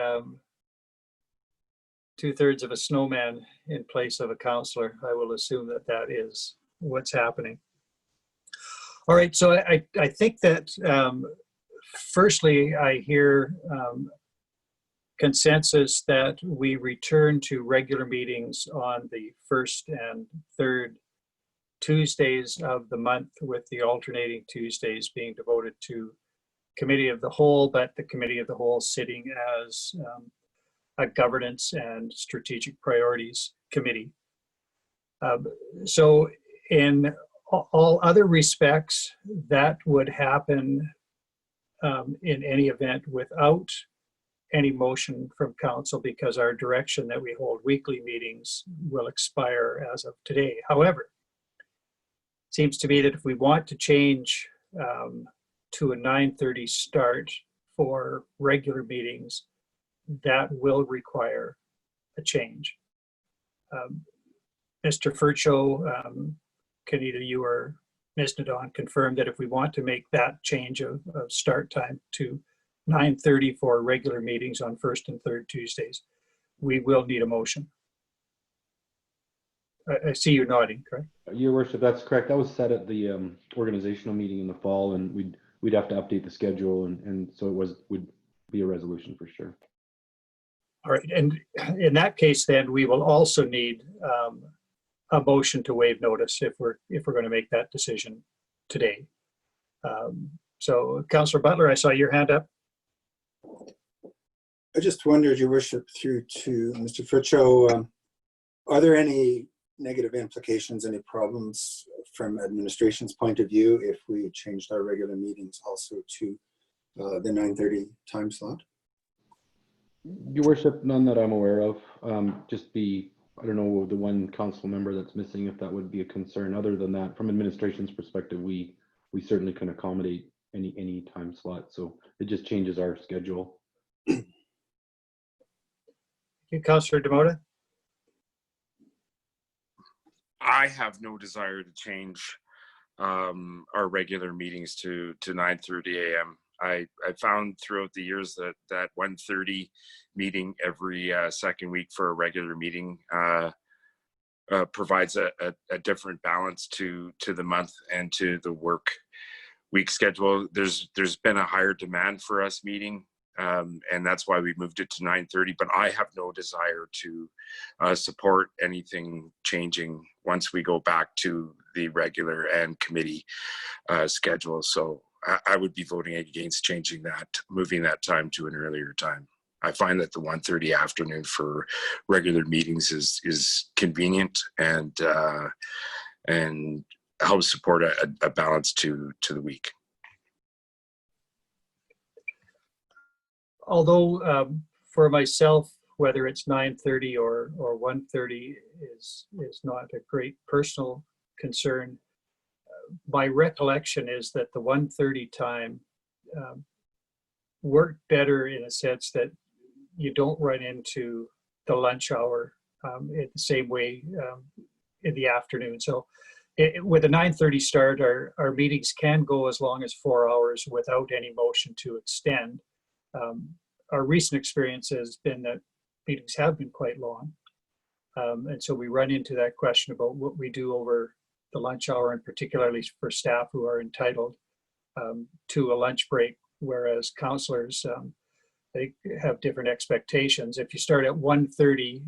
2/3 of a snowman in place of a councillor, I will assume that that is what's happening. All right, so I think that firstly, I hear consensus that we return to regular meetings on the 1st and 3rd Tuesdays of the month, with the alternating Tuesdays being devoted to Committee of the Whole, but the Committee of the Whole sitting as a governance and strategic priorities committee. So in all other respects, that would happen in any event without any motion from council, because our direction that we hold weekly meetings will expire as of today. However, it seems to me that if we want to change to a 9:30 start for regular meetings, that will require a change. Mr. Fercho, can either you or Ms. Nadon confirm that if we want to make that change of start time to 9:30 for regular meetings on 1st and 3rd Tuesdays, we will need a motion? I see you nodding, correct? Your Worship, that's correct. That was set at the organizational meeting in the fall, and we'd have to update the schedule, and so would be a resolution for sure. All right, and in that case, then we will also need a motion to waive notice if we're going to make that decision today. So, Councillor Butler, I saw your hand up. I just wondered, Your Worship, through to Mr. Fercho, are there any negative implications, any problems from administration's point of view if we changed our regular meetings also to the 9:30 time slot? Your worship, none that I'm aware of. I don't know, the one council member that's missing, if that would be a concern. Other than that, from administration's perspective, we certainly can accommodate any time slot. So it just changes our schedule. Councillor Demota? I have no desire to change our regular meetings to 9:30 a.m. I found throughout the years that 1:30 meeting every second week for a regular meeting provides a different balance to the month and to the work week schedule. There's been a higher demand for us meeting, and that's why we moved it to 9:30. But I have no desire to support anything changing once we go back to the regular and committee schedule. So I would be voting against changing that, moving that time to an earlier time. I find that the 1:30 afternoon for regular meetings is convenient and helps support a balance to the week. Although for myself, whether it's 9:30 or 1:30 is not a great personal concern. My recollection is that the 1:30 time worked better in a sense that you don't run into the lunch hour in the same way in the afternoon. So with a 9:30 start, our meetings can go as long as 4 hours without any motion to extend. Our recent experience has been that meetings have been quite long. And so we run into that question about what we do over the lunch hour, and particularly for staff who are entitled to a lunch break, whereas councillors, they have different expectations. If you start at 1:30,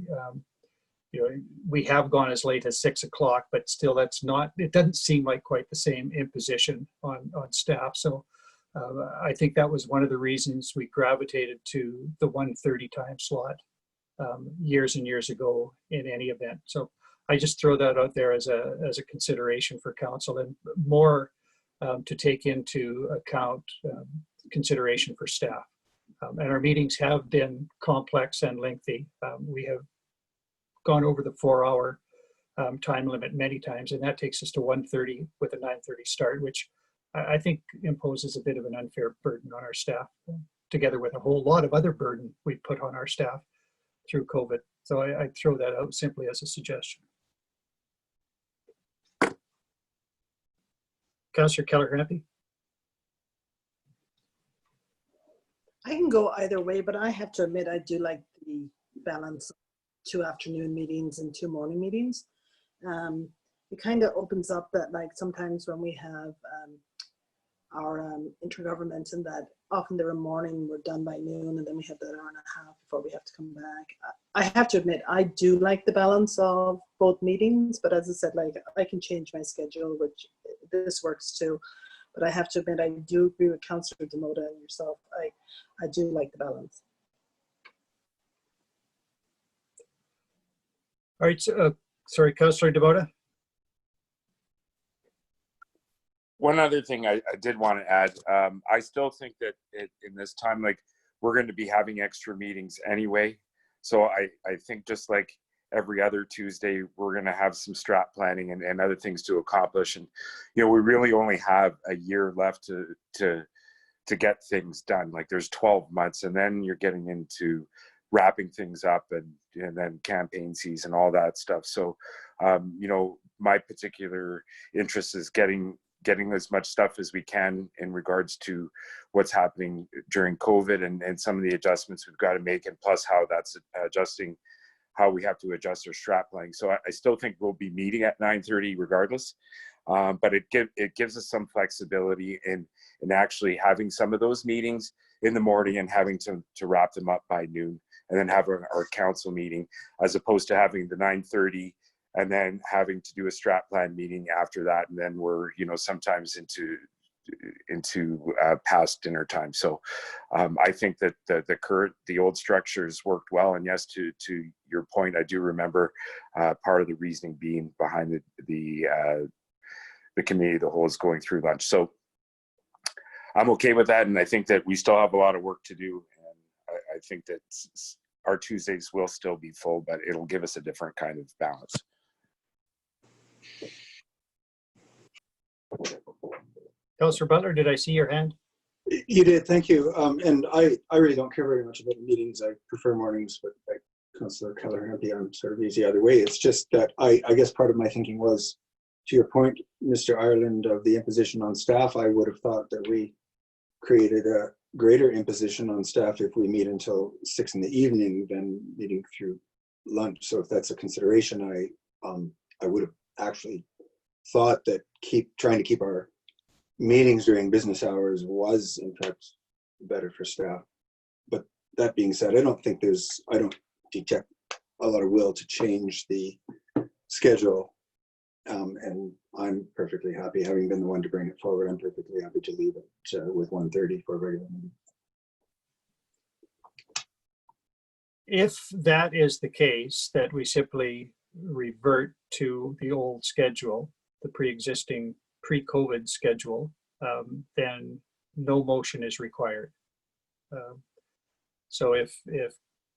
we have gone as late as 6 o'clock, but still it doesn't seem like quite the same imposition on staff. So I think that was one of the reasons we gravitated to the 1:30 time slot years and years ago in any event. So I just throw that out there as a consideration for council, and more to take into account consideration for staff. And our meetings have been complex and lengthy. We have gone over the 4-hour time limit many times, and that takes us to 1:30 with a 9:30 start, which I think imposes a bit of an unfair burden on our staff, together with a whole lot of other burden we put on our staff through COVID. So I throw that out simply as a suggestion. Councillor Kelleher. I can go either way, but I have to admit I do like the balance of 2 afternoon meetings and 2 morning meetings. It kind of opens up that, like, sometimes when we have our intergovernment, and that often they're in morning, we're done by noon, and then we have that hour and a half before we have to come back. I have to admit I do like the balance of both meetings, but as I said, like, I can change my schedule, which this works too. But I have to admit, I do agree with Councillor Demota and yourself. I do like the balance. All right, sorry, Councillor Demota. One other thing I did want to add, I still think that in this time, like, we're going to be having extra meetings anyway. So I think just like every other Tuesday, we're going to have some strat planning and other things to accomplish. And, we really only have a year left to get things done. Like, there's 12 months, and then you're getting into wrapping things up and then campaign season, all that stuff. So, my particular interest is getting as much stuff as we can in regards to what's happening during COVID and some of the adjustments we've got to make, and plus how that's adjusting, how we have to adjust our strat planning. So I still think we'll be meeting at 9:30 regardless, but it gives us some flexibility in actually having some of those meetings in the morning and having to wrap them up by noon, and then have our council meeting, as opposed to having the 9:30 and then having to do a strat plan meeting after that. And then we're, sometimes into past dinner time. So I think that the old structures worked well. And yes, to your point, I do remember part of the reasoning being behind the committee of the whole is going through lunch. So I'm okay with that, and I think that we still have a lot of work to do. And I think that our Tuesdays will still be full, but it'll give us a different kind of balance. Councillor Butler, did I see your hand? You did, thank you. And I really don't care very much about meetings. I prefer mornings, but like Councillor Kelleher and empey, I'm sort of easy either way. It's just that I guess part of my thinking was, to your point, Mr. Ireland, of the imposition on staff, I would have thought that we created a greater imposition on staff if we meet until 6 in the evening than meeting through lunch. So if that's a consideration, I would have actually thought that trying to keep our meetings during business hours was in fact better for staff. But that being said, I don't detect a lot of will to change the schedule. And I'm perfectly happy, having been the one to bring it forward, I'm perfectly happy to leave it with 1:30 for a regular meeting. If that is the case, that we simply revert to the old schedule, the pre-existing pre-COVID schedule, then no motion is required. So if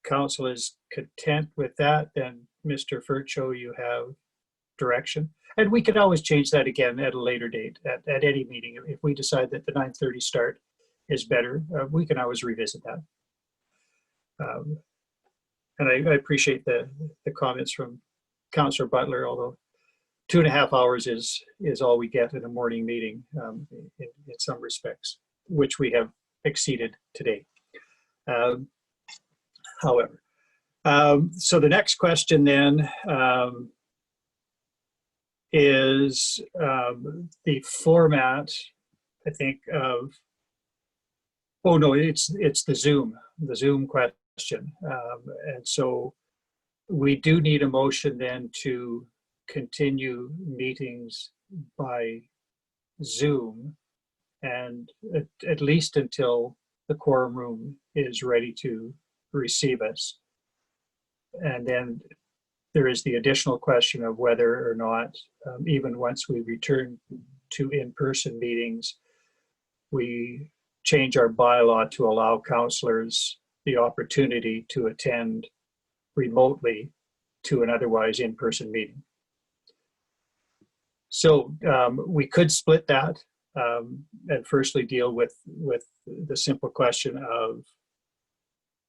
council is content with that, then Mr. Fercho, you have direction. And we can always change that again at a later date, at any meeting. If we decide that the 9:30 start is better, we can always revisit that. And I appreciate the comments from Councillor Butler, although 2.5 hours is all we get in a morning meeting in some respects, which we have exceeded today. However, so the next question then is the format, I think, of, oh no, it's the Zoom question. And so we do need a motion then to continue meetings by Zoom, and at least until the quorum room is ready to receive us. And then there is the additional question of whether or not, even once we return to in-person meetings, we change our bylaw to allow councillors the opportunity to attend remotely to an otherwise in-person meeting. So we could split that and firstly deal with the simple question of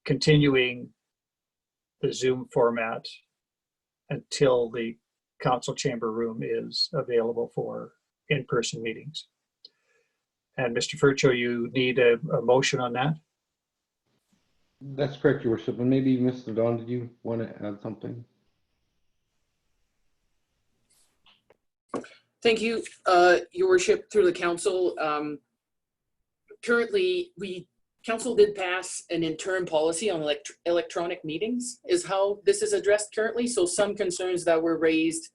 continuing the Zoom format until the council chamber room is available for in-person meetings. And Mr. Fercho, you need a motion on that? That's correct, Your Worship. And maybe Mr. Don, did you want to add something? Thank you, Your Worship, through the council. Currently, council did pass an interim policy on electronic meetings, is how this is addressed currently. So some concerns that were raised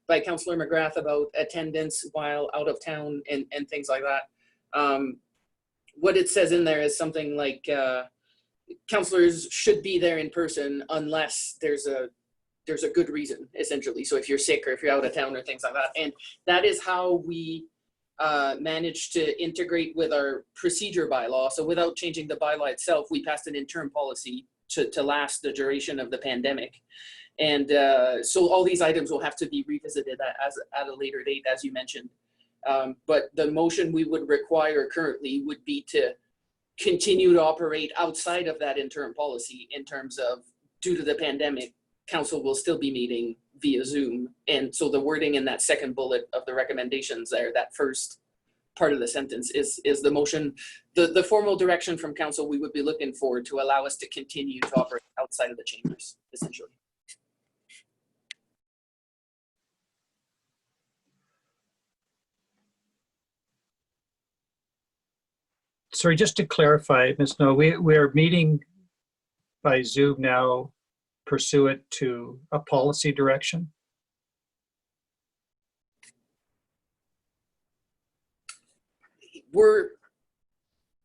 by Councillor McGrath about attendance while out of town and things like that. What it says in there is something like councillors should be there in person unless there's a good reason, essentially. So if you're sick or if you're out of town or things like that. And that is how we managed to integrate with our procedure bylaw. So without changing the bylaw itself, we passed an interim policy to last the duration of the pandemic. And so all these items will have to be revisited at a later date, as you mentioned. But the motion we would require currently would be to continue to operate outside of that interim policy in terms of, due to the pandemic, council will still be meeting via Zoom. And so the wording in that second bullet of the recommendations there, that first part of the sentence is the motion, the formal direction from council we would be looking for to allow us to continue to operate outside of the chambers, essentially. Sorry, just to clarify, Ms. No, we're meeting by Zoom now pursuant to a policy direction? We're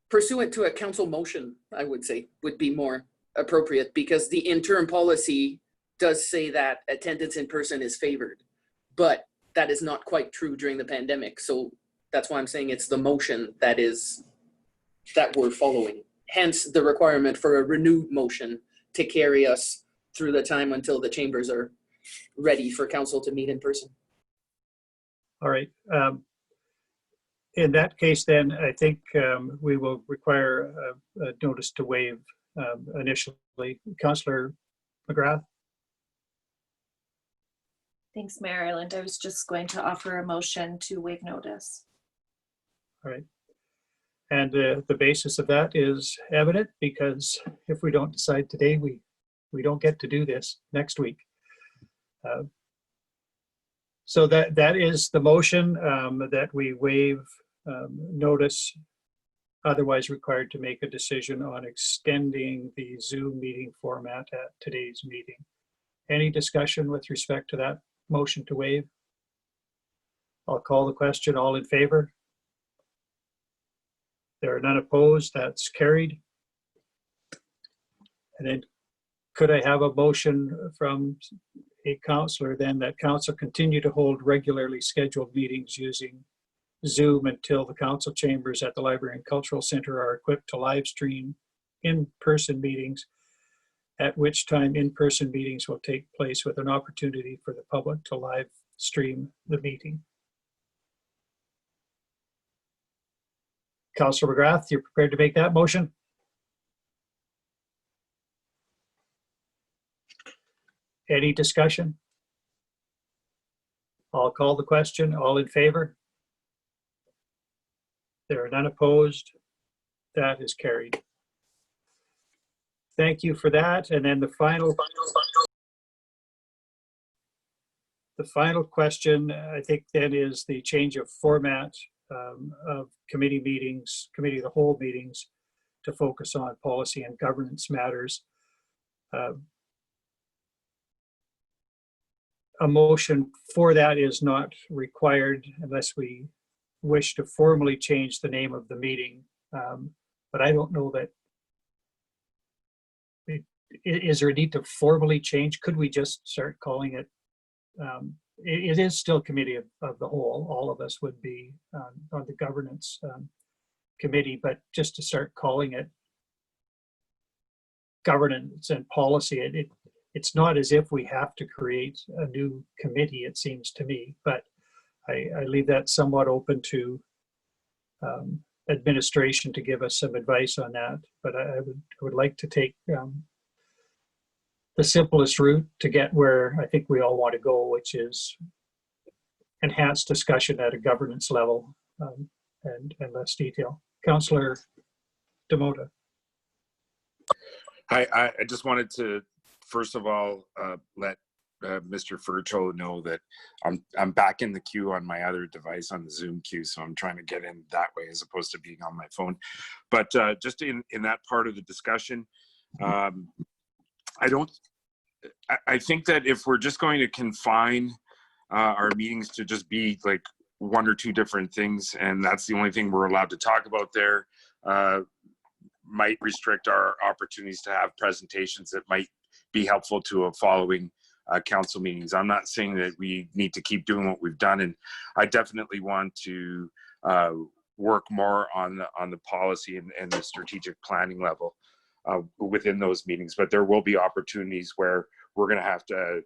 pursuant to a council motion, I would say, would be more appropriate, because the interim policy does say that attendance in person is favored, but that is not quite true during the pandemic. So that's why I'm saying it's the motion that we're following. Hence the requirement for a renewed motion to carry us through the time until the chambers are ready for council to meet in person. All right. In that case, then, I think we will require a notice to waive initially. Councillor McGrath? Thanks, Mayor Ireland. I was just going to offer a motion to waive notice. All right. And the basis of that is evident, because if we don't decide today, we don't get to do this next week. So that is the motion, that we waive notice, otherwise required to make a decision on extending the Zoom meeting format at today's meeting. Any discussion with respect to that motion to waive? I'll call the question. All in favor? There are none opposed. That's carried. And then could I have a motion from a councillor then that council continue to hold regularly scheduled meetings using Zoom until the council chambers at the Library and Cultural Center are equipped to live stream in-person meetings, at which time in-person meetings will take place with an opportunity for the public to live stream the meeting. Councillor McGrath, you're prepared to make that motion? Any discussion? I'll call the question. All in favor? There are none opposed. That is carried. Thank you for that. And then the final question, I think, then is the change of format of committee meetings, committee of the whole meetings, to focus on policy and governance matters. A motion for that is not required unless we wish to formally change the name of the meeting. But I don't know that, is there a need to formally change? Could we just start calling it, it is still committee of the whole. All of us would be on the governance committee, but just to start calling it governance and policy, it's not as if we have to create a new committee, it seems to me, but I leave that somewhat open to administration to give us some advice on that. But I would like to take the simplest route to get where I think we all want to go, which is enhanced discussion at a governance level and less detail. Councillor Demota. I just wanted to, first of all, let Mr. Fercho know that I'm back in the queue on my other device on the Zoom queue, so I'm trying to get in that way as opposed to being on my phone. But just in that part of the discussion, I think that if we're just going to confine our meetings to just be like one or two different things, and that's the only thing we're allowed to talk about there, might restrict our opportunities to have presentations that might be helpful to a following council meetings. I'm not saying that we need to keep doing what we've done, and I definitely want to work more on the policy and the strategic planning level within those meetings. But there will be opportunities where we're going to have to,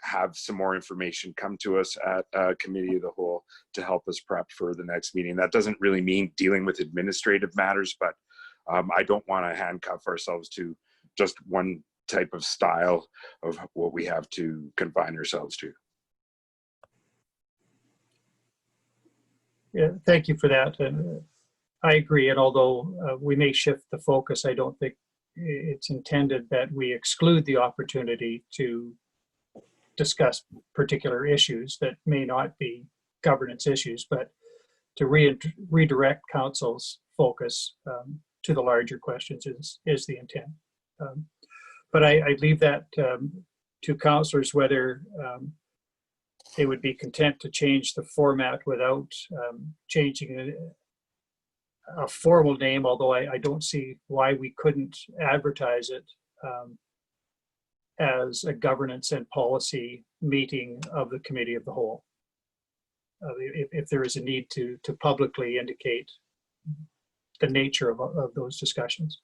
have some more information come to us at committee of the whole to help us prep for the next meeting. That doesn't really mean dealing with administrative matters, but I don't want to handcuff ourselves to just one type of style of what we have to confine ourselves to. Yeah, thank you for that. And I agree. And although we may shift the focus, I don't think it's intended that we exclude the opportunity to discuss particular issues that may not be governance issues, but to redirect council's focus to the larger questions is the intent. But I leave that to councillors whether they would be content to change the format without changing a formal name, although I don't see why we couldn't advertise it as a governance and policy meeting of the Committee of the Whole. If there is a need to publicly indicate the nature of those discussions.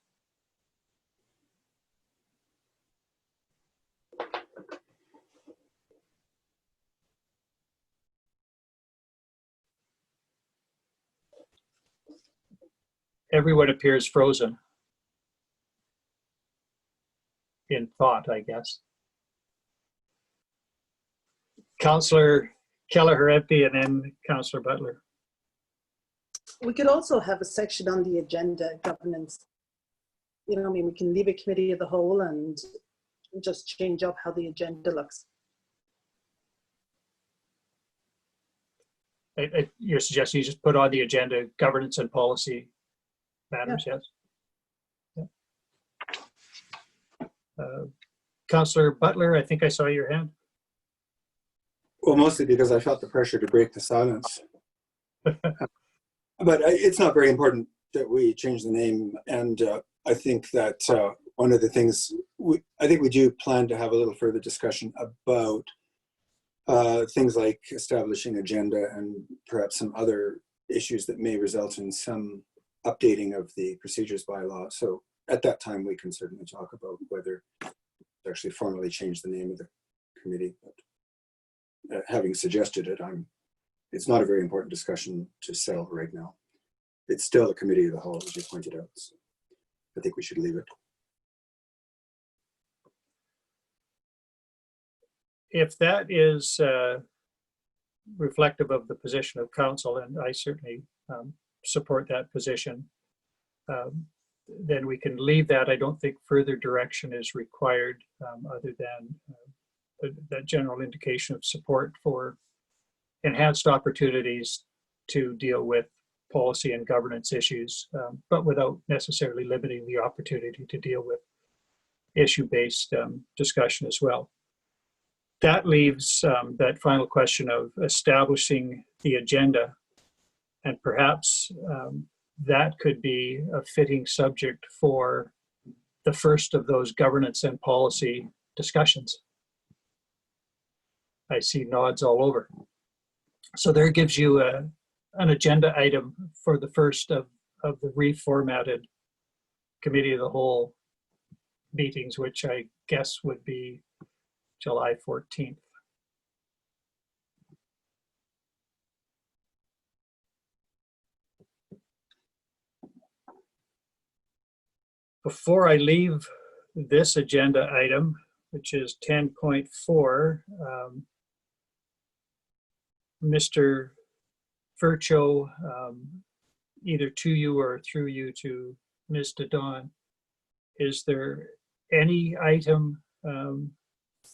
Everyone appears frozen in thought, I guess. Councillor Kelleher, empey, and then Councillor Butler. We could also have a section on the agenda governance. You know, I mean, we can leave a committee of the whole and just change up how the agenda looks. You're suggesting you just put on the agenda governance and policy matters, yes? Yeah. Councillor Butler, I think I saw your hand. Well, mostly because I felt the pressure to break the silence. But it's not very important that we change the name. And I think that one of the things, I think we do plan to have a little further discussion about things like establishing agenda and perhaps some other issues that may result in some updating of the procedures bylaw. So at that time, we can certainly talk about whether to actually formally change the name of the committee. But having suggested it, it's not a very important discussion to settle right now. It's still a committee of the whole, as you pointed out. So I think we should leave it. If that is reflective of the position of council, and I certainly support that position, then we can leave that. I don't think further direction is required other than that general indication of support for enhanced opportunities to deal with policy and governance issues, but without necessarily limiting the opportunity to deal with issue-based discussion as well. That leaves that final question of establishing the agenda, and perhaps that could be a fitting subject for the first of those governance and policy discussions. I see nods all over. So there gives you an agenda item for the first of the reformatted Committee of the Whole meetings, which I guess would be July 14th. Before I leave this agenda item, which is 10.4, Mr. Fercho, either to you or through you to Ms. Dawn, is there any item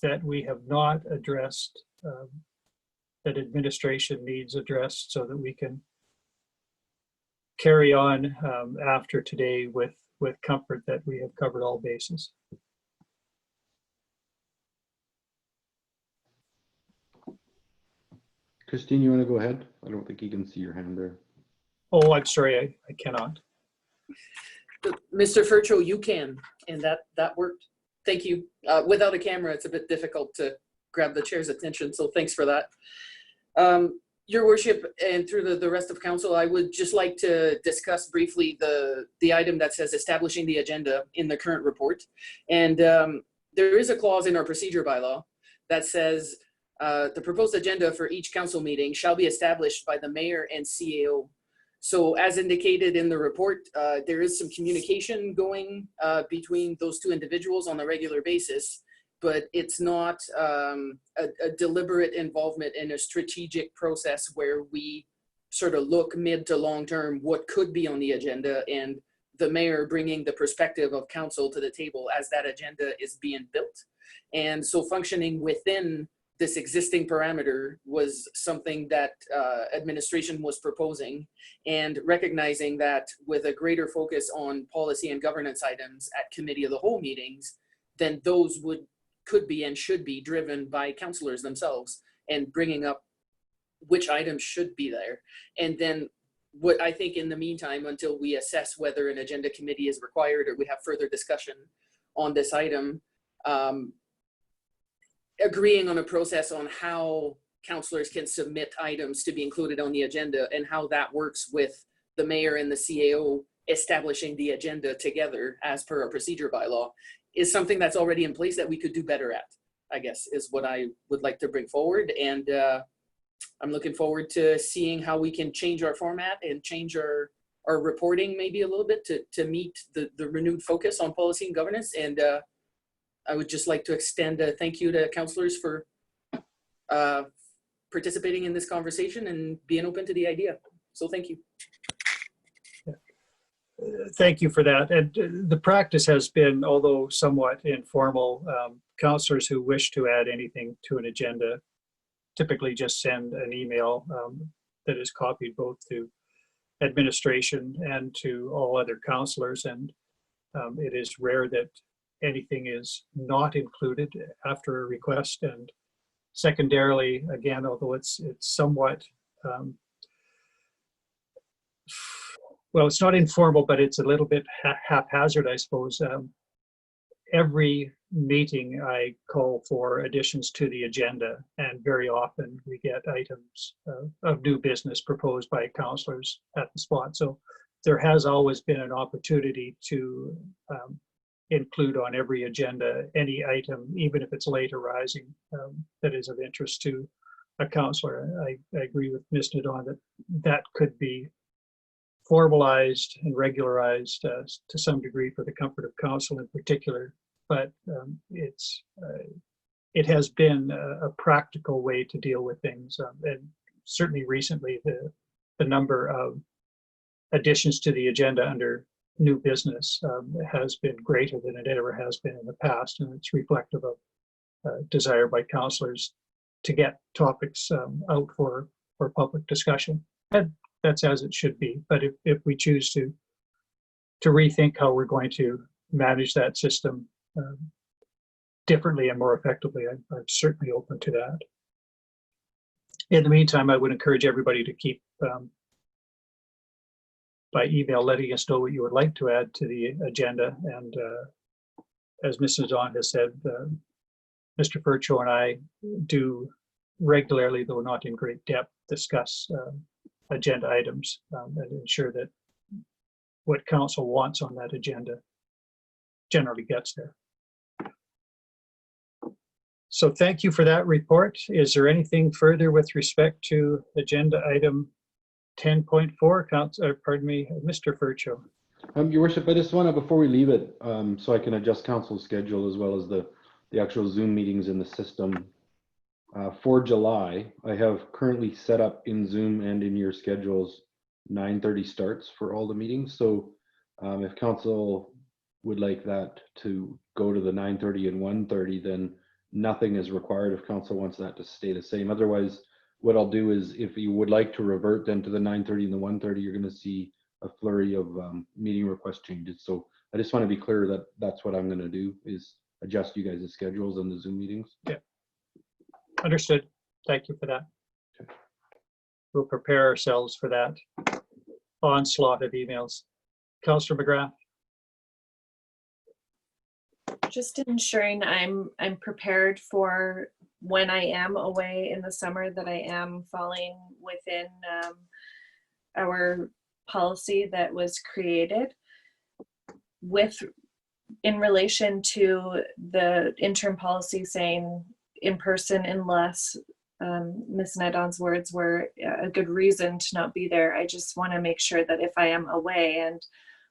that we have not addressed that administration needs addressed so that we can carry on after today with comfort that we have covered all bases? Christine, you want to go ahead? I don't think you can see your hand there. Oh, I'm sorry, I cannot. Mr. Fercho, you can, and that worked. Thank you. Without a camera, it's a bit difficult to grab the chair's attention, so thanks for that. Your worship, and through the rest of council, I would just like to discuss briefly the item that says establishing the agenda in the current report. And there is a clause in our procedure bylaw that says the proposed agenda for each council meeting shall be established by the mayor and CAO. So as indicated in the report, there is some communication going between those two individuals on a regular basis, but it's not a deliberate involvement in a strategic process where we sort of look mid to long term what could be on the agenda, and the mayor bringing the perspective of council to the table as that agenda is being built. And so functioning within this existing parameter was something that administration was proposing, and recognizing that with a greater focus on policy and governance items at committee of the whole meetings, then those could be and should be driven by councillors themselves, and bringing up which items should be there. And then what I think in the meantime, until we assess whether an agenda committee is required or we have further discussion on this item, agreeing on a process on how councillors can submit items to be included on the agenda and how that works with the mayor and the CAO establishing the agenda together as per our procedure bylaw is something that's already in place that we could do better at, I guess, is what I would like to bring forward. And I'm looking forward to seeing how we can change our format and change our reporting maybe a little bit to meet the renewed focus on policy and governance. And I would just like to extend a thank you to councillors for participating in this conversation and being open to the idea. So thank you. Thank you for that. And the practice has been, although somewhat informal, councillors who wish to add anything to an agenda typically just send an email that is copied both to administration and to all other councillors. And it is rare that anything is not included after a request. And secondarily, again, although it's somewhat, well, it's not informal, but it's a little bit haphazard, I suppose. Every meeting I call for additions to the agenda, and very often we get items of new business proposed by councillors at the spot. So there has always been an opportunity to include on every agenda any item, even if it's late arising, that is of interest to a councillor. I agree with Ms. Nadon that that could be formalized and regularized to some degree for the comfort of council in particular, but it has been a practical way to deal with things, and certainly recently the number of additions to the agenda under new business has been greater than it ever has been in the past, and it's reflective of desire by councillors to get topics out for public discussion. And that's as it should be. But if we choose to rethink how we're going to manage that system differently and more effectively, I'm certainly open to that. In the meantime, I would encourage everybody to keep by email letting us know what you would like to add to the agenda. And as Mrs. Don has said, Mr. Fercho and I do regularly, though not in great depth, discuss agenda items and ensure that what council wants on that agenda generally gets there. So thank you for that report. Is there anything further with respect to agenda item 10.4? Pardon me, Mr. Fercho. Your worship, I just want to, before we leave it, so I can adjust council's schedule as well as the actual Zoom meetings in the system. For July, I have currently set up in Zoom and in your schedules 9:30 starts for all the meetings. So if council would like that to go to the 9:30 and 1:30, then nothing is required if council wants that to stay the same. Otherwise, what I'll do is if you would like to revert then to the 9:30 and the 1:30, you're going to see a flurry of meeting request changes. So I just want to be clear that that's what I'm going to do, is adjust you guys' schedules and the Zoom meetings. Yeah. Understood. Thank you for that. We'll prepare ourselves for that onslaught of emails. Councillor McGrath. Just ensuring I'm prepared for when I am away in the summer, that I am falling within our policy that was created in relation to the interim policy saying in person unless Ms. Nadon's words were a good reason to not be there. I just want to make sure that if I am away and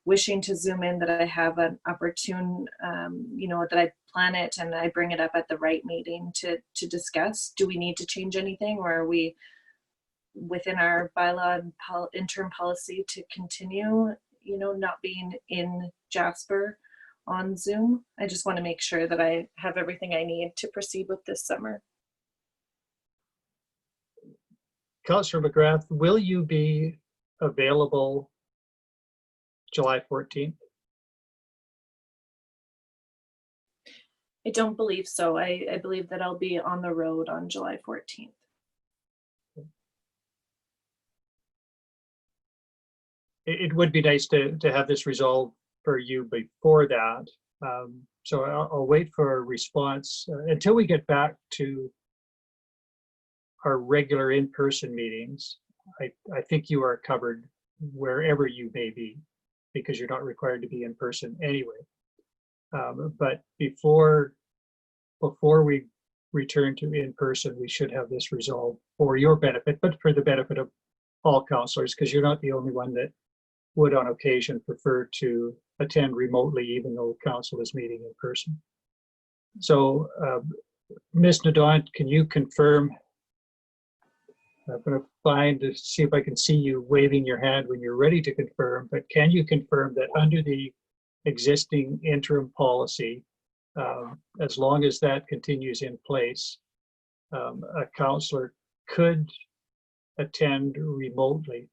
wishing to Zoom in, that I have an opportune, that I plan it and I bring it up at the right meeting to discuss. Do we need to change anything, or are we within our bylaw and interim policy to continue, not being in Jasper on Zoom? I just want to make sure that I have everything I need to proceed with this summer. Councillor McGrath, will you be available July 14th? I don't believe so. I believe that I'll be on the road on July 14th. it would be nice to have this resolved for you before that. So I'll wait for a response until we get back to our regular in-person meetings. I think you are covered wherever you may be, because you're not required to be in person anyway. But before we return to in-person, we should have this resolved for your benefit, but for the benefit of all councillors, because you're not the only one that would on occasion prefer to attend remotely, even though council is meeting in person. So Ms. Nadant, can you confirm? I'm going to see if I can see you waving your hand when you're ready to confirm, but can you confirm that under the existing interim policy, as long as that continues in place, a councillor could attend remotely,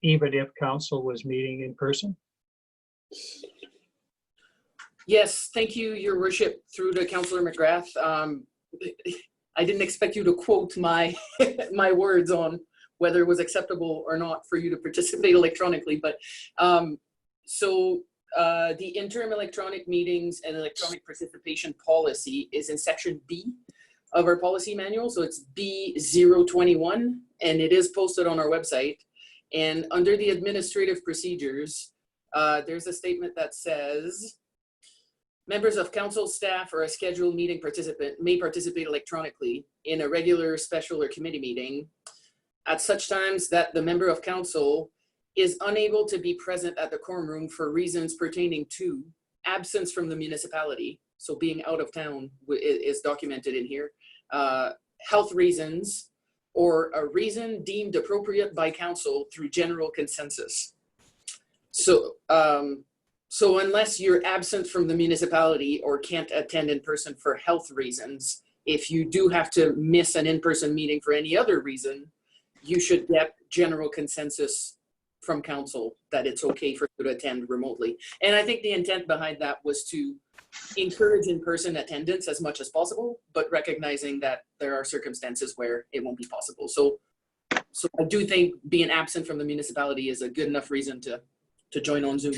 even if council was meeting in person? Yes, thank you, Your Worship, through to Councillor McGrath. I didn't expect you to quote my my words on whether it was acceptable or not for you to participate electronically, but the interim electronic meetings and electronic participation policy is in section B of our policy manual. So it's B021, and it is posted on our website. And under the administrative procedures, there's a statement that says, members of council, staff, or a scheduled meeting participant may participate electronically in a regular, special, or committee meeting at such times that the member of council is unable to be present at the quorum room for reasons pertaining to absence from the municipality. So being out of town is documented in here. Health reasons, or a reason deemed appropriate by council through general consensus. So unless you're absent from the municipality or can't attend in person for health reasons, if you do have to miss an in-person meeting for any other reason, you should get general consensus from council that it's okay for you to attend remotely. And I think the intent behind that was to encourage in-person attendance as much as possible, but recognizing that there are circumstances where it won't be possible. So I do think being absent from the municipality is a good enough reason to join on Zoom.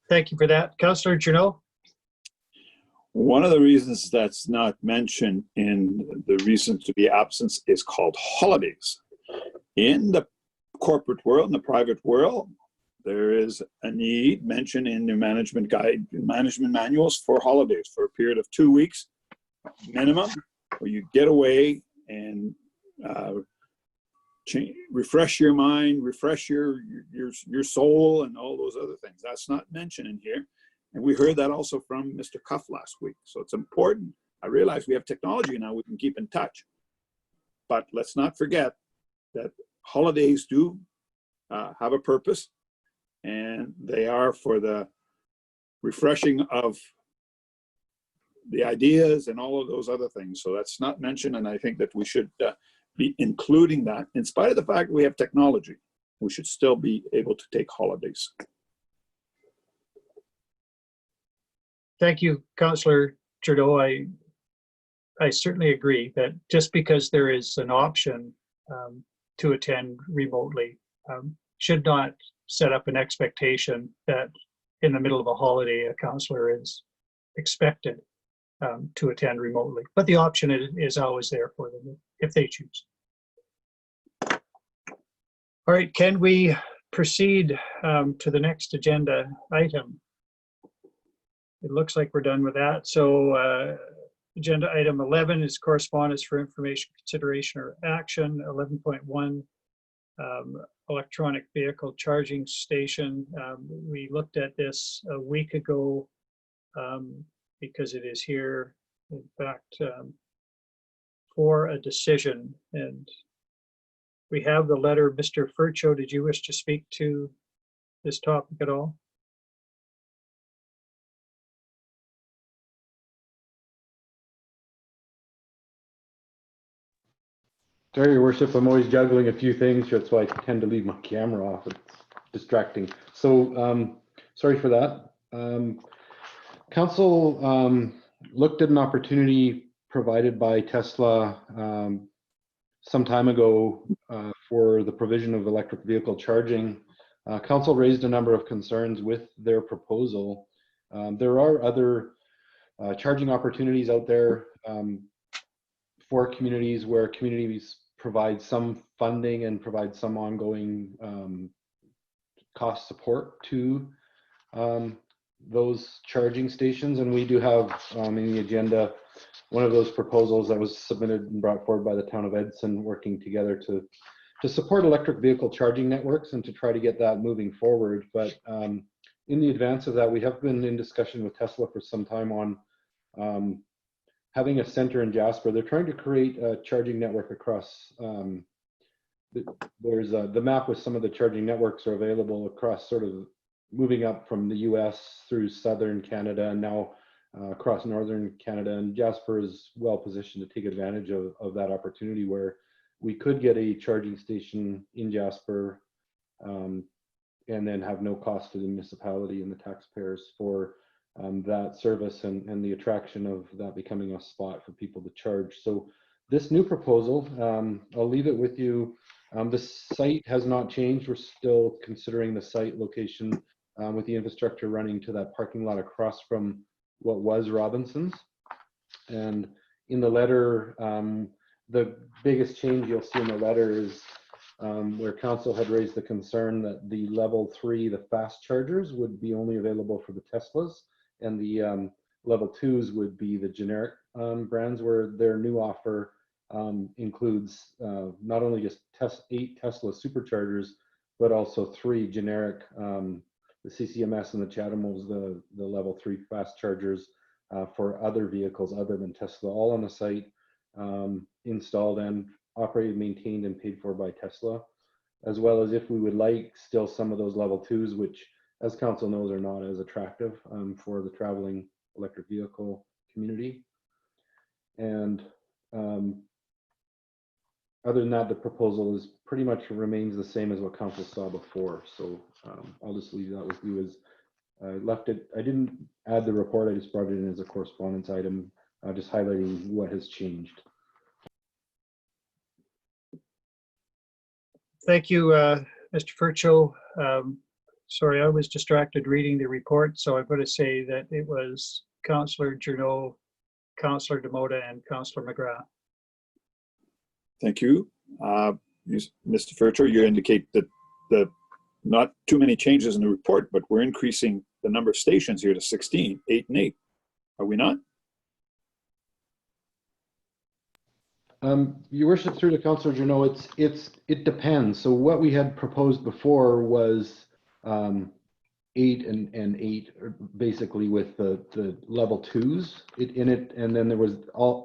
Thank you for that. Councillor Journault? One of the reasons that's not mentioned in the reasons to be absent is called holidays. In the corporate world, in the private world, there is a need mentioned in the management guide, management manuals for holidays for a period of 2 weeks minimum, where you get away and refresh your mind, refresh your soul, and all those other things. That's not mentioned in here. And we heard that also from Mr. Cuff last week. So it's important. I realize we have technology now, we can keep in touch. But let's not forget that holidays do have a purpose, and they are for the refreshing of the ideas and all of those other things. So that's not mentioned, and I think that we should be including that. In spite of the fact that we have technology, we should still be able to take holidays. Thank you, Councillor Journault. I certainly agree that just because there is an option to attend remotely should not set up an expectation that in the middle of a holiday a councillor is expected to attend remotely. But the option is always there for them if they choose. All right, can we proceed to the next agenda item? It looks like we're done with that. So agenda item 11 is correspondence for information, consideration, or action. 11.1, electronic vehicle charging station. We looked at this a week ago because it is here, in fact, for a decision. And we have the letter. Mr. Fercho, did you wish to speak to this topic at all? Sorry, Your Worship, I'm always juggling a few things. That's why I tend to leave my camera off. It's distracting. So sorry for that. Council looked at an opportunity provided by Tesla some time ago for the provision of electric vehicle charging. Council raised a number of concerns with their proposal. There are other charging opportunities out there for communities where communities provide some funding and provide some ongoing cost support to those charging stations. And we do have in the agenda one of those proposals that was submitted and brought forward by the town of Edson, working together to support electric vehicle charging networks and to try to get that moving forward. But in the advance of that, we have been in discussion with Tesla for some time on having a center in Jasper. They're trying to create a charging network across, there's the map with some of the charging networks are available across, sort of moving up from the US through southern Canada and now across northern Canada. And Jasper is well positioned to take advantage of that opportunity, where we could get a charging station in Jasper and then have no cost to the municipality and the taxpayers for that service and the attraction of that becoming a spot for people to charge. So this new proposal, I'll leave it with you. The site has not changed. We're still considering the site location with the infrastructure running to that parking lot across from what was Robinson's. And in the letter, the biggest change you'll see in the letter is where council had raised the concern that the level 3, the fast chargers, would be only available for the Teslas, and the level 2s would be the generic brands, where their new offer includes not only just 8 Tesla superchargers, but also 3 generic, the CCMS and the Chatham's, the level 3 fast chargers for other vehicles other than Tesla, all on the site, installed and operated, maintained, and paid for by Tesla, as well as, if we would like, still some of those level 2s, which, as council knows, are not as attractive for the traveling electric vehicle community. And other than that, the proposal is pretty much remains the same as what council saw before. So I'll just leave that with you. As I left it, I didn't add the report, I just brought it in as a correspondence item, just highlighting what has changed. Thank you, Mr. Fercho. Sorry, I was distracted reading the report, so I've got to say that it was Councillor Journault, Councillor DeMota, and Councillor McGrath. Thank you. Mr. Fercho, you indicate that the not too many changes in the report, but we're increasing the number of stations here to 16, 8 and 8. Are we not? Your worship, through to Councillor Journault, it depends. So what we had proposed before was 8 and 8, basically, with the level 2s in it, and then there was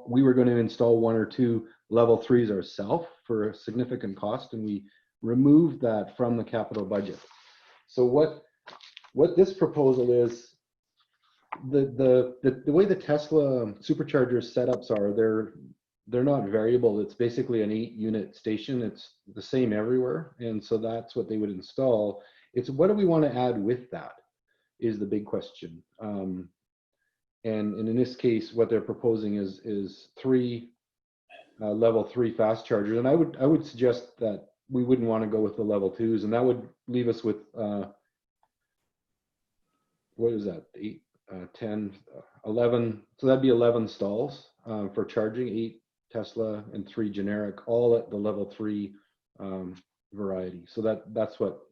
we were going to install 1 or 2 level 3s ourselves for a significant cost, and we removed that from the capital budget. So what this proposal is, the way the Tesla supercharger setups are, they're not variable. It's basically an 8-unit station. It's the same everywhere, and so that's what they would install. It's what do we want to add with that is the big question. And in this case, what they're proposing is 3 level 3 fast chargers, and I would suggest that we wouldn't want to go with the level 2s, and that would leave us with what is that, 8, 10, 11. So that'd be 11 stalls for charging, 8 Tesla and 3 generic, all at the level 3 variety. So that's what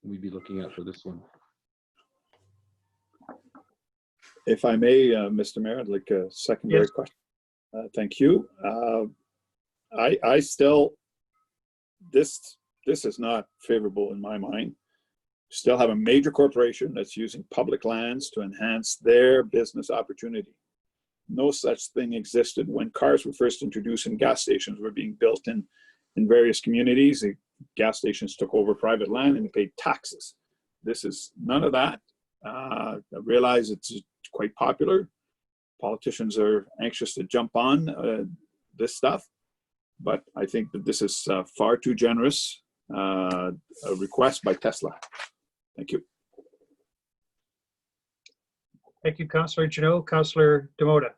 we'd be looking at for this one. If I may, Mr. Mayor, I'd like a secondary question. Thank you. I still, this is not favorable in my mind. Still have a major corporation that's using public lands to enhance their business opportunity. No such thing existed when cars were first introduced and gas stations were being built in various communities. The gas stations took over private land and paid taxes. This is none of that. I realize it's quite popular. Politicians are anxious to jump on this stuff, but I think that this is far too generous a request by Tesla. Thank you. Thank you, Councillor Journault. Councillor DeMota.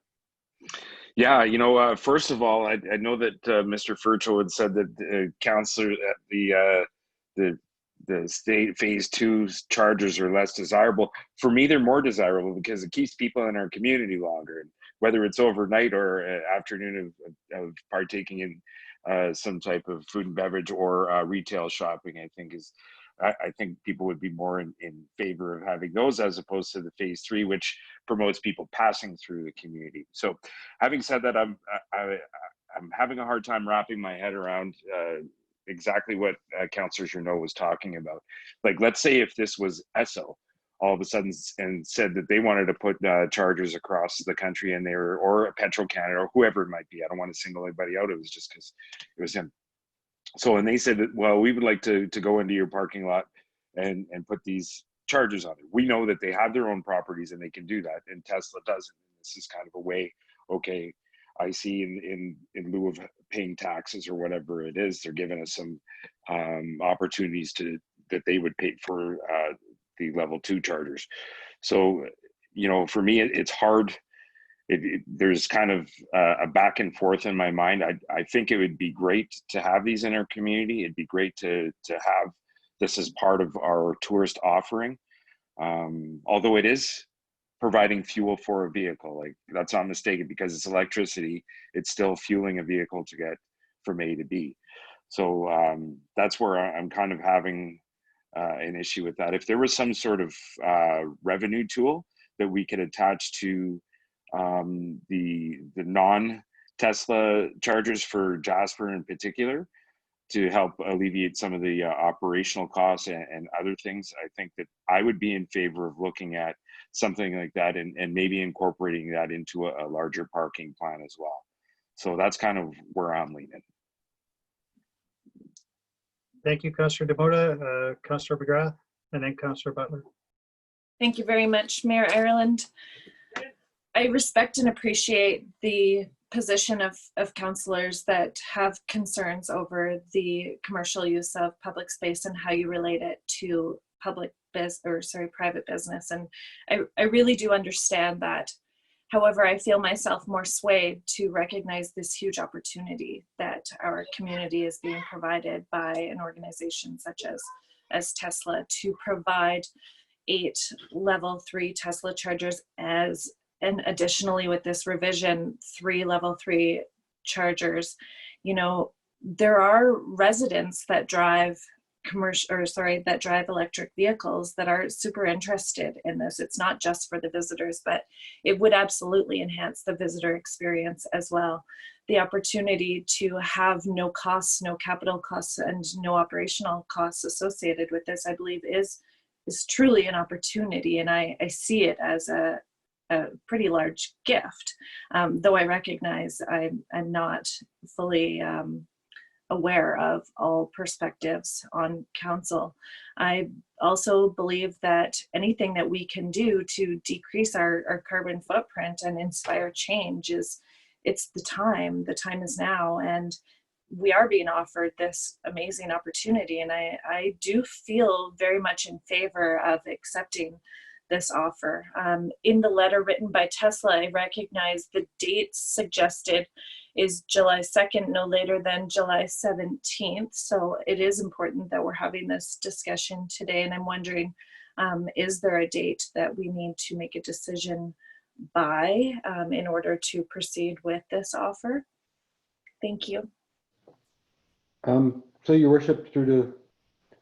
Yeah, first of all, I know that Mr. Fercho had said that councillor the state phase 2 chargers are less desirable. For me, they're more desirable because it keeps people in our community longer. And whether it's overnight or afternoon of partaking in some type of food and beverage or retail shopping, I think people would be more in favor of having those as opposed to the phase 3, which promotes people passing through the community. So having said that, I'm having a hard time wrapping my head around exactly what Councillor Journault was talking about. Like, let's say if this was ESSO all of a sudden and said that they wanted to put chargers across the country, and they were, or Petro Canada or whoever it might be. I don't want to single anybody out. It was just because it was him. So, and they said that, well, we would like to go into your parking lot and put these chargers on it. We know that they have their own properties and they can do that, and Tesla doesn't. This is kind of a way, okay, I see in lieu of paying taxes or whatever it is, they're giving us some opportunities that they would pay for the level 2 chargers. So, for me, it's hard. There's kind of a back and forth in my mind. I think it would be great to have these in our community. It'd be great to have this as part of our tourist offering. Although it is providing fuel for a vehicle, like, that's not mistaken, because it's electricity, it's still fueling a vehicle to get from A to B. So that's where I'm kind of having an issue with that. If there was some sort of revenue tool that we could attach to the non-Tesla chargers for Jasper in particular, to help alleviate some of the operational costs and other things, I think that I would be in favor of looking at something like that and maybe incorporating that into a larger parking plan as well. So that's kind of where I'm leaning. Thank you, Councillor DeMota, Councillor McGrath, and then Councillor Butler. Thank you very much, Mayor Ireland. I respect and appreciate the position of councillors that have concerns over the commercial use of public space and how you relate it to private business. And I really do understand that. However, I feel myself more swayed to recognize this huge opportunity that our community is being provided by an organization such as Tesla to provide 8 level 3 Tesla chargers and additionally with this revision, 3 level 3 chargers. There are residents that drive electric vehicles that are super interested in this. It's not just for the visitors, but it would absolutely enhance the visitor experience as well. The opportunity to have no costs, no capital costs, and no operational costs associated with this, I believe is truly an opportunity. And I see it as a pretty large gift, though I recognize I'm not fully aware of all perspectives on council. I also believe that anything that we can do to decrease our carbon footprint and inspire change it's the time is now, and we are being offered this amazing opportunity. And I do feel very much in favor of accepting this offer. In the letter written by Tesla, I recognize the dates suggested is July 2nd, no later than July 17th. So it is important that we're having this discussion today. And I'm wondering, is there a date that we need to make a decision by in order to proceed with this offer? Thank you. So your worship, through to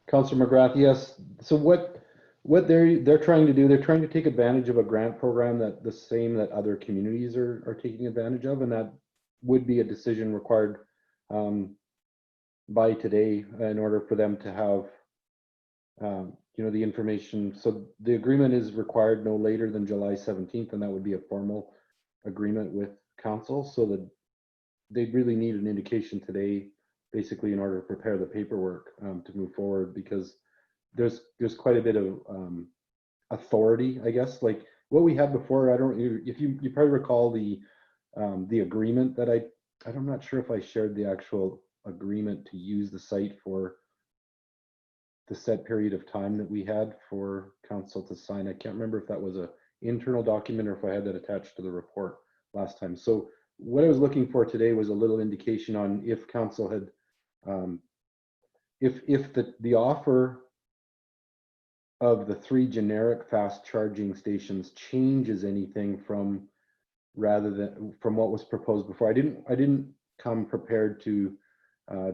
Councillor McGrath, yes. So what they're trying to do, they're trying to take advantage of a grant program that the same that other communities are taking advantage of, and that would be a decision required by today in order for them to have the information. So the agreement is required no later than July 17th, and that would be a formal agreement with council, so that they'd really need an indication today, basically, in order to prepare the paperwork to move forward, because there's quite a bit of authority, I guess, like what we had before. If you probably recall the agreement that I'm not sure if I shared the actual agreement to use the site for the set period of time that we had for council to sign. I can't remember if that was an internal document or if I had that attached to the report last time. So what I was looking for today was a little indication on if council had, if the offer of the 3 generic fast charging stations changes anything from what was proposed before. I didn't come prepared to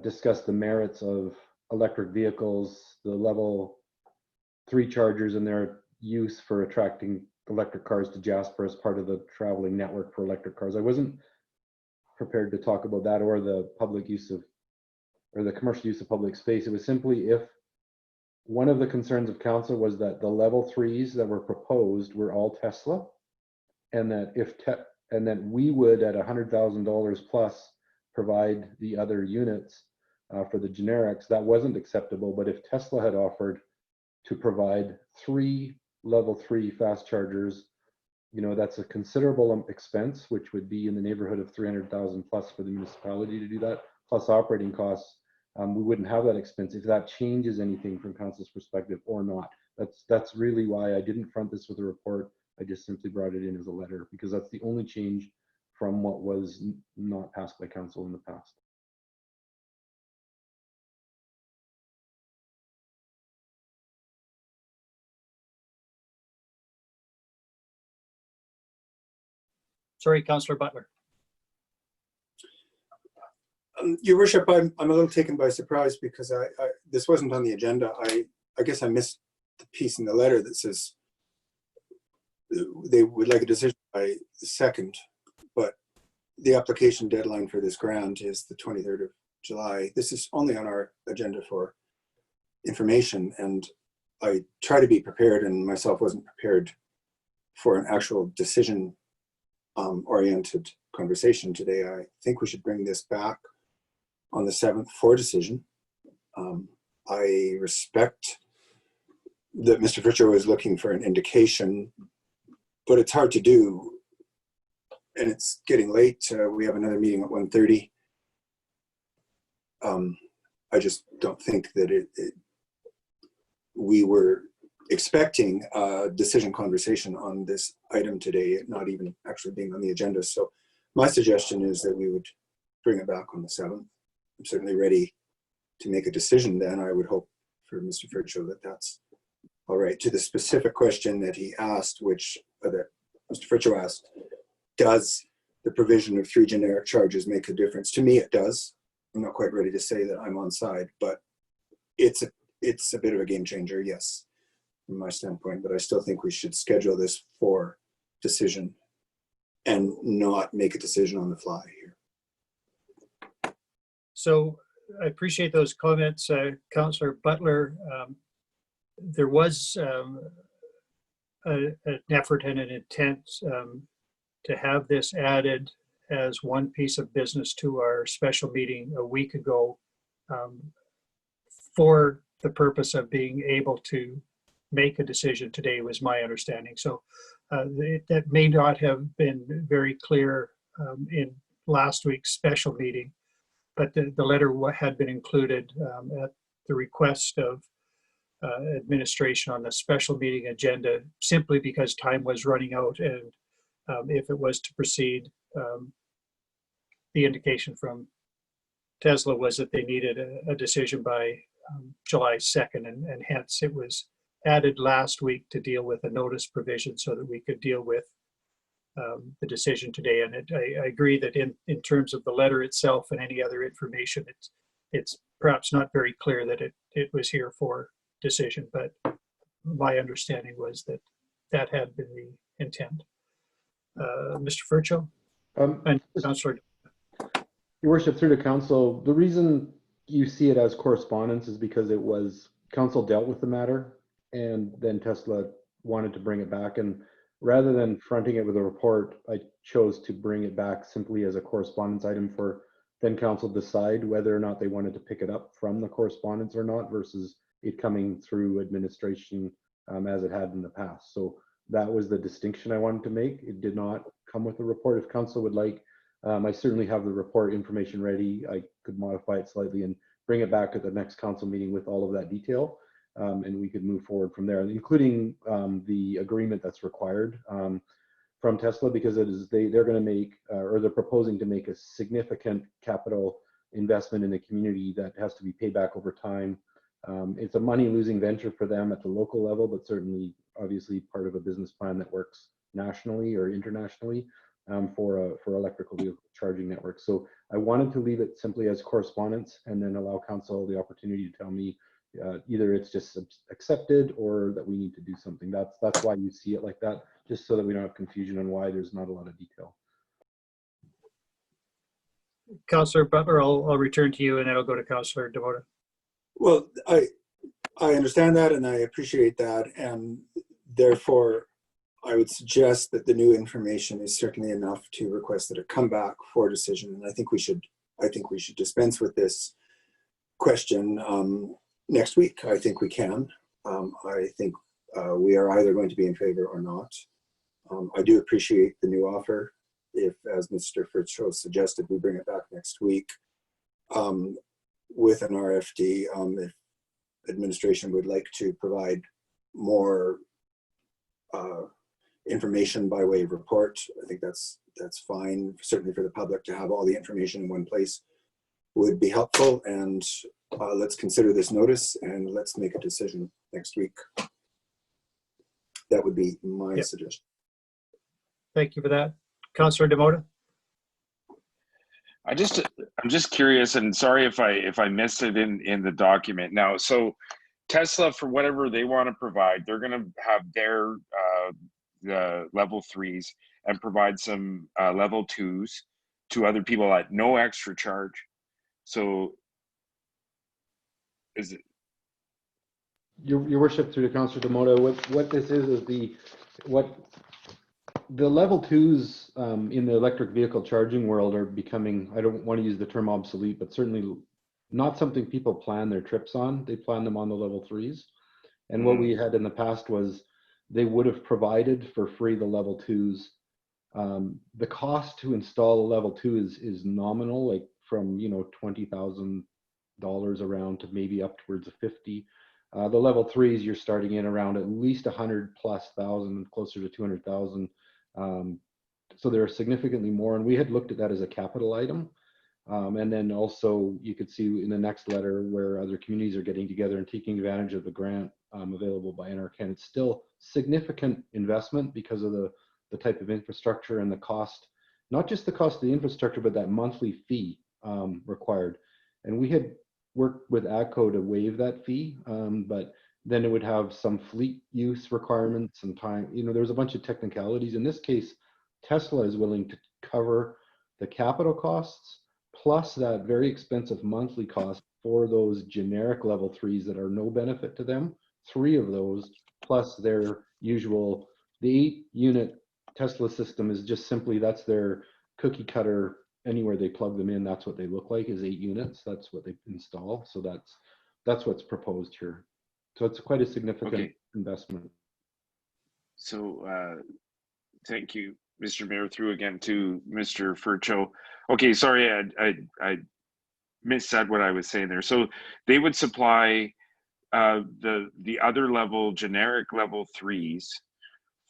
discuss the merits of electric vehicles, the level 3 chargers and their use for attracting electric cars to Jasper as part of the traveling network for electric cars. I wasn't prepared to talk about that or the public use of, or the commercial use of public space. It was simply if one of the concerns of council was that the level 3s that were proposed were all Tesla, and that and that we would at $100,000 plus provide the other units for the generics. That wasn't acceptable. But if Tesla had offered to provide 3 level 3 fast chargers, you know, that's a considerable expense, which would be in the neighborhood of 300,000 plus for the municipality to do that, plus operating costs. We wouldn't have that expense if that changes anything from council's perspective or not. That's really why I didn't front this with a report. I just simply brought it in as a letter, because that's the only change from what was not passed by council in the past. Sorry, Councillor Butler. Your Worship, I'm a little taken by surprise because this wasn't on the agenda. I guess I missed the piece in the letter that says they would like a decision by the 2nd, but the application deadline for this grant is the 23rd of July. This is only on our agenda for information, and I try to be prepared, and myself wasn't prepared for an actual decision oriented conversation today. I think we should bring this back on the 7th for decision. I respect that Mr. Fercho is looking for an indication, but it's hard to do, and it's getting late. We have another meeting at 1:30. I just don't think that we were expecting a decision conversation on this item today, not even actually being on the agenda. So my suggestion is that we would bring it back on the 7th. I'm certainly ready to make a decision then. I would hope for Mr. Fercho that that's all right. To the specific question that he asked, which that Mr. Fercho asked, does the provision of 3 generic charges make a difference? To me, it does. I'm not quite ready to say that I'm on side, but it's a bit of a game changer, yes, from my standpoint. But I still think we should schedule this for decision and not make a decision on the fly here. So I appreciate those comments, Councillor Butler. There was an effort and an intent to have this added as one piece of business to our special meeting a week ago for the purpose of being able to make a decision today, was my understanding. So that may not have been very clear in last week's special meeting, but the letter had been included at the request of administration on the special meeting agenda, simply because time was running out, and if it was to proceed, the indication from Tesla was that they needed a decision by July 2nd, and hence it was added last week to deal with a notice provision so that we could deal with the decision today. And I agree that in terms of the letter itself and any other information, it's perhaps not very clear that it was here for decision, but my understanding was that that had been the intent. Mr. Fercho? And Councillor. Your Worship, through the council, the reason you see it as correspondence is because it was, council dealt with the matter, and then Tesla wanted to bring it back. And rather than fronting it with a report, I chose to bring it back simply as a correspondence item for then council decide whether or not they wanted to pick it up from the correspondence or not, versus it coming through administration as it had in the past. So that was the distinction I wanted to make. It did not come with a report. If council would like, I certainly have the report information ready. I could modify it slightly and bring it back at the next council meeting with all of that detail, and we could move forward from there, including the agreement that's required. from Tesla, because it is they're going to make or they're proposing to make a significant capital investment in the community that has to be paid back over time. It's a money-losing venture for them at the local level, but certainly, obviously, part of a business plan that works nationally or internationally for electrical vehicle charging networks. So I wanted to leave it simply as correspondence, and then allow council the opportunity to tell me either it's just accepted or that we need to do something. That's why you see it like that, just so that we don't have confusion on why there's not a lot of detail. Councillor Butler, I'll return to you, and then I'll go to Councillor DeMota. Well, I understand that, and I appreciate that, and therefore I would suggest that the new information is certainly enough to request that it come back for decision. And I think we should dispense with this question next week. I think we can. I think we are either going to be in favor or not. I do appreciate the new offer. If, as Mr. Fercho suggested, we bring it back next week with an RFD, if administration would like to provide more information by way of report, I think that's fine. Certainly for the public to have all the information in one place would be helpful. And let's consider this notice and let's make a decision next week. That would be my suggestion. Thank you for that. Councillor DeMota. I'm just curious, and sorry if I missed it in the document. Now, so Tesla, for whatever they want to provide, they're going to have their the level 3s and provide some level 2s to other people at no extra charge. So is it? Your worship, through to Councillor DeMota, what this is the level 2s in the electric vehicle charging world are becoming, I don't want to use the term obsolete, but certainly not something people plan their trips on. They plan them on the level 3s. And what we had in the past was they would have provided for free the level 2s. The cost to install a level 2 is nominal, like from $20,000 around to maybe upwards of 50. The level 3s, you're starting in around at least 100+ thousand, closer to 200,000. So they're significantly more, and we had looked at that as a capital item. And then also you could see in the next letter where other communities are getting together and taking advantage of the grant available by NRCan. It's still significant investment because of the type of infrastructure and the cost, not just the cost of the infrastructure, but that monthly fee required. And we had worked with AGCO to waive that fee, but then it would have some fleet use requirements and time. There's a bunch of technicalities. In this case, Tesla is willing to cover the capital costs plus that very expensive monthly cost for those generic level 3s that are no benefit to them. 3 of those plus their usual, the 8-unit Tesla system is just simply, that's their cookie cutter. Anywhere they plug them in, that's what they look like, is 8 units. That's what they install. So that's what's proposed here. So it's quite a significant investment. So thank you, Mr. Mayor, through again to Mr. Fercho. Okay, sorry, I missaid what I was saying there. So they would supply the other level, generic level 3s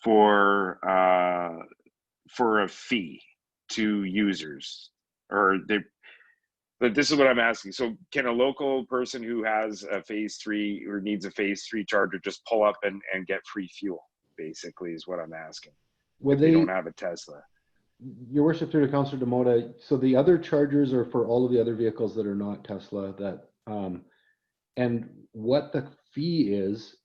for a fee to users, but this is what I'm asking. So can a local person who has a phase 3 or needs a phase 3 charger just pull up and get free fuel, basically, is what I'm asking. Well, if they don't have a Tesla. Your worship, through to Councillor DeMota, so the other chargers are for all of the other vehicles that are not Tesla. And what the fee is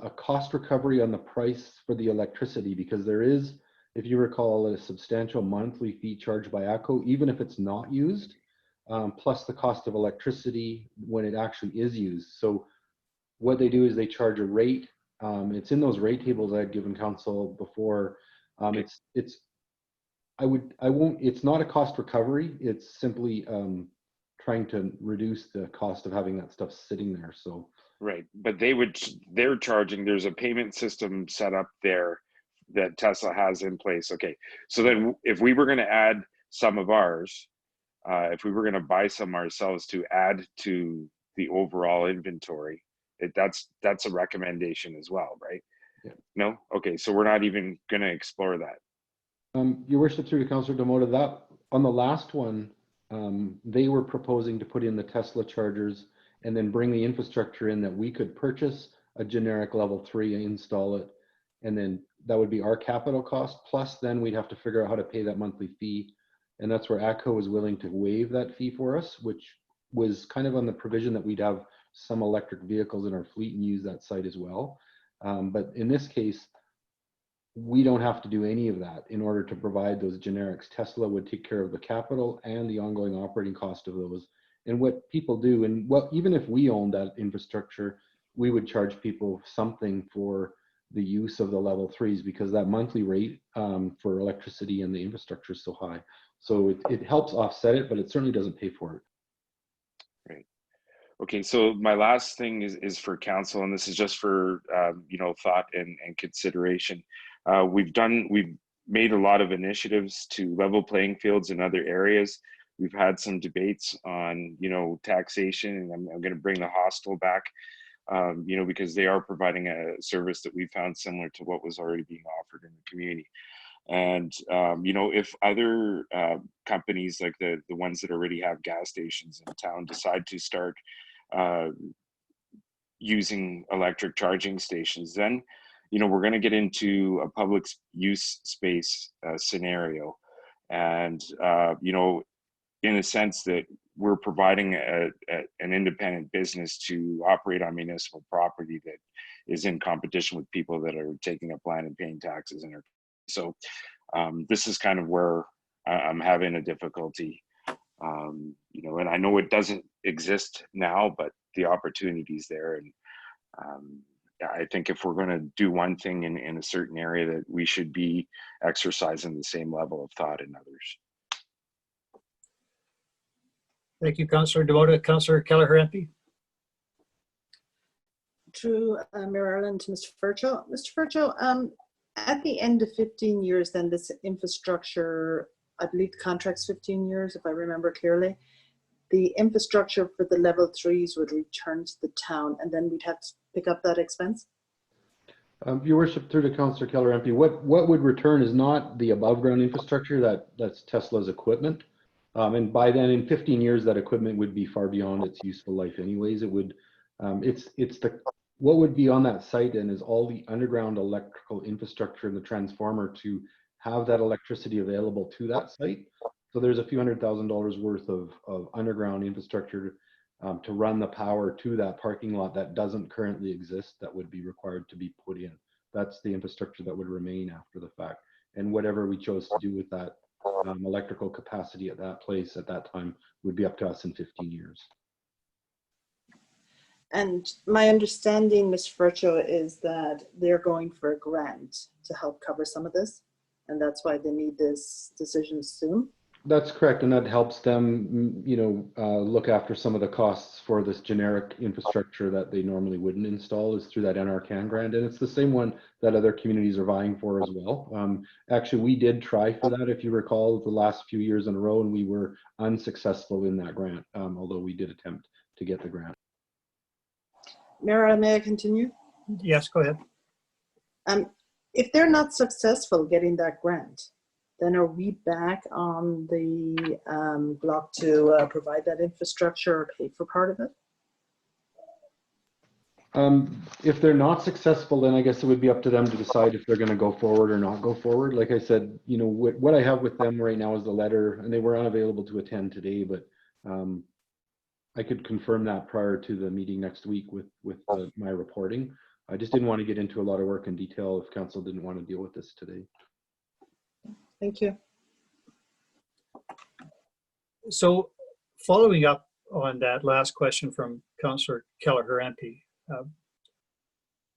a cost recovery on the price for the electricity, because there is, if you recall, a substantial monthly fee charged by AGCO, even if it's not used, plus the cost of electricity when it actually is used. So what they do is they charge a rate. It's in those rate tables I had given council before. It's not a cost recovery. It's simply trying to reduce the cost of having that stuff sitting there. So right, but they're charging. There's a payment system set up there that Tesla has in place. Okay, so then if we were going to add some of ours, if we were going to buy some ourselves to add to the overall inventory, that's a recommendation as well, right? Yeah. No? Okay, so we're not even going to explore that. Your worship, through to Councillor Demoda, that on the last one, they were proposing to put in the Tesla chargers and then bring the infrastructure in that we could purchase a generic level 3 and install it. And then that would be our capital cost. Plus then we'd have to figure out how to pay that monthly fee. And that's where ATCO was willing to waive that fee for us, which was kind of on the provision that we'd have some electric vehicles in our fleet and use that site as well. But in this case, we don't have to do any of that in order to provide those generics. Tesla would take care of the capital and the ongoing operating cost of those. And what people do, and what even if we owned that infrastructure, we would charge people something for the use of the level 3s because that monthly rate for electricity and the infrastructure is so high. So it helps offset it, but it certainly doesn't pay for it. Right. Okay, so my last thing is for council, and this is just for you know, thought and consideration. We've made a lot of initiatives to level playing fields in other areas. We've had some debates on, you know, taxation, and I'm going to bring the hostel back, you know, because they are providing a service that we found similar to what was already being offered in the community. And you know, if other companies like the ones that already have gas stations in town decide to start using electric charging stations, then, you know, we're going to get into a public use space scenario. And, you know, in a sense that we're providing an independent business to operate on municipal property that is in competition with people that are taking up land and paying taxes. And so this is kind of where I'm having a difficulty, you know, and I know it doesn't exist now, but the opportunity's there. And I think if we're going to do one thing in a certain area, that we should be exercising the same level of thought in others. Thank you, Councillor Demoda. Councillor Kelleher MP. Through Mayor Ireland to Mr. Fercho. Mr. Fercho, at the end of 15 years, then this infrastructure, I believe the contract's 15 years, if I remember clearly, the infrastructure for the level 3s would return to the town, and then we'd have to pick up that expense? Your worship, through to Councillor Kelleher MP, what would return is not the above ground infrastructure, that's Tesla's equipment. And by then, in 15 years, that equipment would be far beyond its useful life anyways. It would, what would be on that site and is all the underground electrical infrastructure and the transformer to have that electricity available to that site. So there's a few $100,000 worth of underground infrastructure to run the power to that parking lot that doesn't currently exist, that would be required to be put in. That's the infrastructure that would remain after the fact. And whatever we chose to do with that electrical capacity at that place at that time would be up to us in 15 years. And my understanding, Mr. Fercho, is that they're going for a grant to help cover some of this, and that's why they need this decision soon. That's correct, and that helps them, you know, look after some of the costs for this generic infrastructure that they normally wouldn't install, is through that NRCan grant, and it's the same one that other communities are vying for as well. Actually, we did try for that, if you recall, the last few years in a row, and we were unsuccessful in that grant, although we did attempt to get the grant. Mayor, may I continue? Yes, go ahead. If they're not successful getting that grant, then are we back on the block to provide that infrastructure or pay for part of it? If they're not successful, then I guess it would be up to them to decide if they're going to go forward or not go forward. Like I said, you know, what I have with them right now is the letter, and they were unavailable to attend today, but I could confirm that prior to the meeting next week with my reporting. I just didn't want to get into a lot of work in detail if council didn't want to deal with this today. Thank you. So following up on that last question from Councillor Kelleher MP,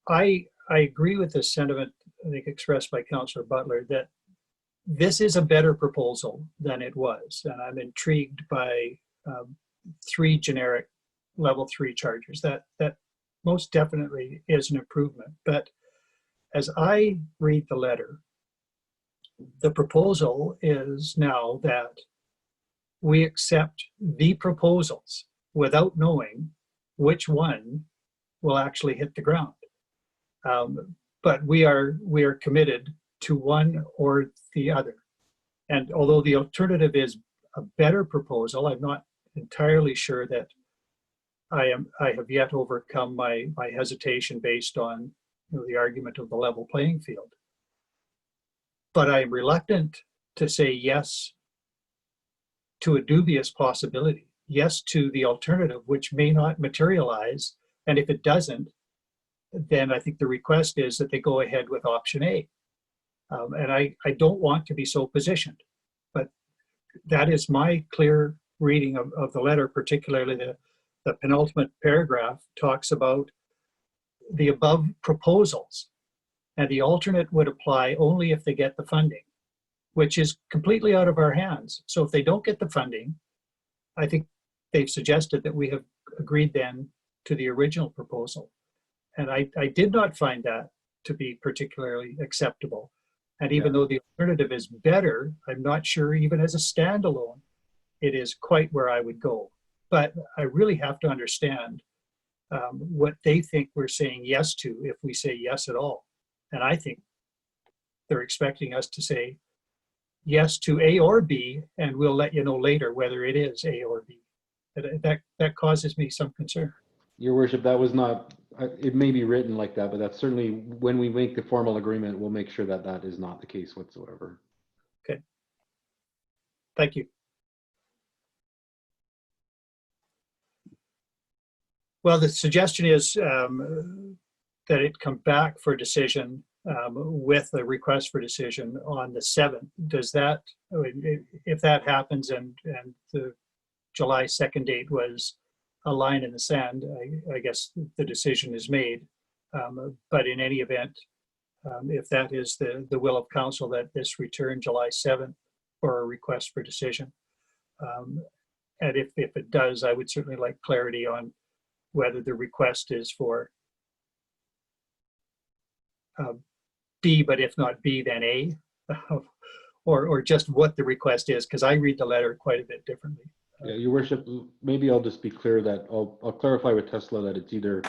I agree with the sentiment, I think, expressed by Councillor Butler, that this is a better proposal than it was. And I'm intrigued by 3 generic level 3 chargers. That most definitely is an improvement. But as I read the letter, the proposal is now that we accept the proposals without knowing which one will actually hit the ground. But we are committed to one or the other. And although the alternative is a better proposal, I'm not entirely sure that I have yet overcome my hesitation based on, you know, the argument of the level playing field. But I'm reluctant to say yes to a dubious possibility, yes to the alternative, which may not materialize. And if it doesn't, then I think the request is that they go ahead with option A. And I don't want to be so positioned, but that is my clear reading of the letter, particularly the penultimate paragraph talks about the above proposals, and the alternate would apply only if they get the funding, which is completely out of our hands. So if they don't get the funding, I think they've suggested that we have agreed then to the original proposal. And I did not find that to be particularly acceptable. And even though the alternative is better, I'm not sure even as a standalone, it is quite where I would go. But I really have to understand what they think we're saying yes to if we say yes at all. And I think they're expecting us to say yes to A or B, and we'll let you know later whether it is A or B. That causes me some concern. Your worship, that was not, it may be written like that, but that's certainly, when we make the formal agreement, we'll make sure that that is not the case whatsoever. Okay. Thank you. Well, the suggestion is that it come back for decision with a request for decision on the 7th. Does that, if that happens and the July 2nd date was a line in the sand, I guess the decision is made. But in any event, if that is the will of council, that this return July 7th for a request for decision. And if it does, I would certainly like clarity on whether the request is for B, but if not B, then A, or just what the request is, because I read the letter quite a bit differently. Yeah, your worship, maybe I'll just be clear that I'll clarify with Tesla that it's either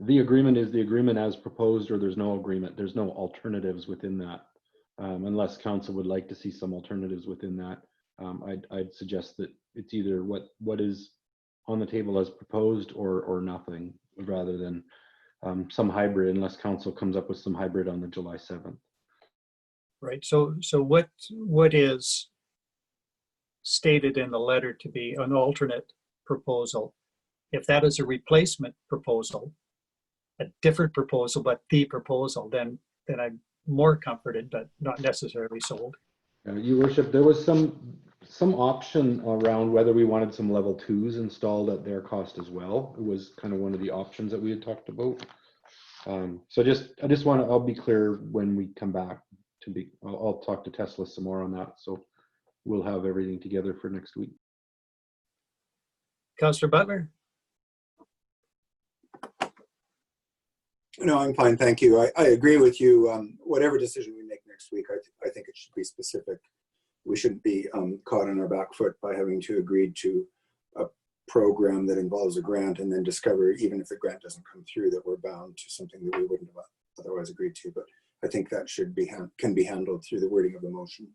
the agreement is the agreement as proposed, or there's no agreement. There's no alternatives within that, unless council would like to see some alternatives within that. I'd suggest that it's either what is on the table as proposed or nothing, rather than some hybrid, unless council comes up with some hybrid on the July 7th. Right. So what is stated in the letter to be an alternate proposal? If that is a replacement proposal, a different proposal, but the proposal, then I'm more comforted, but not necessarily sold. Your worship, there was some option around whether we wanted some level 2s installed at their cost as well. It was kind of one of the options that we had talked about. So I just want to, I'll be clear when we come back I'll talk to Tesla some more on that. So we'll have everything together for next week. Councillor Butler? No, I'm fine, thank you. I agree with you. Whatever decision we make next week, I think it should be specific. We shouldn't be caught on our back foot by having to agree to a program that involves a grant and then discover, even if the grant doesn't come through, that we're bound to something that we wouldn't have otherwise agreed to. But I think that should be can be handled through the wording of the motion,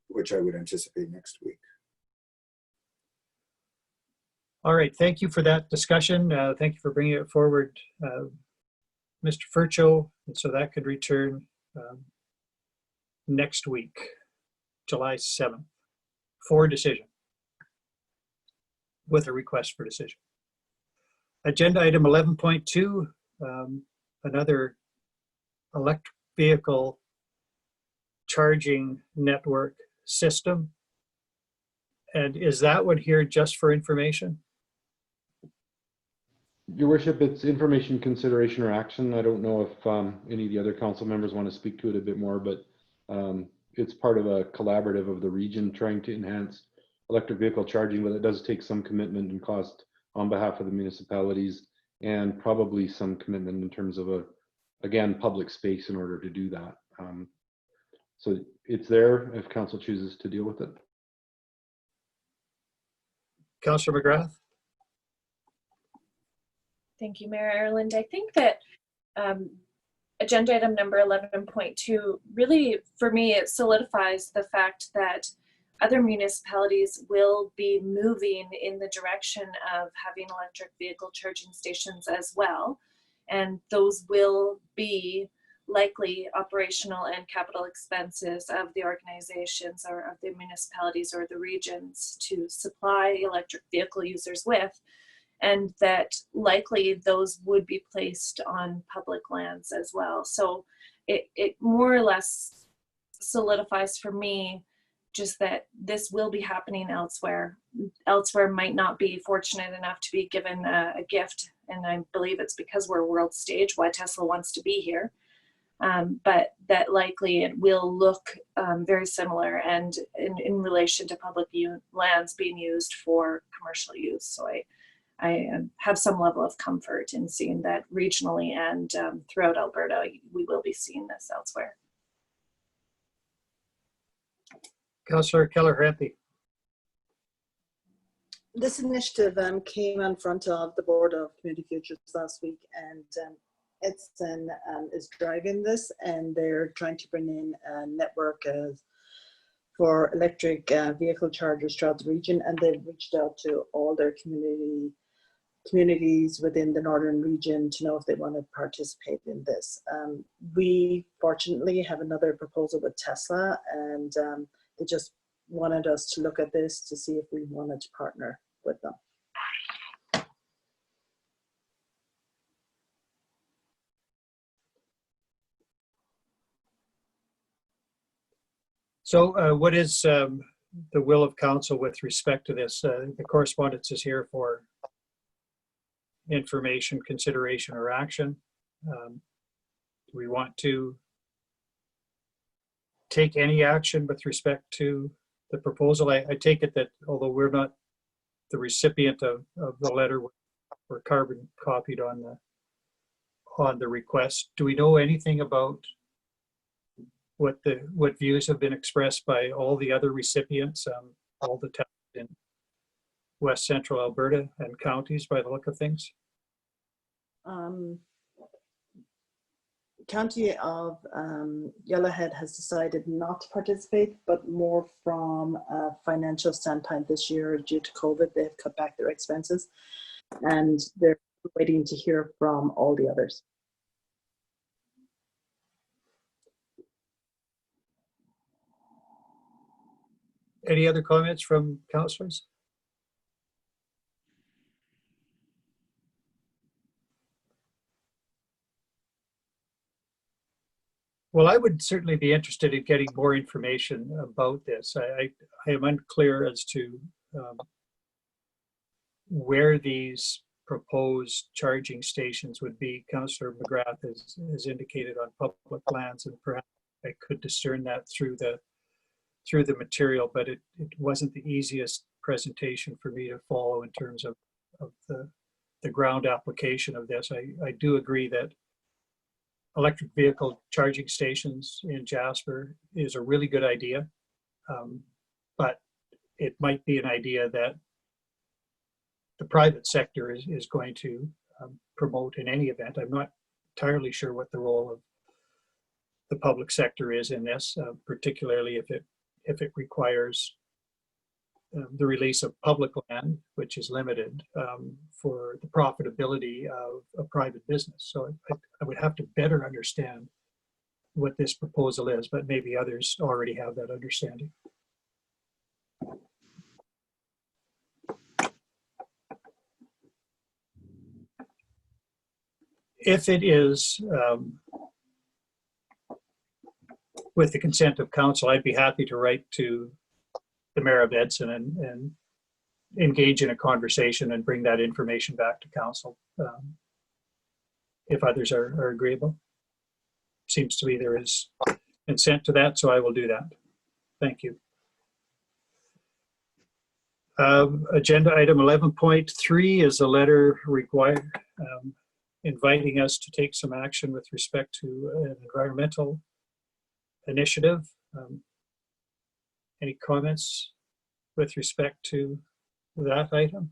which I would anticipate next week. All right, thank you for that discussion. Thank you for bringing it forward, Mr. Fercho. And so that could return next week, July 7th, for decision, with a request for decision. Agenda item 11.2, another electric vehicle charging network system. And is that one here just for information? Your worship, it's information, consideration, or action. I don't know if any of the other council members want to speak to it a bit more, but it's part of a collaborative of the region trying to enhance electric vehicle charging, but it does take some commitment and cost on behalf of the municipalities, and probably some commitment in terms of again, public space in order to do that. So it's there if council chooses to deal with it. Councillor McGrath? Thank you, Mayor Ireland. I think that agenda item number 11.2, really for me, it solidifies the fact that other municipalities will be moving in the direction of having electric vehicle charging stations as well. And those will be likely operational and capital expenses of the organizations or of the municipalities or the regions to supply electric vehicle users with. And that likely those would be placed on public lands as well. So it more or less solidifies for me just that this will be happening elsewhere. Elsewhere might not be fortunate enough to be given a gift. And I believe it's because we're world stage why Tesla wants to be here. But that likely it will look very similar and in relation to public lands being used for commercial use. So I have some level of comfort in seeing that regionally and throughout Alberta, we will be seeing this elsewhere. Councillor Kelleher-Empey. This initiative came in front of the Board of Community Futures last week, and Edson is driving this, and they're trying to bring in a network for electric vehicle chargers throughout the region, and they've reached out to all their communities within the northern region to know if they want to participate in this. We fortunately have another proposal with Tesla, and they just wanted us to look at this to see if we wanted to partner with them. So what is the will of council with respect to this? The correspondence is here for information, consideration, or action. Do we want to take any action with respect to the proposal? I take it that although we're not the recipient of the letter, we're carbon copied on the request. Do we know anything about what views have been expressed by all the other recipients, all the towns in West Central Alberta and counties by the look of things? County of Yellowhead has decided not to participate, but more from a financial standpoint this year due to COVID, they've cut back their expenses, and they're waiting to hear from all the others. Any other comments from councillors? Well, I would certainly be interested in getting more information about this. I am unclear as to where these proposed charging stations would be. Councillor McGrath has indicated on public lands, and perhaps I could discern that through the material, but it wasn't the easiest presentation for me to follow in terms of the ground application of this. I do agree that electric vehicle charging stations in Jasper is a really good idea, but it might be an idea that the private sector is going to promote in any event. I'm not entirely sure what the role of the public sector is in this, particularly if it requires the release of public land, which is limited for the profitability of a private business. So I would have to better understand what this proposal is, but maybe others already have that understanding. If it is with the consent of council, I'd be happy to write to the Mayor of Edson and engage in a conversation and bring that information back to council if others are agreeable. Seems to me there is consent to that, so I will do that. Thank you. Agenda item 11.3 is a letter required inviting us to take some action with respect to an environmental initiative. Any comments with respect to that item?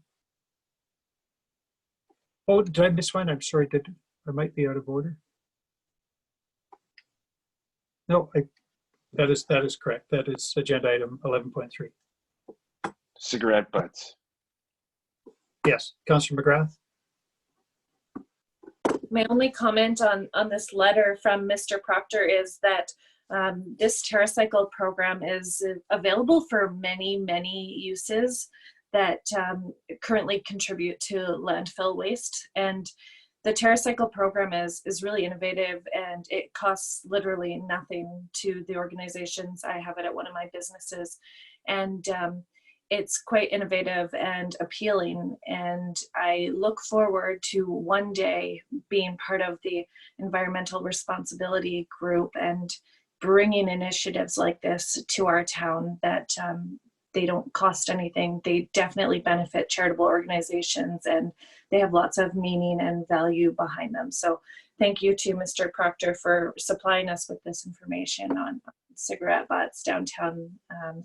Oh, did I miss one? I'm sorry, I might be out of order. No, that is correct. That is agenda item 11.3. Cigarette butts. Yes, Councillor McGrath. My only comment on this letter from Mr. Proctor is that this TerraCycle program is available for many, many uses that currently contribute to landfill waste. And the TerraCycle program is really innovative, and it costs literally nothing to the organizations. I have it at one of my businesses, and it's quite innovative and appealing. And I look forward to one day being part of the environmental responsibility group and bringing initiatives like this to our town that they don't cost anything. They definitely benefit charitable organizations, and they have lots of meaning and value behind them. So thank you to Mr. Proctor for supplying us with this information on cigarette butts downtown.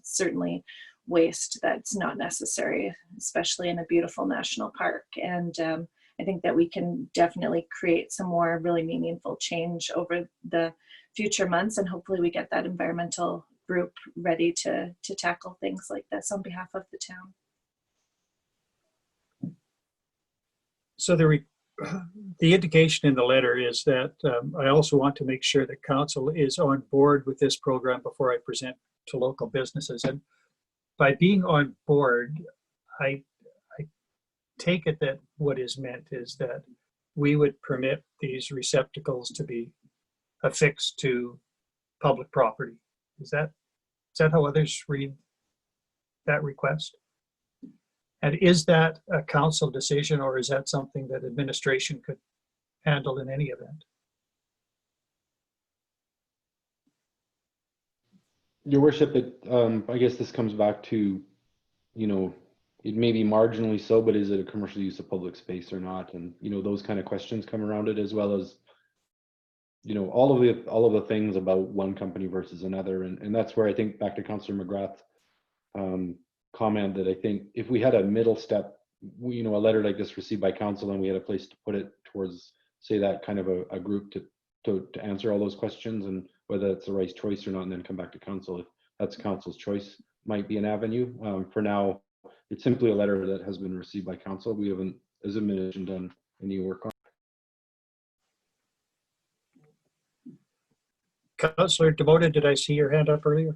Certainly waste that's not necessary, especially in a beautiful national park. And I think that we can definitely create some more really meaningful change over the future months, and hopefully we get that environmental group ready to tackle things like this on behalf of the town. So the indication in the letter is that I also want to make sure that council is on board with this program before I present to local businesses. And by being on board, I take it that what is meant is that we would permit these receptacles to be affixed to public property. Is that how others read that request? And is that a council decision, or is that something that administration could handle in any event? Your worship, I guess this comes back to, it may be marginally so, but is it a commercial use of public space or not? And, those kind of questions come around it, as well as, all of the things about one company versus another. And that's where I think, back to Councillor McGrath's comment, that I think if we had a middle step, a letter like this received by council, and we had a place to put it towards, say, that kind of a group to answer all those questions, and whether it's the right choice or not, and then come back to council. If that's council's choice, might be an avenue. For now, it's simply a letter that has been received by council. We haven't, as a administration, done any work on it. Councillor Devoted, did I see your hand up earlier?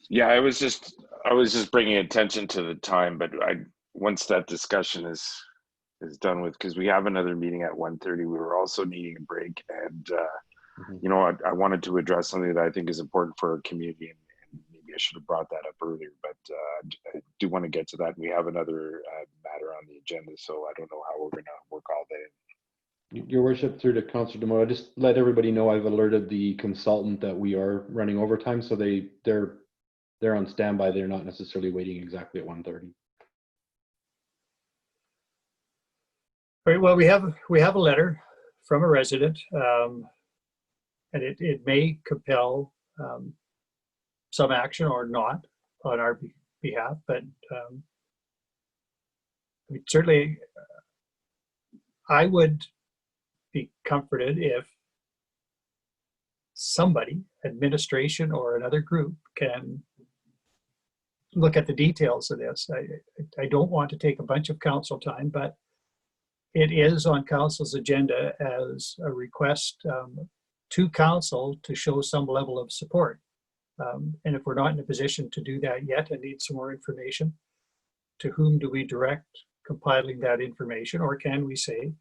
Yeah, I was just bringing attention to the time, but once that discussion is done with, because we have another meeting at 1:30, we were also needing a break, and I wanted to address something that I think is important for our community, and maybe I should have brought that up earlier, but I do want to get to that. We have another matter on the agenda, so I don't know how we're going to work all day. Your worship, through to Councillor Demoto, just let everybody know I've alerted the consultant that we are running overtime, so they're on standby. They're not necessarily waiting exactly at 1:30. All right, well, we have a letter from a resident, and it may compel some action or not on our behalf, but certainly I would be comforted if somebody, administration or another group, can look at the details of this. I don't want to take a bunch of council time, but it is on council's agenda as a request to council to show some level of support. And if we're not in a position to do that yet and need some more information, to whom do we direct compiling that information? Or can we say,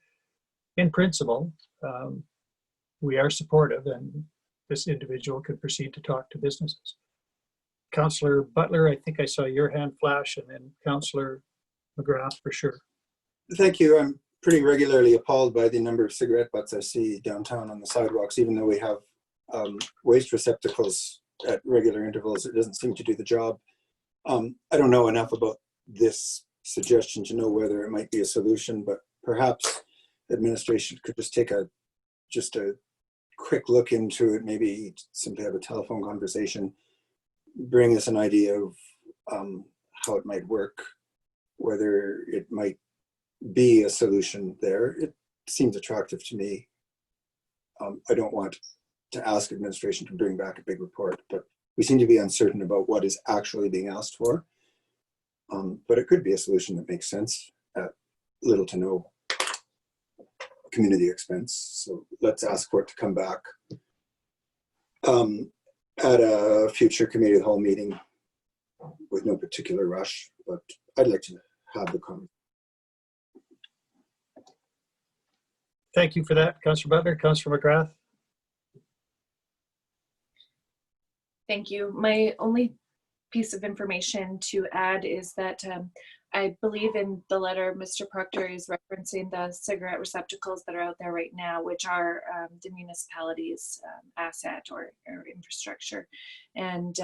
in principle, we are supportive and this individual could proceed to talk to businesses? Councillor Butler, I think I saw your hand flash, and then Councillor McGrath for sure. Thank you. I'm pretty regularly appalled by the number of cigarette butts I see downtown on the sidewalks. Even though we have waste receptacles at regular intervals, it doesn't seem to do the job. I don't know enough about this suggestion to know whether it might be a solution, but perhaps administration could just take a quick look into it, maybe simply have a telephone conversation, bring us an idea of how it might work, whether it might be a solution there. It seems attractive to me. I don't want to ask administration to bring back a big report, but we seem to be uncertain about what is actually being asked for. But it could be a solution that makes sense at little to no community expense. So let's ask for it to come back at a future committee of the whole meeting with no particular rush, but I'd like to have the comment. Thank you for that, Councillor Butler. Councillor McGrath. Thank you. My only piece of information to add is that I believe in the letter Mr. Proctor is referencing the cigarette receptacles that are out there right now, which are the municipality's asset or infrastructure. And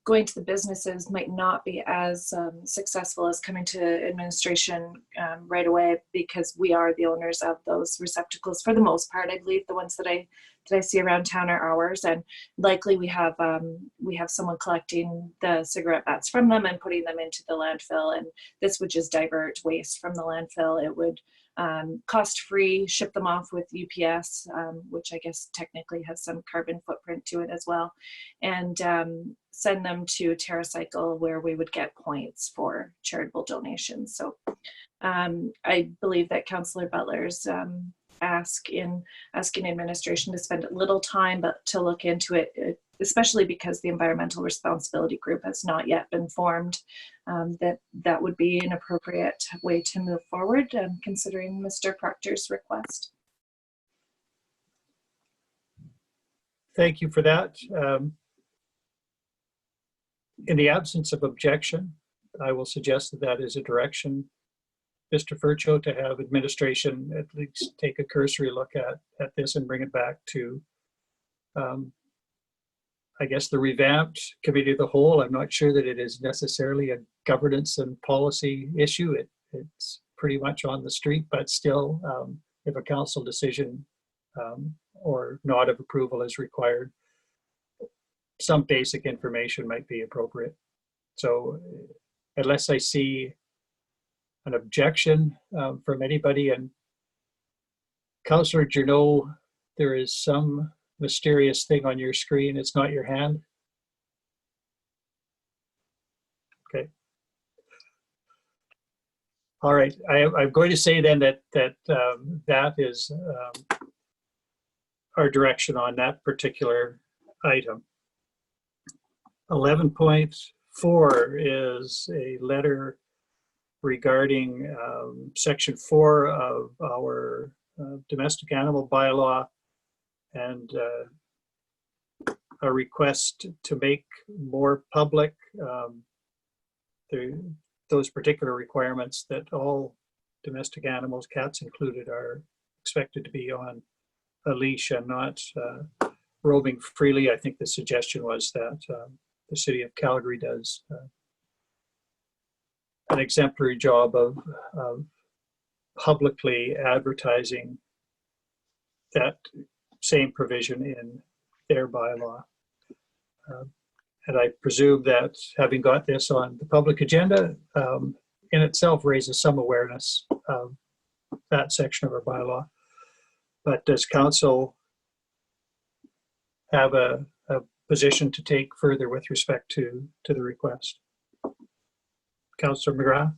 going to the businesses might not be as successful as coming to administration right away, because we are the owners of those receptacles for the most part. I believe the ones that I see around town are ours, and likely we have someone collecting the cigarette butts from them and putting them into the landfill, and this would just divert waste from the landfill. It would cost-free, ship them off with UPS, which I guess technically has some carbon footprint to it as well, and send them to TerraCycle, where we would get points for charitable donations. So I believe that Councillor Butler's asking administration to spend a little time, but to look into it, especially because the Environmental Responsibility Group has not yet been formed, that would be an appropriate way to move forward, considering Mr. Proctor's request. Thank you for that. In the absence of objection, I will suggest that that is a direction, Mr. Fercho, to have administration at least take a cursory look at this and bring it back to, I guess, the revamped committee of the whole. I'm not sure that it is necessarily a governance and policy issue. It's pretty much on the street, but still, if a council decision or nod of approval is required, some basic information might be appropriate. So unless I see an objection from anybody, and Councillor Journault, there is some mysterious thing on your screen. It's not your hand. Okay. All right. I'm going to say then that that is our direction on that particular item. 11.4 is a letter regarding Section 4 of our domestic animal bylaw, and a request to make more public those particular requirements that all domestic animals, cats included, are expected to be on a leash and not roaming freely. I think the suggestion was that the city of Calgary does an exemplary job of publicly advertising that same provision in their bylaw. And I presume that having got this on the public agenda in itself raises some awareness of that section of our bylaw. But does council have a position to take further with respect to the request? Councillor McGrath.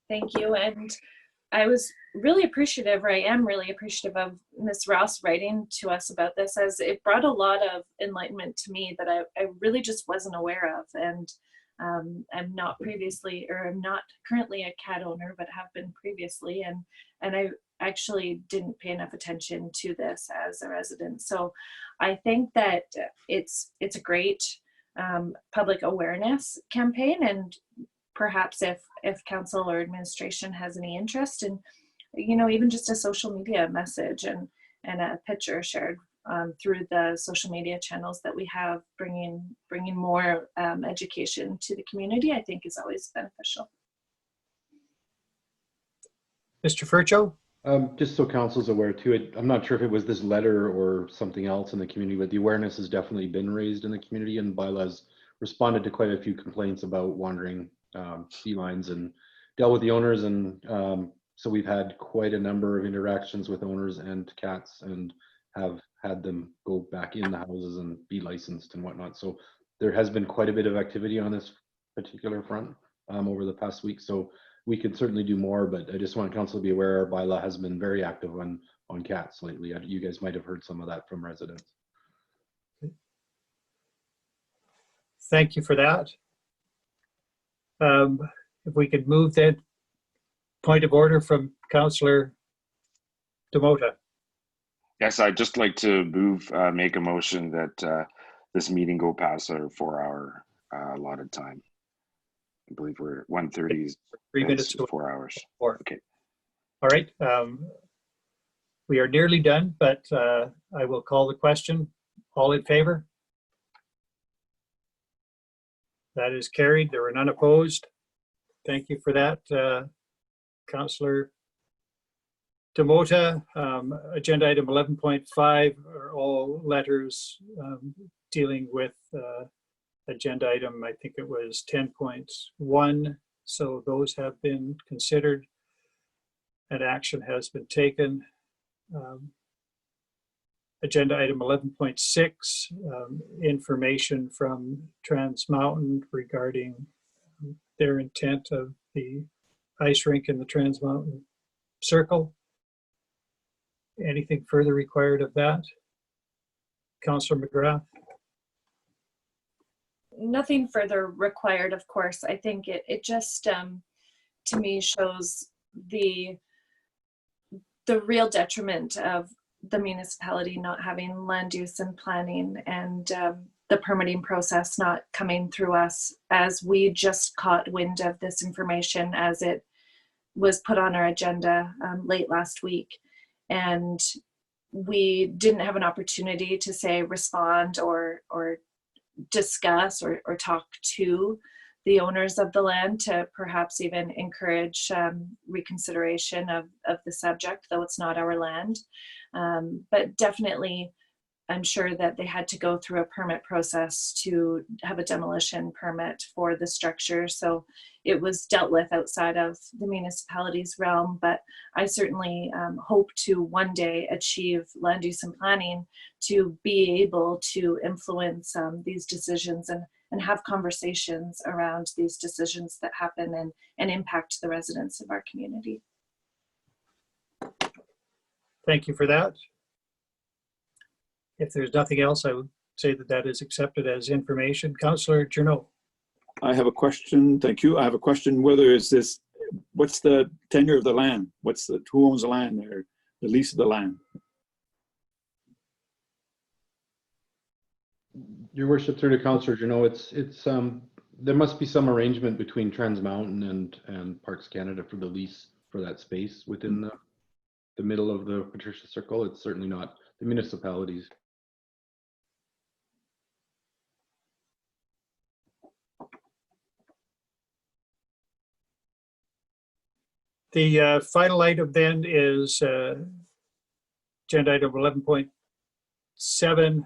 Thank you. And I was really appreciative, or I am really appreciative of Ms. Ross writing to us about this, as it brought a lot of enlightenment to me that I really just wasn't aware of. And I'm not previously, or I'm not currently a cat owner, but have been previously. And I actually didn't pay enough attention to this as a resident. So I think that it's a great public awareness campaign, and perhaps if council or administration has any interest in, even just a social media message and a picture shared through the social media channels that we have, bringing more education to the community, I think is always beneficial. Mr. Fercho? Just so council's aware too, I'm not sure if it was this letter or something else in the community, but the awareness has definitely been raised in the community, and bylaws responded to quite a few complaints about wandering felines, and dealt with the owners and So we've had quite a number of interactions with owners and cats, and have had them go back in the houses and be licensed and whatnot. So there has been quite a bit of activity on this particular front over the past week. So we can certainly do more, but I just want council to be aware our bylaw has been very active on cats lately. You guys might have heard some of that from residents. Thank you for that. If we could move that point of order from Councillor Demota. Yes, I'd just like to make a motion that this meeting go past our 4-hour allotted time. I believe we're 1:30. 3 minutes to 4 hours. 4. Okay. All right. We are nearly done, but I will call the question. All in favor? That is carried. There were none opposed. Thank you for that, Councillor Demota. Agenda item 11.5 are all letters dealing with agenda item, I think it was 10.1. So those have been considered and action has been taken. Agenda item 11.6, information from Trans Mountain regarding their intent of the ice rink in the Trans Mountain Circle. Anything further required of that? Councillor McGrath? Nothing further required, of course. I think it just, to me, shows the real detriment of the municipality not having land use and planning, and the permitting process not coming through us, as we just caught wind of this information as it was put on our agenda late last week. And we didn't have an opportunity to say respond or discuss or talk to the owners of the land to perhaps even encourage reconsideration of the subject, though it's not our land. But definitely, I'm sure that they had to go through a permit process to have a demolition permit for the structure. So it was dealt with outside of the municipality's realm. But I certainly hope to one day achieve land use and planning to be able to influence these decisions and have conversations around these decisions that happen and impact the residents of our community. Thank you for that. If there's nothing else, I would say that is accepted as information. Councillor Journault. I have a question. Thank you. I have a question. What's the tenure of the land? Who owns the land or the lease of the land? Your worship, through to Councillor Journault, it's there must be some arrangement between Trans Mountain and Parks Canada for the lease for that space within the middle of the Patricia Circle. It's certainly not the municipalities. The final item then is agenda item 11.7,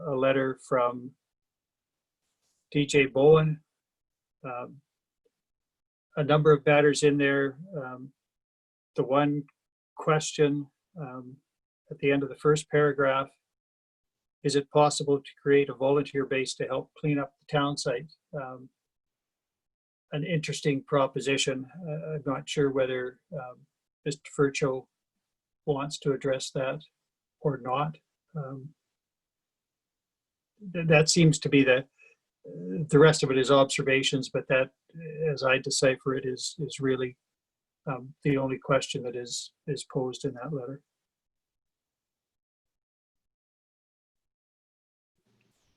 a letter from DJ Bowen. A number of matters in there. The one question at the end of the first paragraph, is it possible to create a volunteer base to help clean up the town site? An interesting proposition. I'm not sure whether Mr. Fercho wants to address that or not. That seems to be the rest of it is observations, but that, as I decipher it, is really the only question that is posed in that letter.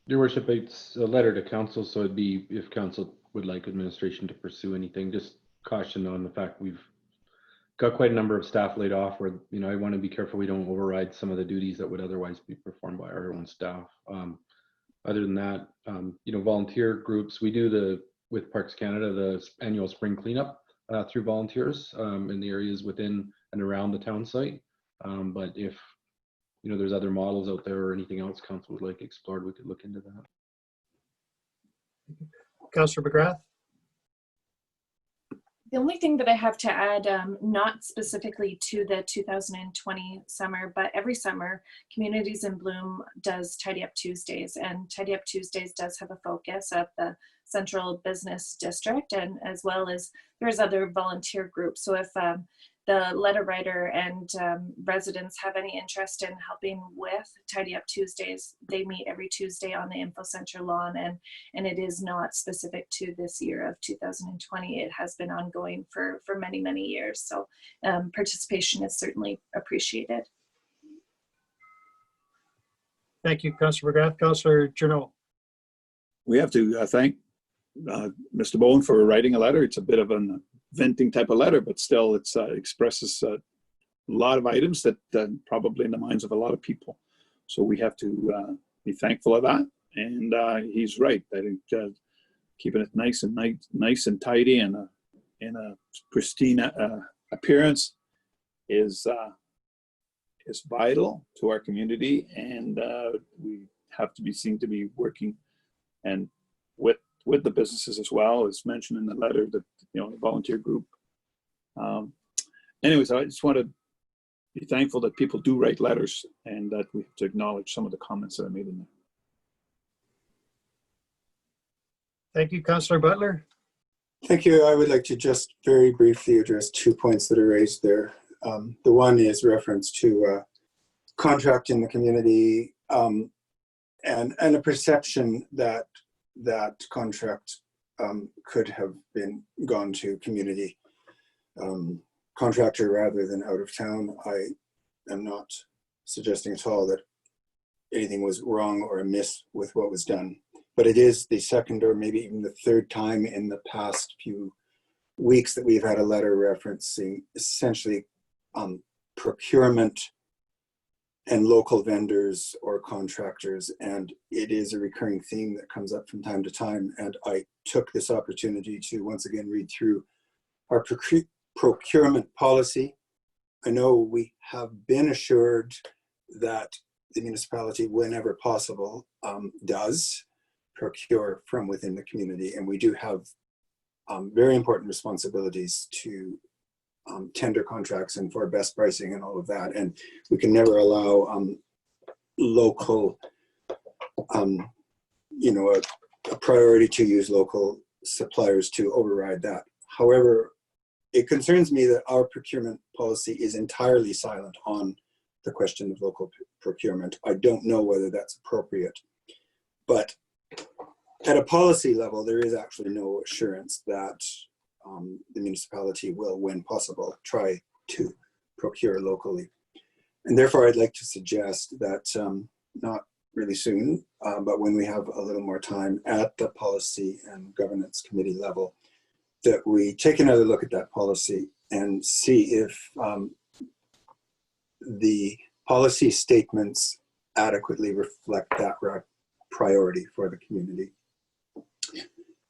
Your worship, it's a letter to council, so it'd be if council would like administration to pursue anything, just caution on the fact we've got quite a number of staff laid off where, I want to be careful we don't override some of the duties that would otherwise be performed by our own staff. Other than that, volunteer groups, we do with Parks Canada, the annual spring cleanup through volunteers in the areas within and around the town site. But if, there's other models out there or anything else council would like explored, we could look into that. Councillor McGrath. The only thing that I have to add, not specifically to the 2020 summer, but every summer, Communities in Bloom does Tidy Up Tuesdays, and Tidy Up Tuesdays does have a focus of the Central Business District, and as well as there's other volunteer groups. So if the letter writer and residents have any interest in helping with Tidy Up Tuesdays, they meet every Tuesday on the Info Center lawn, and it is not specific to this year of 2020. It has been ongoing for many, many years. So participation is certainly appreciated. Thank you, Councillor McGrath. Councillor Journault. We have to thank Mr. Bowen for writing a letter. It's a bit of an venting type of letter, but still it expresses a lot of items that probably in the minds of a lot of people. So we have to be thankful of that. And he's right. I think keeping it nice and tidy and in a pristine appearance is vital to our community, and we have to be seen to be working and with the businesses as well, as mentioned in the letter, that the volunteer group. Anyways, I just want to be thankful that people do write letters, and that we have to acknowledge some of the comments that I made in there. Thank you, Councillor Butler. Thank you. I would like to just very briefly address 2 points that are raised there. The one is reference to contract in the community, and a perception that contract could have been gone to community contractor rather than out of town. I am not suggesting at all that anything was wrong or amiss with what was done, but it is the second or maybe even the third time in the past few weeks that we've had a letter referencing essentially procurement and local vendors or contractors, and it is a recurring theme that comes up from time to time. And I took this opportunity to once again read through our procurement policy. I know we have been assured that the municipality, whenever possible, does procure from within the community, and we do have very important responsibilities to tender contracts and for best pricing and all of that, and we can never allow local, a priority to use local suppliers to override that. However, it concerns me that our procurement policy is entirely silent on the question of local procurement. I don't know whether that's appropriate, but at a policy level, there is actually no assurance that the municipality will, when possible, try to procure locally. And therefore, I'd like to suggest that not really soon, but when we have a little more time at the policy and governance committee level, that we take another look at that policy and see if the policy statements adequately reflect that priority for the community.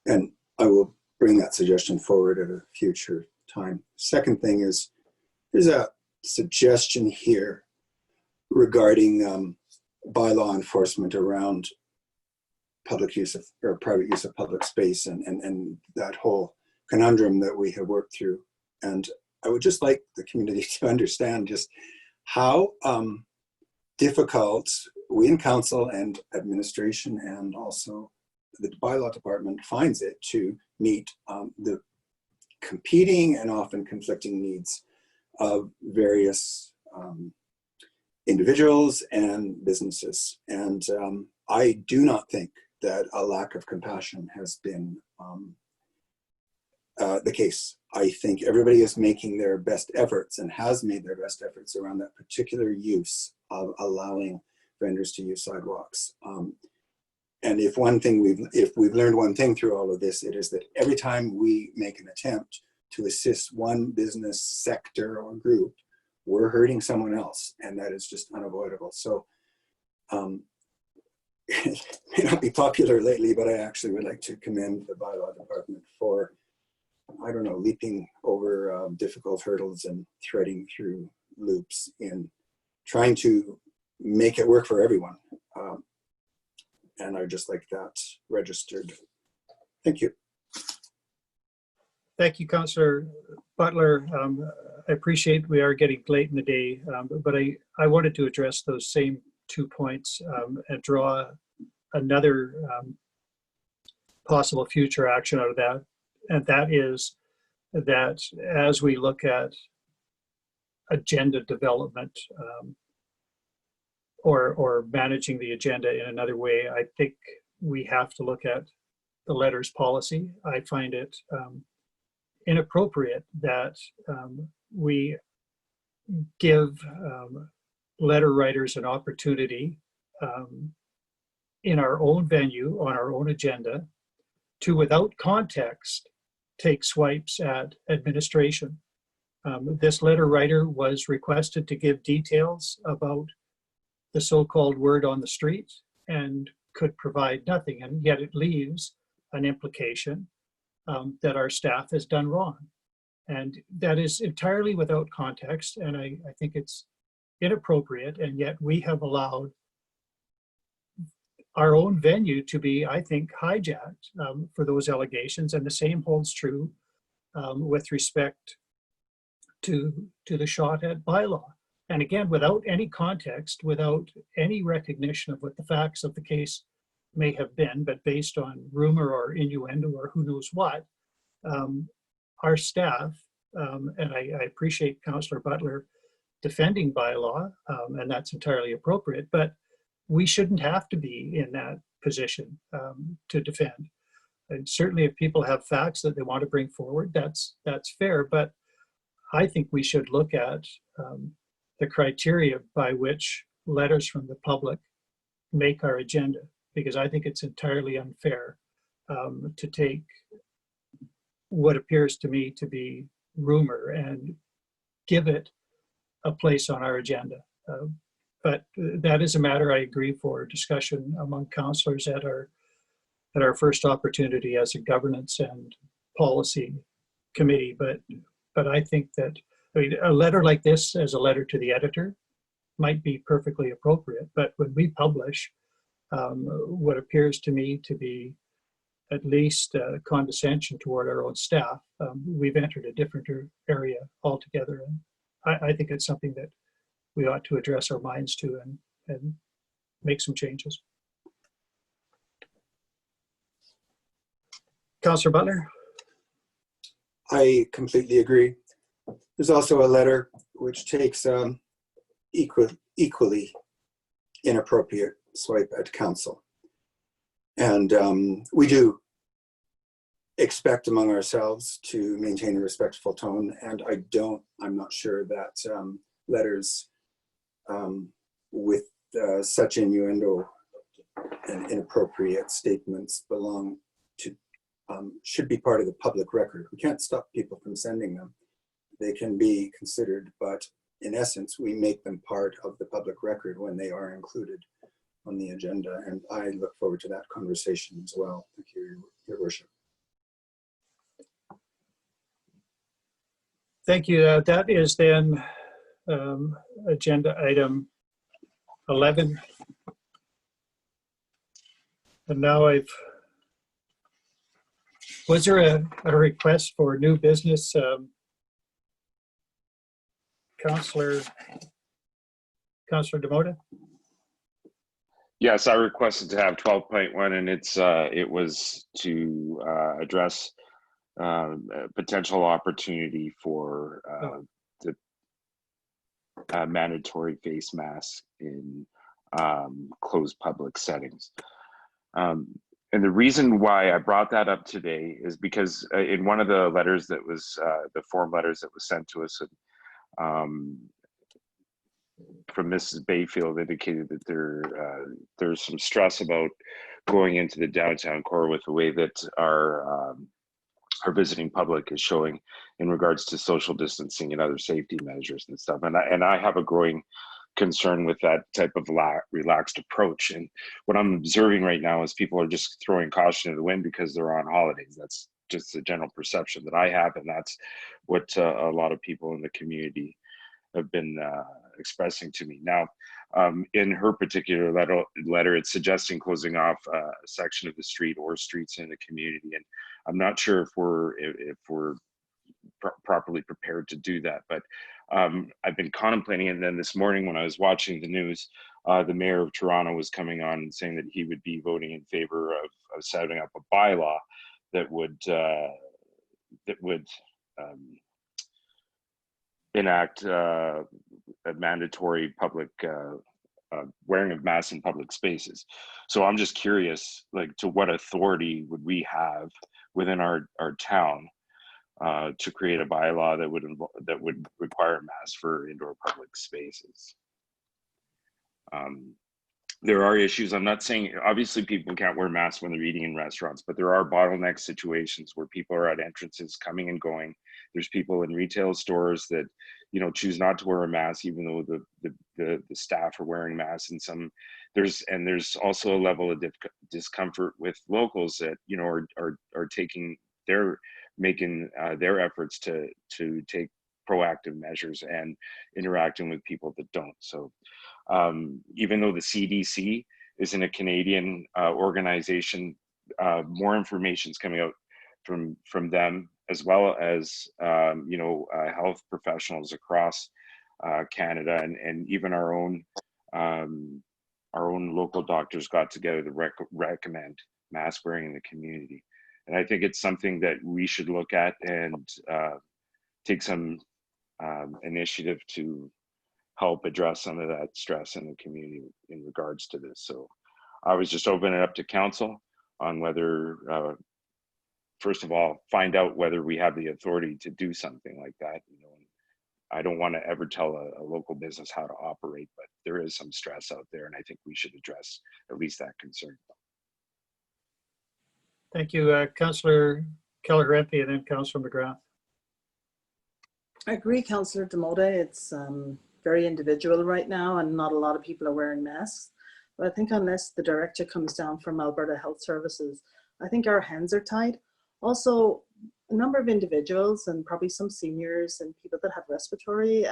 And I will bring that suggestion forward at a future time. Second thing is, there's a suggestion here regarding bylaw enforcement around public use of, or private use of public space, and that whole conundrum that we have worked through. And I would just like the community to understand just how difficult we in council and administration and also the bylaw department finds it to meet the competing and often conflicting needs of various individuals and businesses. And I do not think that a lack of compassion has been the case. I think everybody is making their best efforts and has made their best efforts around that particular use of allowing vendors to use sidewalks. And if we've learned one thing through all of this, it is that every time we make an attempt to assist one business sector or group, we're hurting someone else, and that is just unavoidable. So it may not be popular lately, but I actually would like to commend the bylaw department for, I don't know, leaping over difficult hurdles and threading through loops in trying to make it work for everyone. And I just like that registered. Thank you. Thank you, Councillor Butler. I appreciate we are getting late in the day, but I wanted to address those same 2 points and draw another possible future action out of that. And that is that as we look at agenda development or managing the agenda in another way, I think we have to look at the letters policy. I find it inappropriate that we give letter writers an opportunity in our own venue, on our own agenda, to, without context, take swipes at administration. This letter writer was requested to give details about the so-called word on the street and could provide nothing, and yet it leaves an implication that our staff has done wrong. And that is entirely without context, and I think it's inappropriate, and yet we have allowed our own venue to be, I think, hijacked for those allegations, and the same holds true with respect to the shot at bylaw. And again, without any context, without any recognition of what the facts of the case may have been, but based on rumor or innuendo or who knows what, our staff, and I appreciate Councillor Butler defending bylaw, and that's entirely appropriate, but we shouldn't have to be in that position to defend. And certainly if people have facts that they want to bring forward, that's fair, but I think we should look at the criteria by which letters from the public make our agenda, because I think it's entirely unfair to take what appears to me to be rumor and give it a place on our agenda. But that is a matter, I agree, for discussion among councillors at our first opportunity as a governance and policy committee. But I think that, I mean, a letter like this as a letter to the editor might be perfectly appropriate, but when we publish what appears to me to be at least condescension toward our own staff, we've entered a different area altogether. And I think it's something that we ought to address our minds to and make some changes. Councillor Butler? I completely agree. There's also a letter which takes equally inappropriate swipe at council. And we do expect among ourselves to maintain a respectful tone. And I'm not sure that letters with such innuendo and inappropriate statements should be part of the public record. We can't stop people from sending them. They can be considered, but in essence, we make them part of the public record when they are included on the agenda. And I look forward to that conversation as well. Thank you, Your Worship. Thank you. That is then agenda item 11. And now was there a request for new business? Councillor Demota? Yes, I requested to have 12.1, and it was to address a potential opportunity for the mandatory face mask in closed public settings. And the reason why I brought that up today is because in one of the letters that was, the form letters that was sent to us from Mrs. Bayfield indicated that there's some stress about going into the downtown core with the way that our visiting public is showing in regards to social distancing and other safety measures and stuff. And I have a growing concern with that type of relaxed approach. And what I'm observing right now is people are just throwing caution to the wind because they're on holidays. That's just the general perception that I have, and that's what a lot of people in the community have been expressing to me. Now, in her particular letter, it's suggesting closing off a section of the street or streets in the community, and I'm not sure if we're properly prepared to do that. But I've been contemplating, and then this morning when I was watching the news, the mayor of Toronto was coming on and saying that he would be voting in favor of setting up a bylaw that would enact a mandatory public wearing of masks in public spaces. So I'm just curious, like, to what authority would we have within our town to create a bylaw that would require masks for indoor public spaces? There are issues. I'm not saying, obviously people can't wear masks when they're eating in restaurants, but there are bottleneck situations where people are at entrances coming and going. There's people in retail stores that, you know, choose not to wear a mask even though the staff are wearing masks. And there's also a level of discomfort with locals that, you know, are making their efforts to take proactive measures and interacting with people that don't. So even though the CDC isn't a Canadian organization, more information is coming out from them, as well as you know, health professionals across Canada, and even our own local doctors got together to recommend mask wearing in the community. And I think it's something that we should look at and take some initiative to help address some of that stress in the community in regards to this. So I was just opening it up to council on whether, first of all, find out whether we have the authority to do something like that. You know, I don't want to ever tell a local business how to operate, but there is some stress out there, and I think we should address at least that concern. Thank you, Councillor Kelleher, and then Councillor McGrath. I agree, Councillor Demote. It's very individual right now, and not a lot of people are wearing masks. But I think unless the directive comes down from Alberta Health Services, I think our hands are tied. Also, a number of individuals and probably some seniors and people that have respiratory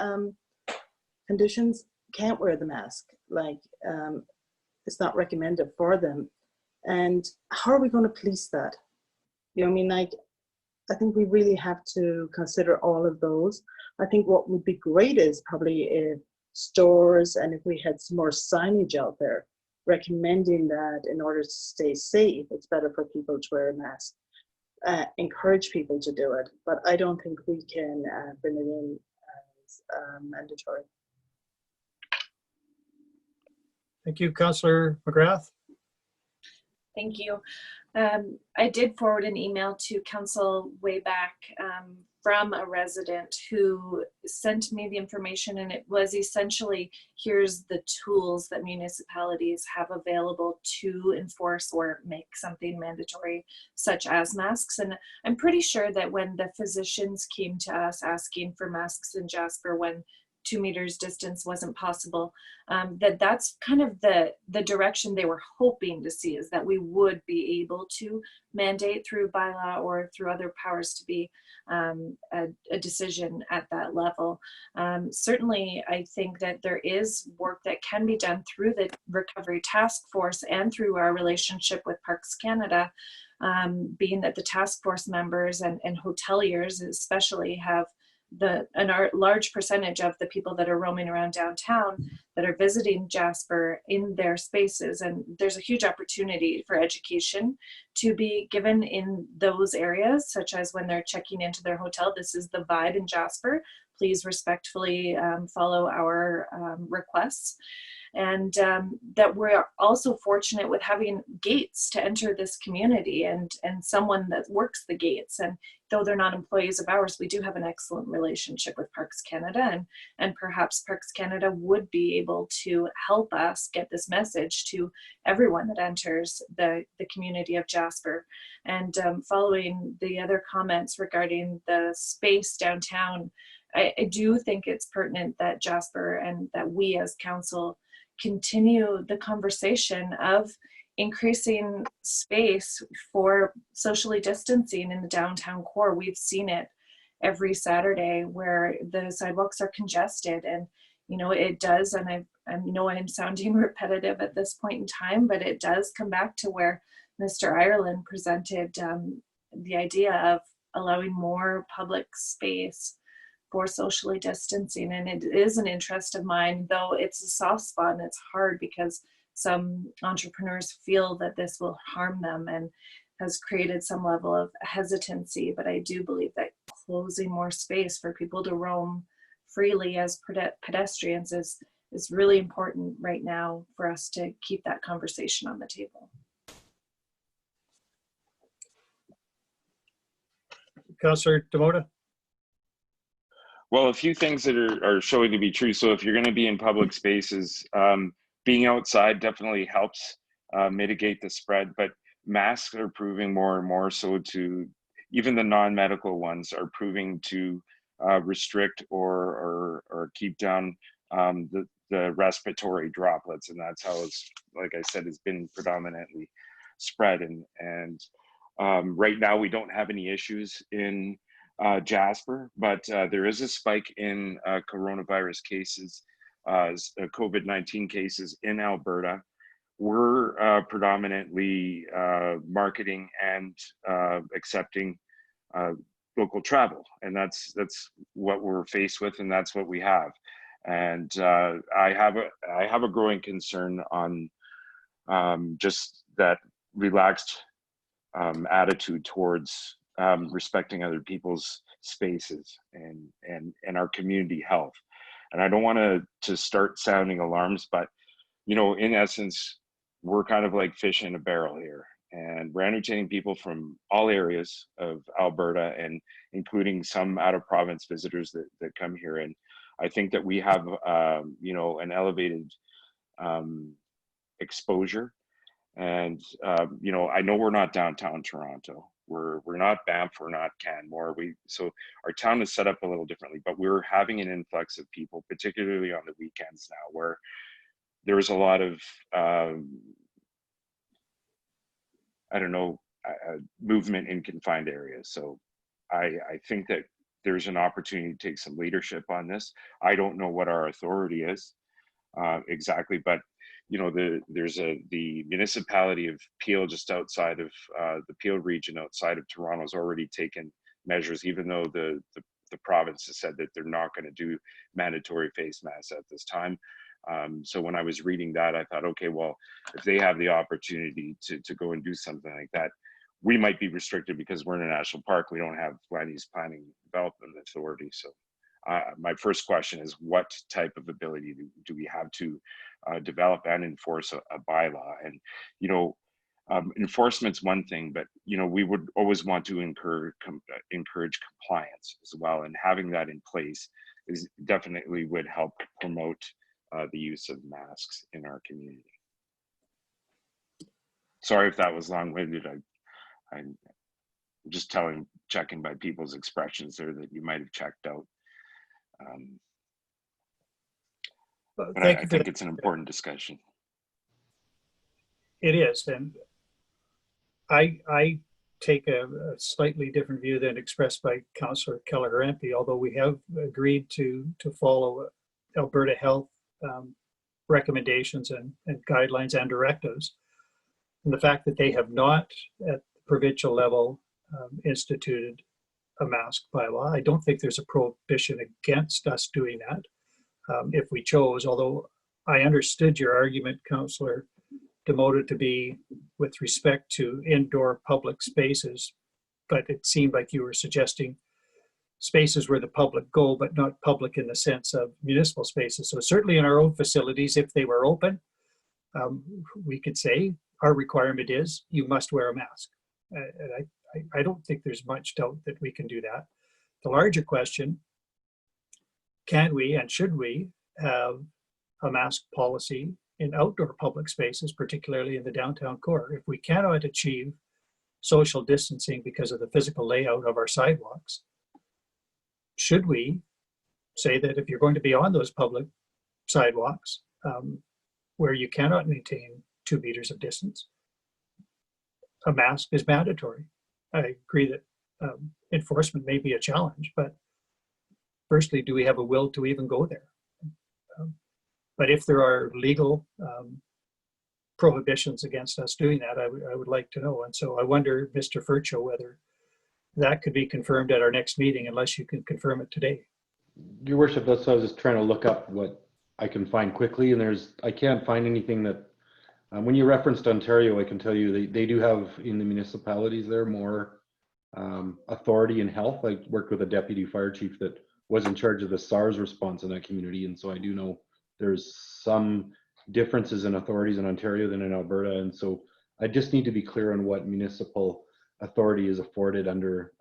conditions can't wear the mask. Like, it's not recommended for them. And how are we going to police that? You know what I mean? Like, I think we really have to consider all of those. I think what would be great is probably if stores and if we had some more signage out there recommending that in order to stay safe, it's better for people to wear a mask. Encourage people to do it, but I don't think we can bring it in as mandatory. Thank you, Councillor McGrath. Thank you. I did forward an email to council way back from a resident who sent me the information, and it was essentially, here's the tools that municipalities have available to enforce or make something mandatory, such as masks. And I'm pretty sure that when the physicians came to us asking for masks in Jasper when 2 meters distance wasn't possible, that's kind of the direction they were hoping to see, is that we would be able to mandate through bylaw or through other powers to be a decision at that level. Certainly, I think that there is work that can be done through the Recovery Task Force and through our relationship with Parks Canada, being that the task force members and hoteliers especially have a large percentage of the people that are roaming around downtown that are visiting Jasper in their spaces. And there's a huge opportunity for education to be given in those areas, such as when they're checking into their hotel, this is the vibe in Jasper. Please respectfully follow our requests. And that we're also fortunate with having gates to enter this community and someone that works the gates. And though they're not employees of ours, we do have an excellent relationship with Parks Canada, and perhaps Parks Canada would be able to help us get this message to everyone that enters the community of Jasper. And following the other comments regarding the space downtown, I do think it's pertinent that Jasper and that we as council continue the conversation of increasing space for socially distancing in the downtown core. We've seen it every Saturday where the sidewalks are congested, and you know it does, and I know I'm sounding repetitive at this point in time, but it does come back to where Mr. Ireland presented the idea of allowing more public space for socially distancing. And it is an interest of mine, though it's a soft spot and it's hard because some entrepreneurs feel that this will harm them and has created some level of hesitancy. But I do believe that closing more space for people to roam freely as pedestrians is really important right now for us to keep that conversation on the table. Councillor Demota? Well, a few things that are showing to be true. So if you're going to be in public spaces, being outside definitely helps mitigate the spread, but masks are proving more and more so to, even the non-medical ones are proving to restrict or keep down the respiratory droplets. And that's how it's, like I said, has been predominantly spread. And right now we don't have any issues in Jasper, but there is a spike in coronavirus cases, COVID-19 cases in Alberta. We're predominantly marketing and accepting local travel, and that's what we're faced with, and that's what we have. And I have a growing concern on just that relaxed attitude towards respecting other people's spaces and our community health. And I don't want to start sounding alarms, but you know, in essence, we're kind of like fish in a barrel here, and we're entertaining people from all areas of Alberta, and including some out of province visitors that come here. And I think that we have you know, an elevated exposure. And you know, I know we're not downtown Toronto. We're not Banff, we're not Canmore. So our town is set up a little differently, but we're having an influx of people, particularly on the weekends now, where there's a lot of I don't know, movement in confined areas. So I think that there's an opportunity to take some leadership on this. I don't know what our authority is exactly, but you know, the municipality of Peel, just outside of the Peel region, outside of Toronto, has already taken measures, even though the province has said that they're not going to do mandatory face masks at this time. So when I was reading that, I thought, okay, well, if they have the opportunity to go and do something like that, we might be restricted because we're in a national park. We don't have land use planning development authority. So my first question is, what type of ability do we have to develop and enforce a bylaw? And, you know, enforcement's one thing, but, you know, we would always want to encourage compliance as well. And having that in place is definitely would help promote the use of masks in our community. Sorry if that was long-winded. I'm just checking by people's expressions there that you might have checked out. But I think it's an important discussion. It is, and I take a slightly different view than expressed by Councillor Kelleher empey, although we have agreed to follow Alberta Health recommendations and guidelines and directives. And the fact that they have not at the provincial level instituted a mask bylaw, I don't think there's a prohibition against us doing that if we chose, although I understood your argument, Councillor Demota, to be with respect to indoor public spaces, but it seemed like you were suggesting spaces where the public go, but not public in the sense of municipal spaces. So certainly in our own facilities, if they were open, we could say our requirement is you must wear a mask. And I don't think there's much doubt that we can do that. The larger question, can we and should we have a mask policy in outdoor public spaces, particularly in the downtown core? If we cannot achieve social distancing because of the physical layout of our sidewalks, should we say that if you're going to be on those public sidewalks where you cannot maintain 2 meters of distance, a mask is mandatory? I agree that enforcement may be a challenge, but firstly, do we have a will to even go there? But if there are legal prohibitions against us doing that, I would like to know. And so I wonder, Mr. Fercho, whether that could be confirmed at our next meeting unless you can confirm it today. Your worship, that's why I was just trying to look up what I can find quickly, and I can't find anything that, when you referenced Ontario, I can tell you they do have in the municipalities there more authority in health. I worked with a deputy fire chief that was in charge of the SARS response in that community, and so I do know there's some differences in authorities in Ontario than in Alberta, and so I just need to be clear on what municipal authority is afforded under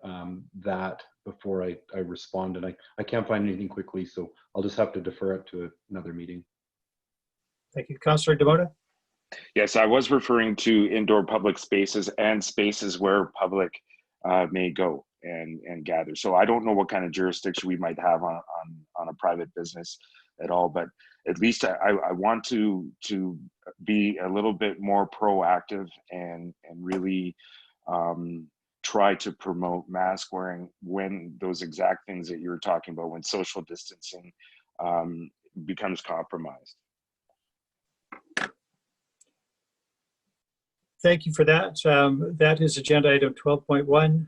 that before I respond, and I can't find anything quickly, so I'll just have to defer it to another meeting. Thank you. Councillor Demota? Yes, I was referring to indoor public spaces and spaces where public may go and gather. So I don't know what kind of jurisdiction we might have on a private business at all, but at least I want to be a little bit more proactive and really try to promote mask wearing when those exact things that you were talking about, when social distancing becomes compromised. Thank you for that. That is agenda item 12.1.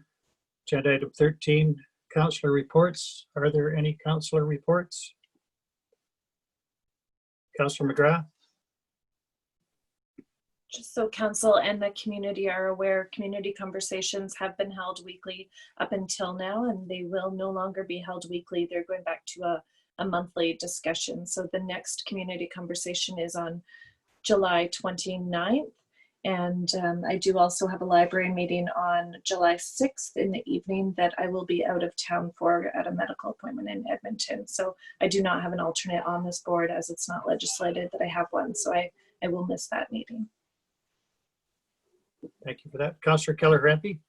Agenda item 13, councillor reports. Are there any councillor reports? Councillor McGrath? Just so council and the community are aware, community conversations have been held weekly up until now, and they will no longer be held weekly. They're going back to a monthly discussion. So the next community conversation is on July 29th. And I do also have a library meeting on July 6th in the evening that I will be out of town for at a medical appointment in Edmonton. So I do not have an alternate on this board as it's not legislated that I have one. So I will miss that meeting. Thank you for that. Councillor Kelleher-Empey?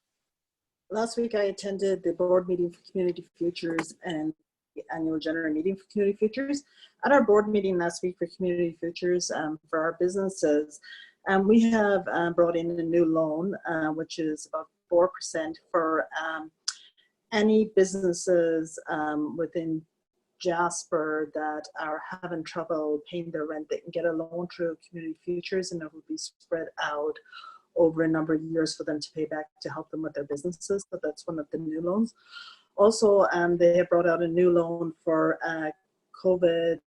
Last week I attended the board meeting for Community Futures and the annual general meeting for Community Futures. At our board meeting last week for Community Futures for our businesses, we have brought in a new loan, which is about 4% for any businesses within Jasper that are having trouble paying their rent. They can get a loan through Community Futures, and it will be spread out over a number of years for them to pay back to help them with their businesses. So that's one of the new loans. Also, they have brought out a new loan for COVID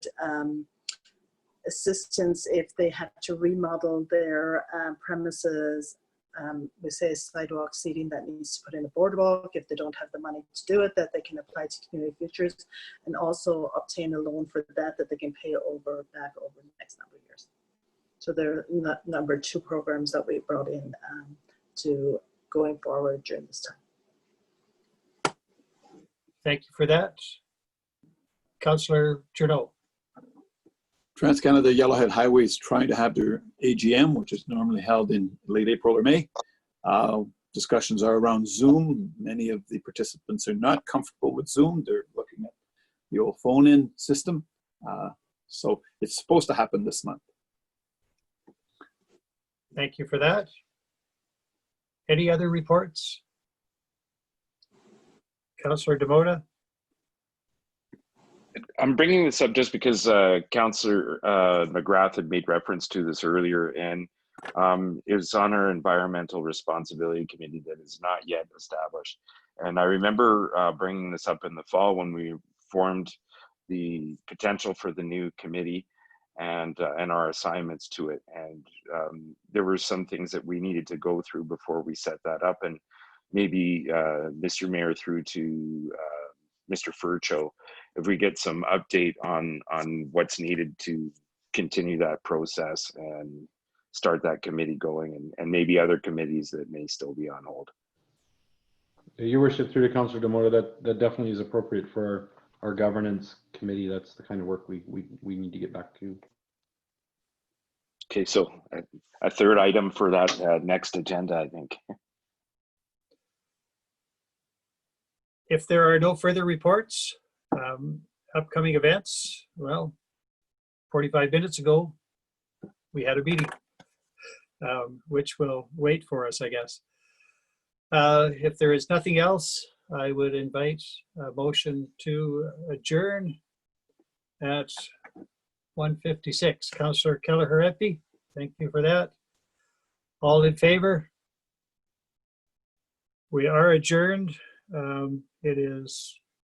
assistance if they have to remodel their premises. We say sidewalk seating that needs to put in a boardwalk. If they don't have the money to do it, that they can apply to Community Futures and also obtain a loan for that they can pay back over the next number of years. So there are number 2 programs that we brought in to going forward during this time. Thank you for that. Councillor Journault? TransCanada Yellowhead Highway is trying to have their AGM, which is normally held in late April or May. Discussions are around Zoom. Many of the participants are not comfortable with Zoom. They're looking at the old phone-in system. So it's supposed to happen this month. Thank you for that. Any other reports? Councillor Demota? I'm bringing this up just because Councillor McGrath had made reference to this earlier, and it was on our Environmental Responsibility Committee that is not yet established. And I remember bringing this up in the fall when we formed the potential for the new committee and our assignments to it. And there were some things that we needed to go through before we set that up. And maybe Mr. Mayor through to Mr. Fercho, if we get some update on what's needed to continue that process and start that committee going, and maybe other committees that may still be on hold. Your worship, through to Councillor Demota, that definitely is appropriate for our governance committee. That's the kind of work we need to get back to. Okay, so a third item for that next agenda, I think. If there are no further reports, upcoming events, well, 45 minutes ago, we had a meeting, which will wait for us, I guess. If there is nothing else, I would invite a motion to adjourn at 1:56. Councillor Kelleher-Empey, thank you for that. All in favor? We are adjourned It is